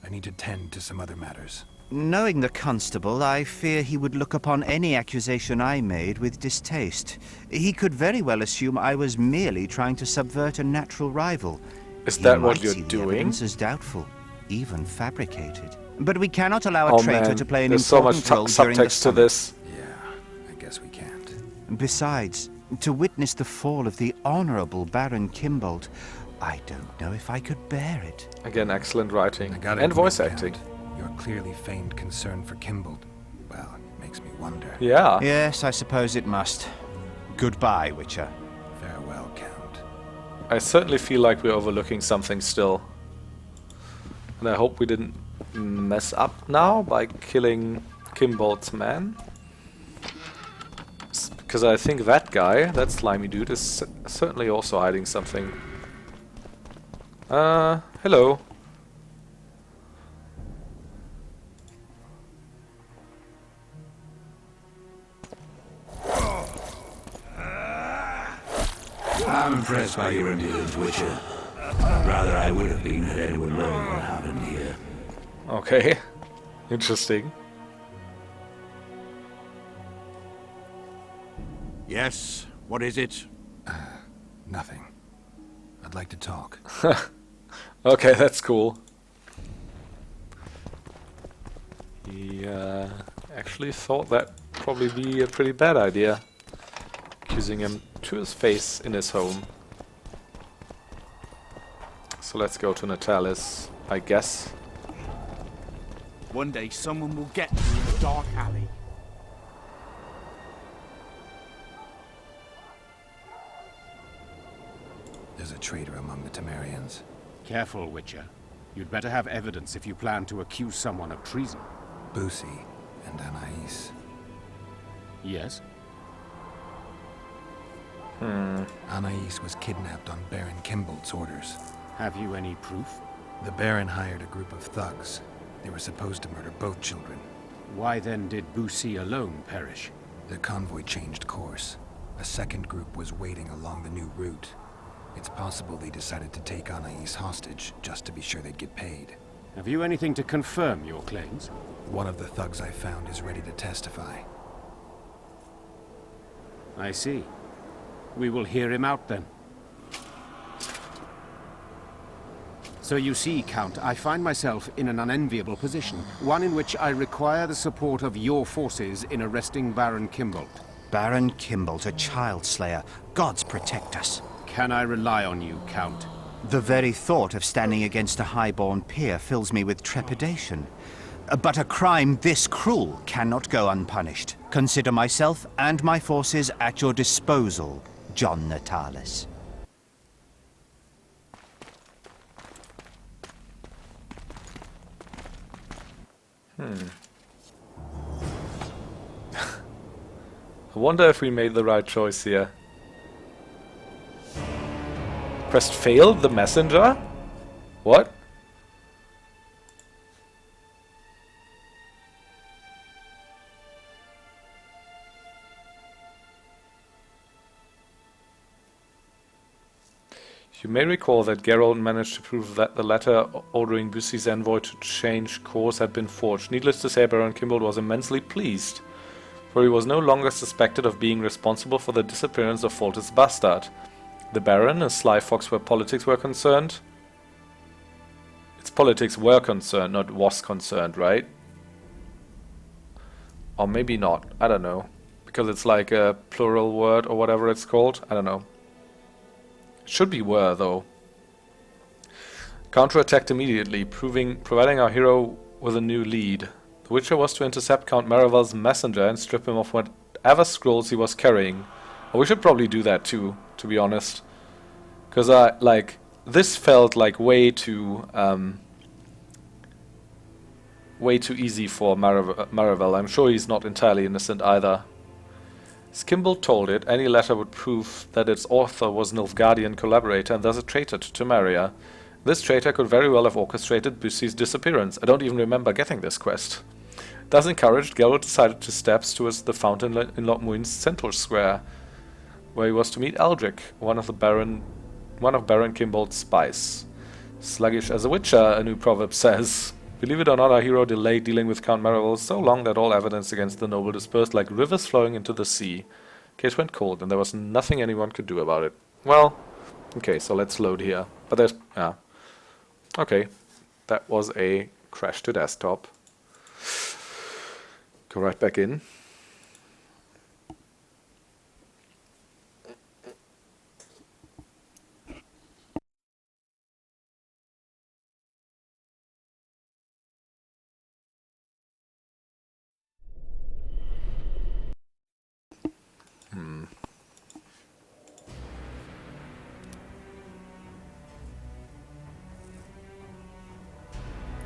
I need to tend to some other matters. Knowing the constable, I fear he would look upon any accusation I made with distaste. He could very well assume I was merely trying to subvert a natural rival. Is that He what might you're see the doing? evidence as doubtful, even fabricated. But we cannot allow a Oh traitor man, to play an there's so much important role during the subtext to summit. this. Yeah, I guess we can't. Besides, to witness the fall of the honorable Baron Kimbolt, I don't know if I could bear it. Again, excellent writing I gotta and admit, voice Count, acting. Your clearly feigned concern for Kimbolt, well, it makes me wonder. Yeah. Yes, I suppose it must. Goodbye, Witcher. Farewell, Count. I certainly feel like we're overlooking something still. And I hope we didn't mess up now by killing Kimbolt's man. Because I think that guy, that slimy dude, is certainly also hiding something. Hello. I'm impressed by your endurance, Witcher. Rather, I would have been if anyone learned what happened here. Okay. Interesting. Yes, what is it? Nothing. I'd like to talk. Okay, that's cool. He actually thought that'd probably be a pretty bad idea. Accusing him to his face in his home. So let's go to Natalis, I guess. One day someone will get you in the dark alley. There's a traitor among the Temerians. Careful, Witcher. You'd better have evidence if you plan to accuse someone of treason. Boussy and Anais. Yes? Anais was kidnapped on Baron Kimbolt's orders. Have you any proof? The Baron hired a group of thugs. They were supposed to murder both children. Why then did Boussy alone perish? The convoy changed course. A second group was waiting along the new route. It's possible they decided to take Anais hostage, just to be sure they'd get paid. Have you anything to confirm your claims? One of the thugs I found is ready to testify. I see. We will hear him out then. So you see, Count, I find myself in an unenviable position, one in which I require the support of your forces in arresting Baron Kimbolt. Baron Kimbolt, a child slayer. Gods protect us. Can I rely on you, Count? The very thought of standing against a highborn peer fills me with trepidation. But a crime this cruel cannot go unpunished. Consider myself and my forces at your disposal, John Natalis. I wonder if we made the right choice here. Pressed fail the messenger? What? You may recall that Geralt managed to prove that the letter ordering Boussy's envoy to change course had been forged. Needless to say, Baron Kimbold was immensely pleased, for he was no longer suspected of being responsible for the disappearance of Foltest's bastard. The Baron, a sly fox where politics were concerned. Its politics were concerned, not was concerned, right? Or maybe not, I don't know. Because it's like a plural word or whatever it's called, I don't know. It should be were, though. Counterattacked immediately, providing our hero with a new lead. The Witcher was to intercept Count Maravel's messenger and strip him of whatever scrolls he was carrying. Or we should probably do that too, to be honest. Because this felt like way too easy for Maravel. I'm sure he's not entirely innocent either. As Kimbold told it, any letter would prove that its author was an Nilfgaardian collaborator and thus a traitor to Temeria. This traitor could very well have orchestrated Boussy's disappearance. I don't even remember getting this quest. Thus encouraged, Geralt decided to steps towards the fountain in Lochmuin's central square, where he was to meet Aldrich, one of Baron Kimbold's spies. Sluggish as a witcher, a new proverb says. Believe it or not, our hero delayed dealing with Count Maravel so long that all evidence against the noble dispersed like rivers flowing into the sea. Case went cold, and there was nothing anyone could do about it. Well, okay, so let's load here. But there's... yeah. Okay, that was a crash to desktop. Go right back in.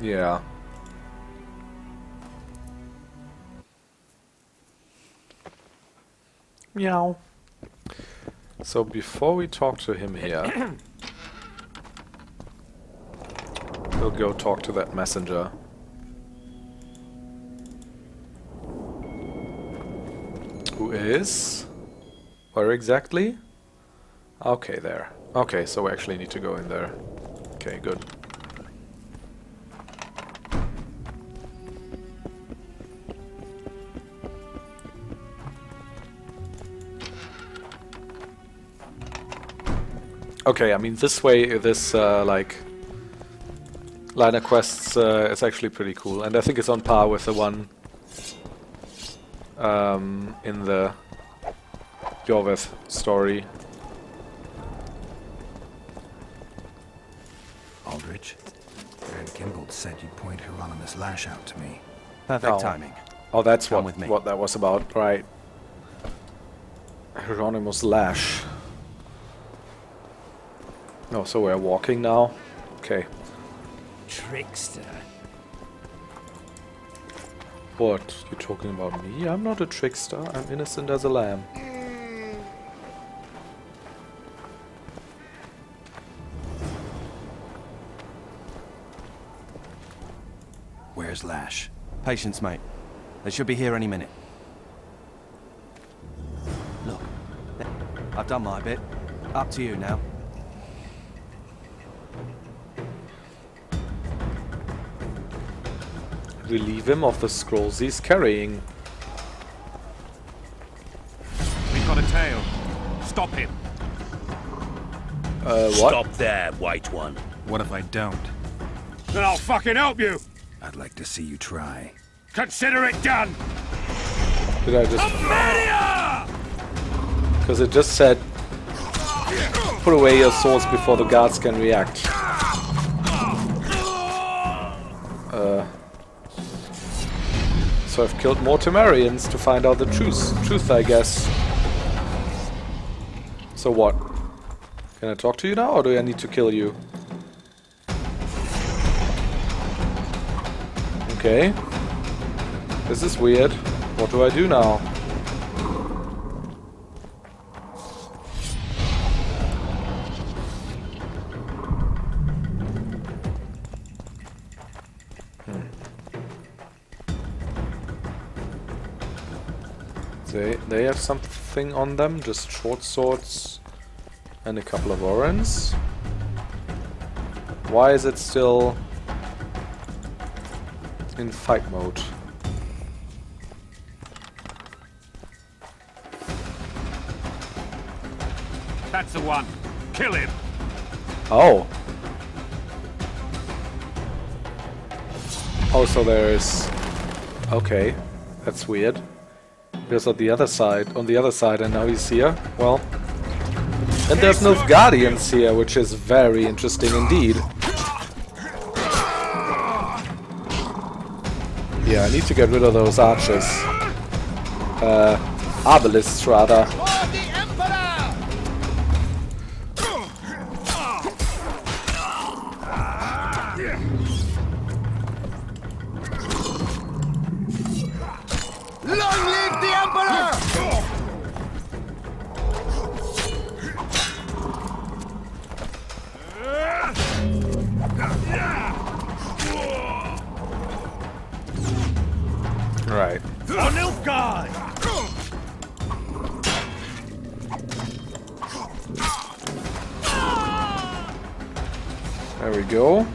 Yeah. Meow. So before we talk to him here, we'll go talk to that messenger. Who is? Where exactly? Okay, there. Okay, so we actually need to go in there. Okay, good. Okay, I mean this way, this like line of quests is actually pretty cool, and I think it's on par with the one in the Jorveth story. Aldrich, Baron Kimbold said you'd point Hieronymus Lash out to me. Perfect timing. Oh, that's Come with me. what that was about, right? Hieronymus Lash. Oh, so we're walking now? Okay. Trickster. What? You talking about me? I'm not a trickster. I'm innocent as a lamb. Where's Lash? Patience, mate. They should be here any minute. Look, I've done my bit. Up to you now. Relieve him of the scrolls he's carrying. We've got a tail. Stop him. What? Stop there, White One. What if I don't? Then I'll fucking help you. I'd like to see you try. Consider it done. Did I just... Media! Because it just said... Put away your swords before the guards can react. So I've killed more Temerians to find out the truth, I guess. So what? Can I talk to you now, or do I need to kill you? Okay. This is weird. What do I do now? They have something on them, just short swords and a couple of orens. Why is it still in fight mode? That's the one. Kill him. Oh. Oh, so there's... Okay, that's weird. He was on the other side, and now he's here. Well, and there's no guardians here, which is very interesting indeed. Yeah, I need to get rid of those archers. Obelisks, rather. Long live the Emperor! Right. On Nilfgaard! There we go.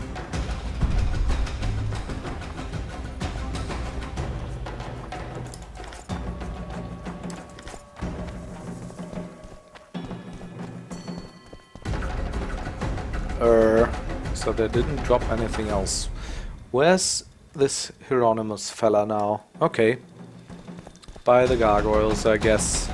So they didn't drop anything else. Where's this Hieronymus fella now? Okay. By the gargoyles, I guess.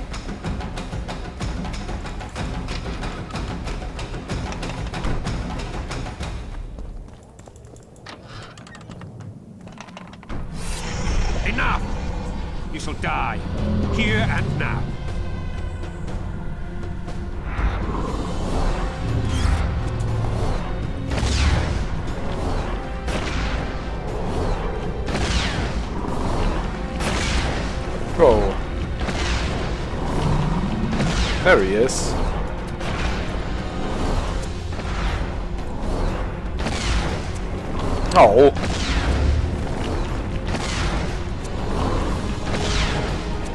Enough! You shall die, here and now. Oh. There he is. Oh.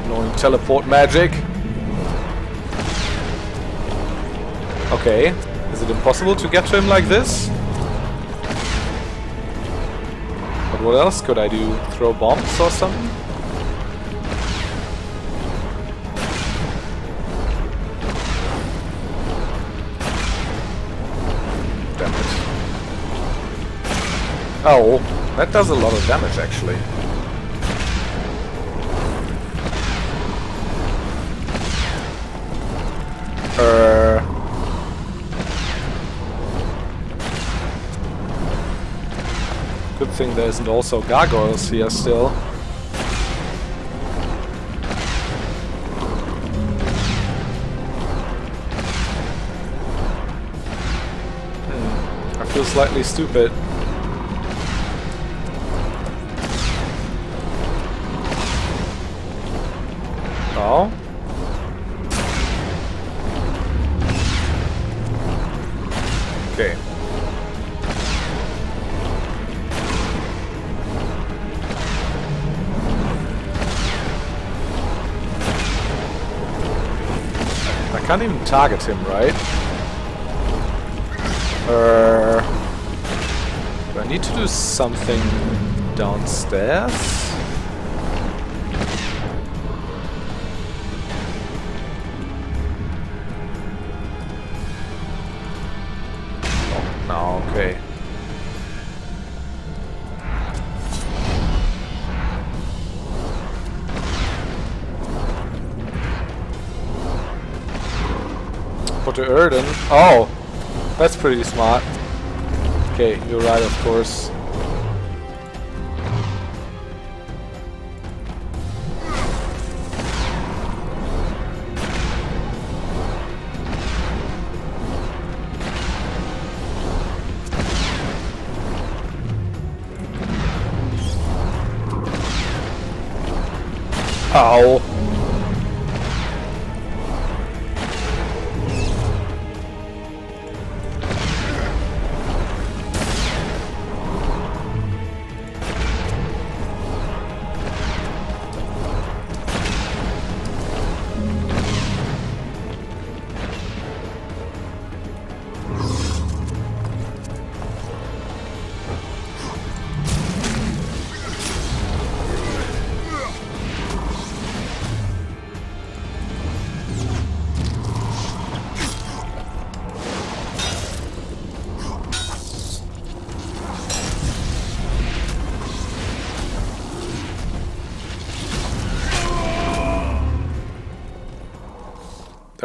Annoying teleport magic. Okay. Is it impossible to get to him like this? But what else could I do? Throw bombs or something? Oh, that does a lot of damage actually. Good thing there isn't also gargoyles here still. I feel slightly stupid. Oh. Okay. I can't even target him, right? Do I need to do something downstairs? No, okay. Put the Erden. Oh, that's pretty smart. Okay, you're right, of course. Ow.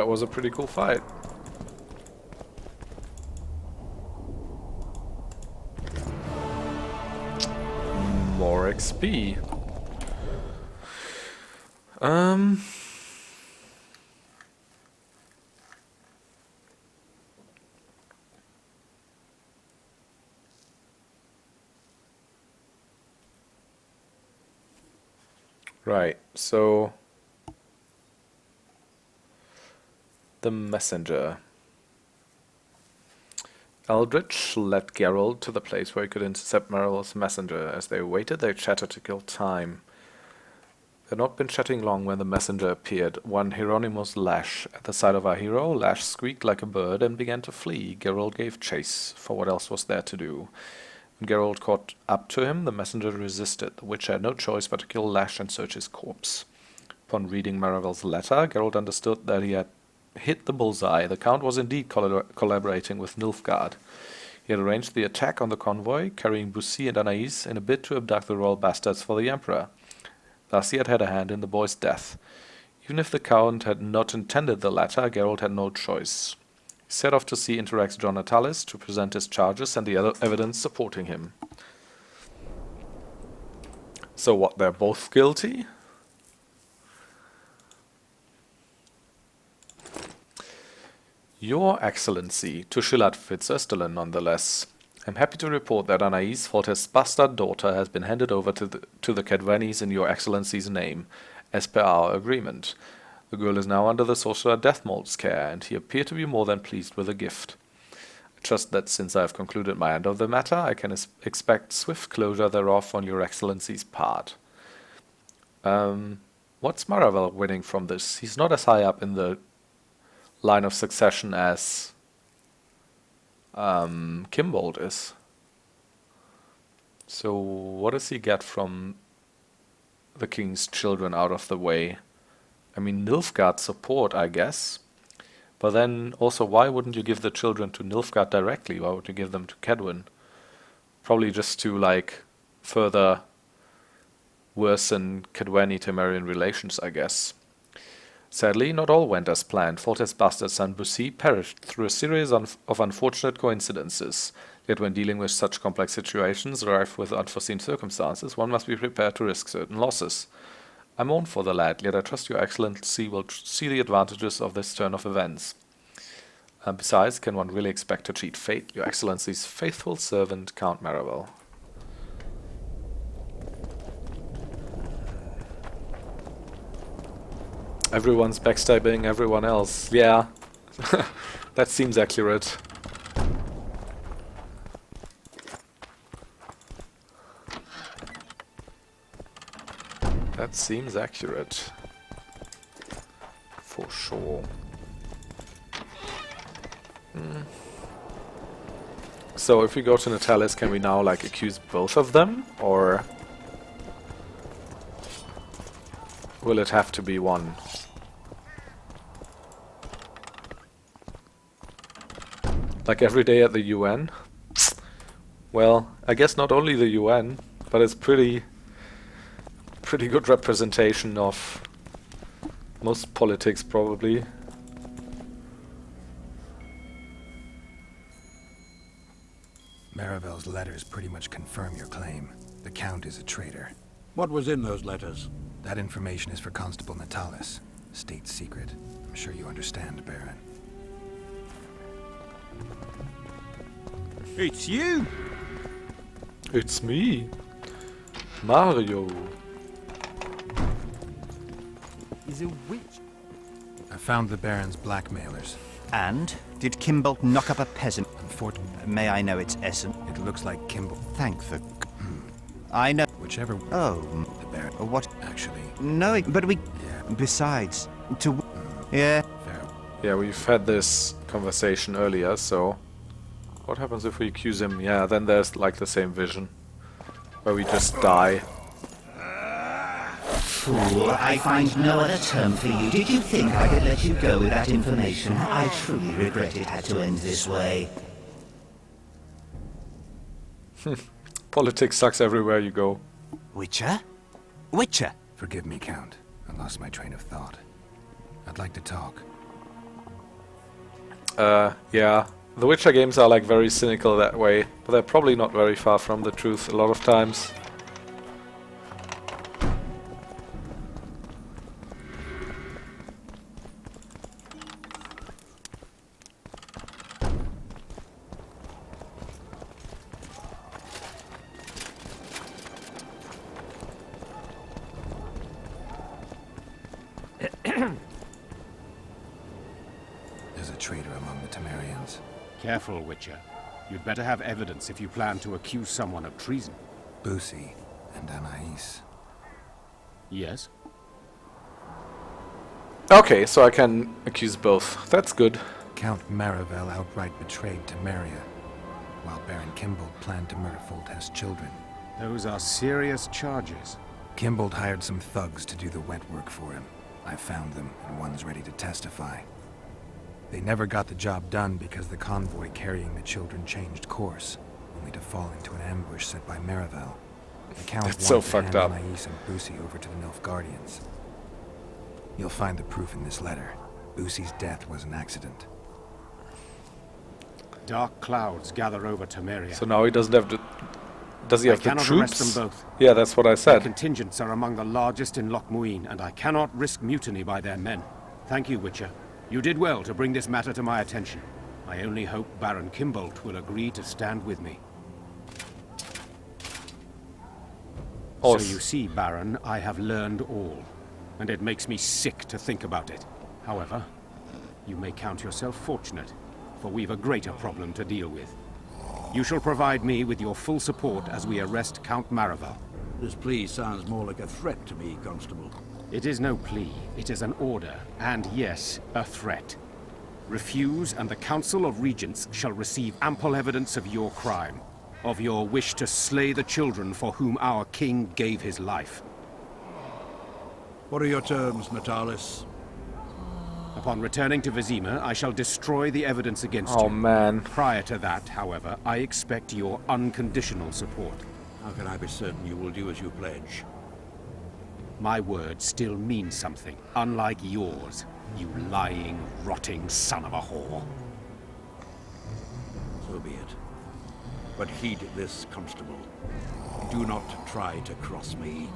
that was a pretty cool fight. More XP. Right, so the messenger. Eldritch led Geralt to the place where he could intercept Marivel's messenger. As they waited, they chatted to kill time. They had not been chatting long when the messenger appeared. One Hieronymus Lash. At the sight of our hero, Lash squeaked like a bird and began to flee. Geralt gave chase, for what else was there to do? When Geralt caught up to him, the messenger resisted. The witcher had no choice but to kill Lash and search his corpse. Upon reading Marivel's letter, Geralt understood that he had hit the bullseye. The Count was indeed collaborating with Nilfgaard. He had arranged the attack on the convoy, carrying Boussy and Anais in a bid to abduct the royal bastards for the Emperor. Thus he had had a hand in the boy's death. Even if the Count had not intended the latter, Geralt had no choice. He set off to see Interax John Natalis to present his charges and the other evidence supporting him. So what, they're both guilty? Your Excellency, to Shilat Fitzurstelen nonetheless. I'm happy to report that Anais, Folter's bastard daughter, has been handed over to the Kedvenis in Your Excellency's name, as per our agreement. The girl is now under the sorcerer Deathmold's care, and he appeared to be more than pleased with the gift. I trust that since I have concluded my end of the matter, I can expect swift closure thereof on Your Excellency's part. What's Marivel winning from this? He's not as high up in the line of succession as Kimbold is. So what does he get from the king's children out of the way? I mean, Nilfgaard support, I guess. But then also, why wouldn't you give the children to Nilfgaard directly? Why would you give them to Kedwen? Probably just to, like, further worsen Kedweni-Temerian relations, I guess. Sadly, not all went as planned. Folter's bastard son Boussy perished through a series of unfortunate coincidences. Yet when dealing with such complex situations, rife with unforeseen circumstances, one must be prepared to risk certain losses. I mourn for the lad, yet I trust Your Excellency will see the advantages of this turn of events. Besides, can one really expect to cheat fate? Your Excellency's faithful servant, Count Marivel. Everyone's backstabbing everyone else. Yeah, that seems accurate. That seems accurate. For sure. So if we go to Natalis, can we now like accuse both of them? Or will it have to be one? Like every day at the UN? Well, I guess not only the UN, but it's pretty good representation of most politics, probably. Marivel's letters pretty much confirm your claim. The Count is a traitor. What was in those letters? That information is for Constable Natalis. State secret. I'm sure you understand, Baron. It's you! It's me, Mario. He's a witch. I found the Baron's blackmailers. And? Did Kimbold knock up a peasant? May I know its essence? It looks like Kimbold. Thank the... I know... Whichever... Oh. The Baron... What? Actually... No, but we... Yeah. Besides, to... Yeah. Fair. Yeah, we've had this conversation earlier, so... What happens if we accuse him? Yeah, then there's like the same vision. Where we just die. Fool, I find no other term for you. Did you think I could let you go with that information? I truly regret it had to end this way. Politics sucks everywhere you go. Witcher? Witcher? Forgive me, Count. I lost my train of thought. I'd like to talk. Yeah, the Witcher games are like very cynical that way, but they're probably not very far from the truth a lot of times. There's a traitor among the Temerians. Careful, Witcher. You'd better have evidence if you plan to accuse someone of treason. Boussy and Anais. Yes? Okay, so I can accuse both. That's good. Count Maravel outright betrayed Temeria, while Baron Kimbold planned to murder Foltest's children. Those are serious charges. Kimbold hired some thugs to do the wet work for him. I found them, and one's ready to testify. They never got the job done because the convoy carrying the children changed course, only to fall into an ambush set by Maravel. The Count That's so wanted to fucked hand up. Anais and Boussy over to the Nilfgaardians. You'll find the proof in this letter. Boussy's death was an accident. Dark clouds gather over Temeria. So now he doesn't have to... Does he have the cannot troops? arrest them both. Yeah, that's what I Their said. contingents are among the largest in Loch Muin, and I cannot risk mutiny by their men. Thank you, Witcher. You did well to bring this matter to my attention. I only hope Baron Kimbold will agree to stand with me. Oh, So you see, Baron, I have learned all, and it makes me sick to think about it. However, you may count yourself fortunate, for we've a greater problem to deal with. You shall provide me with your full support as we arrest Count Maravel. This plea sounds more like a threat to me, Constable. It is no plea, it is an order, and yes, a threat. Refuse, and the Council of Regents shall receive ample evidence of your crime, of your wish to slay the children for whom our king gave his life. What are your terms, Natalis? Upon returning to Vizima, I shall destroy the evidence against Oh, you. man. Prior to that, however, I expect your unconditional support. How can I be certain you will do as you pledge? My word still means something, unlike yours, you lying, rotting son of a whore. So be it. But heed this, Constable. Do not try to cross me.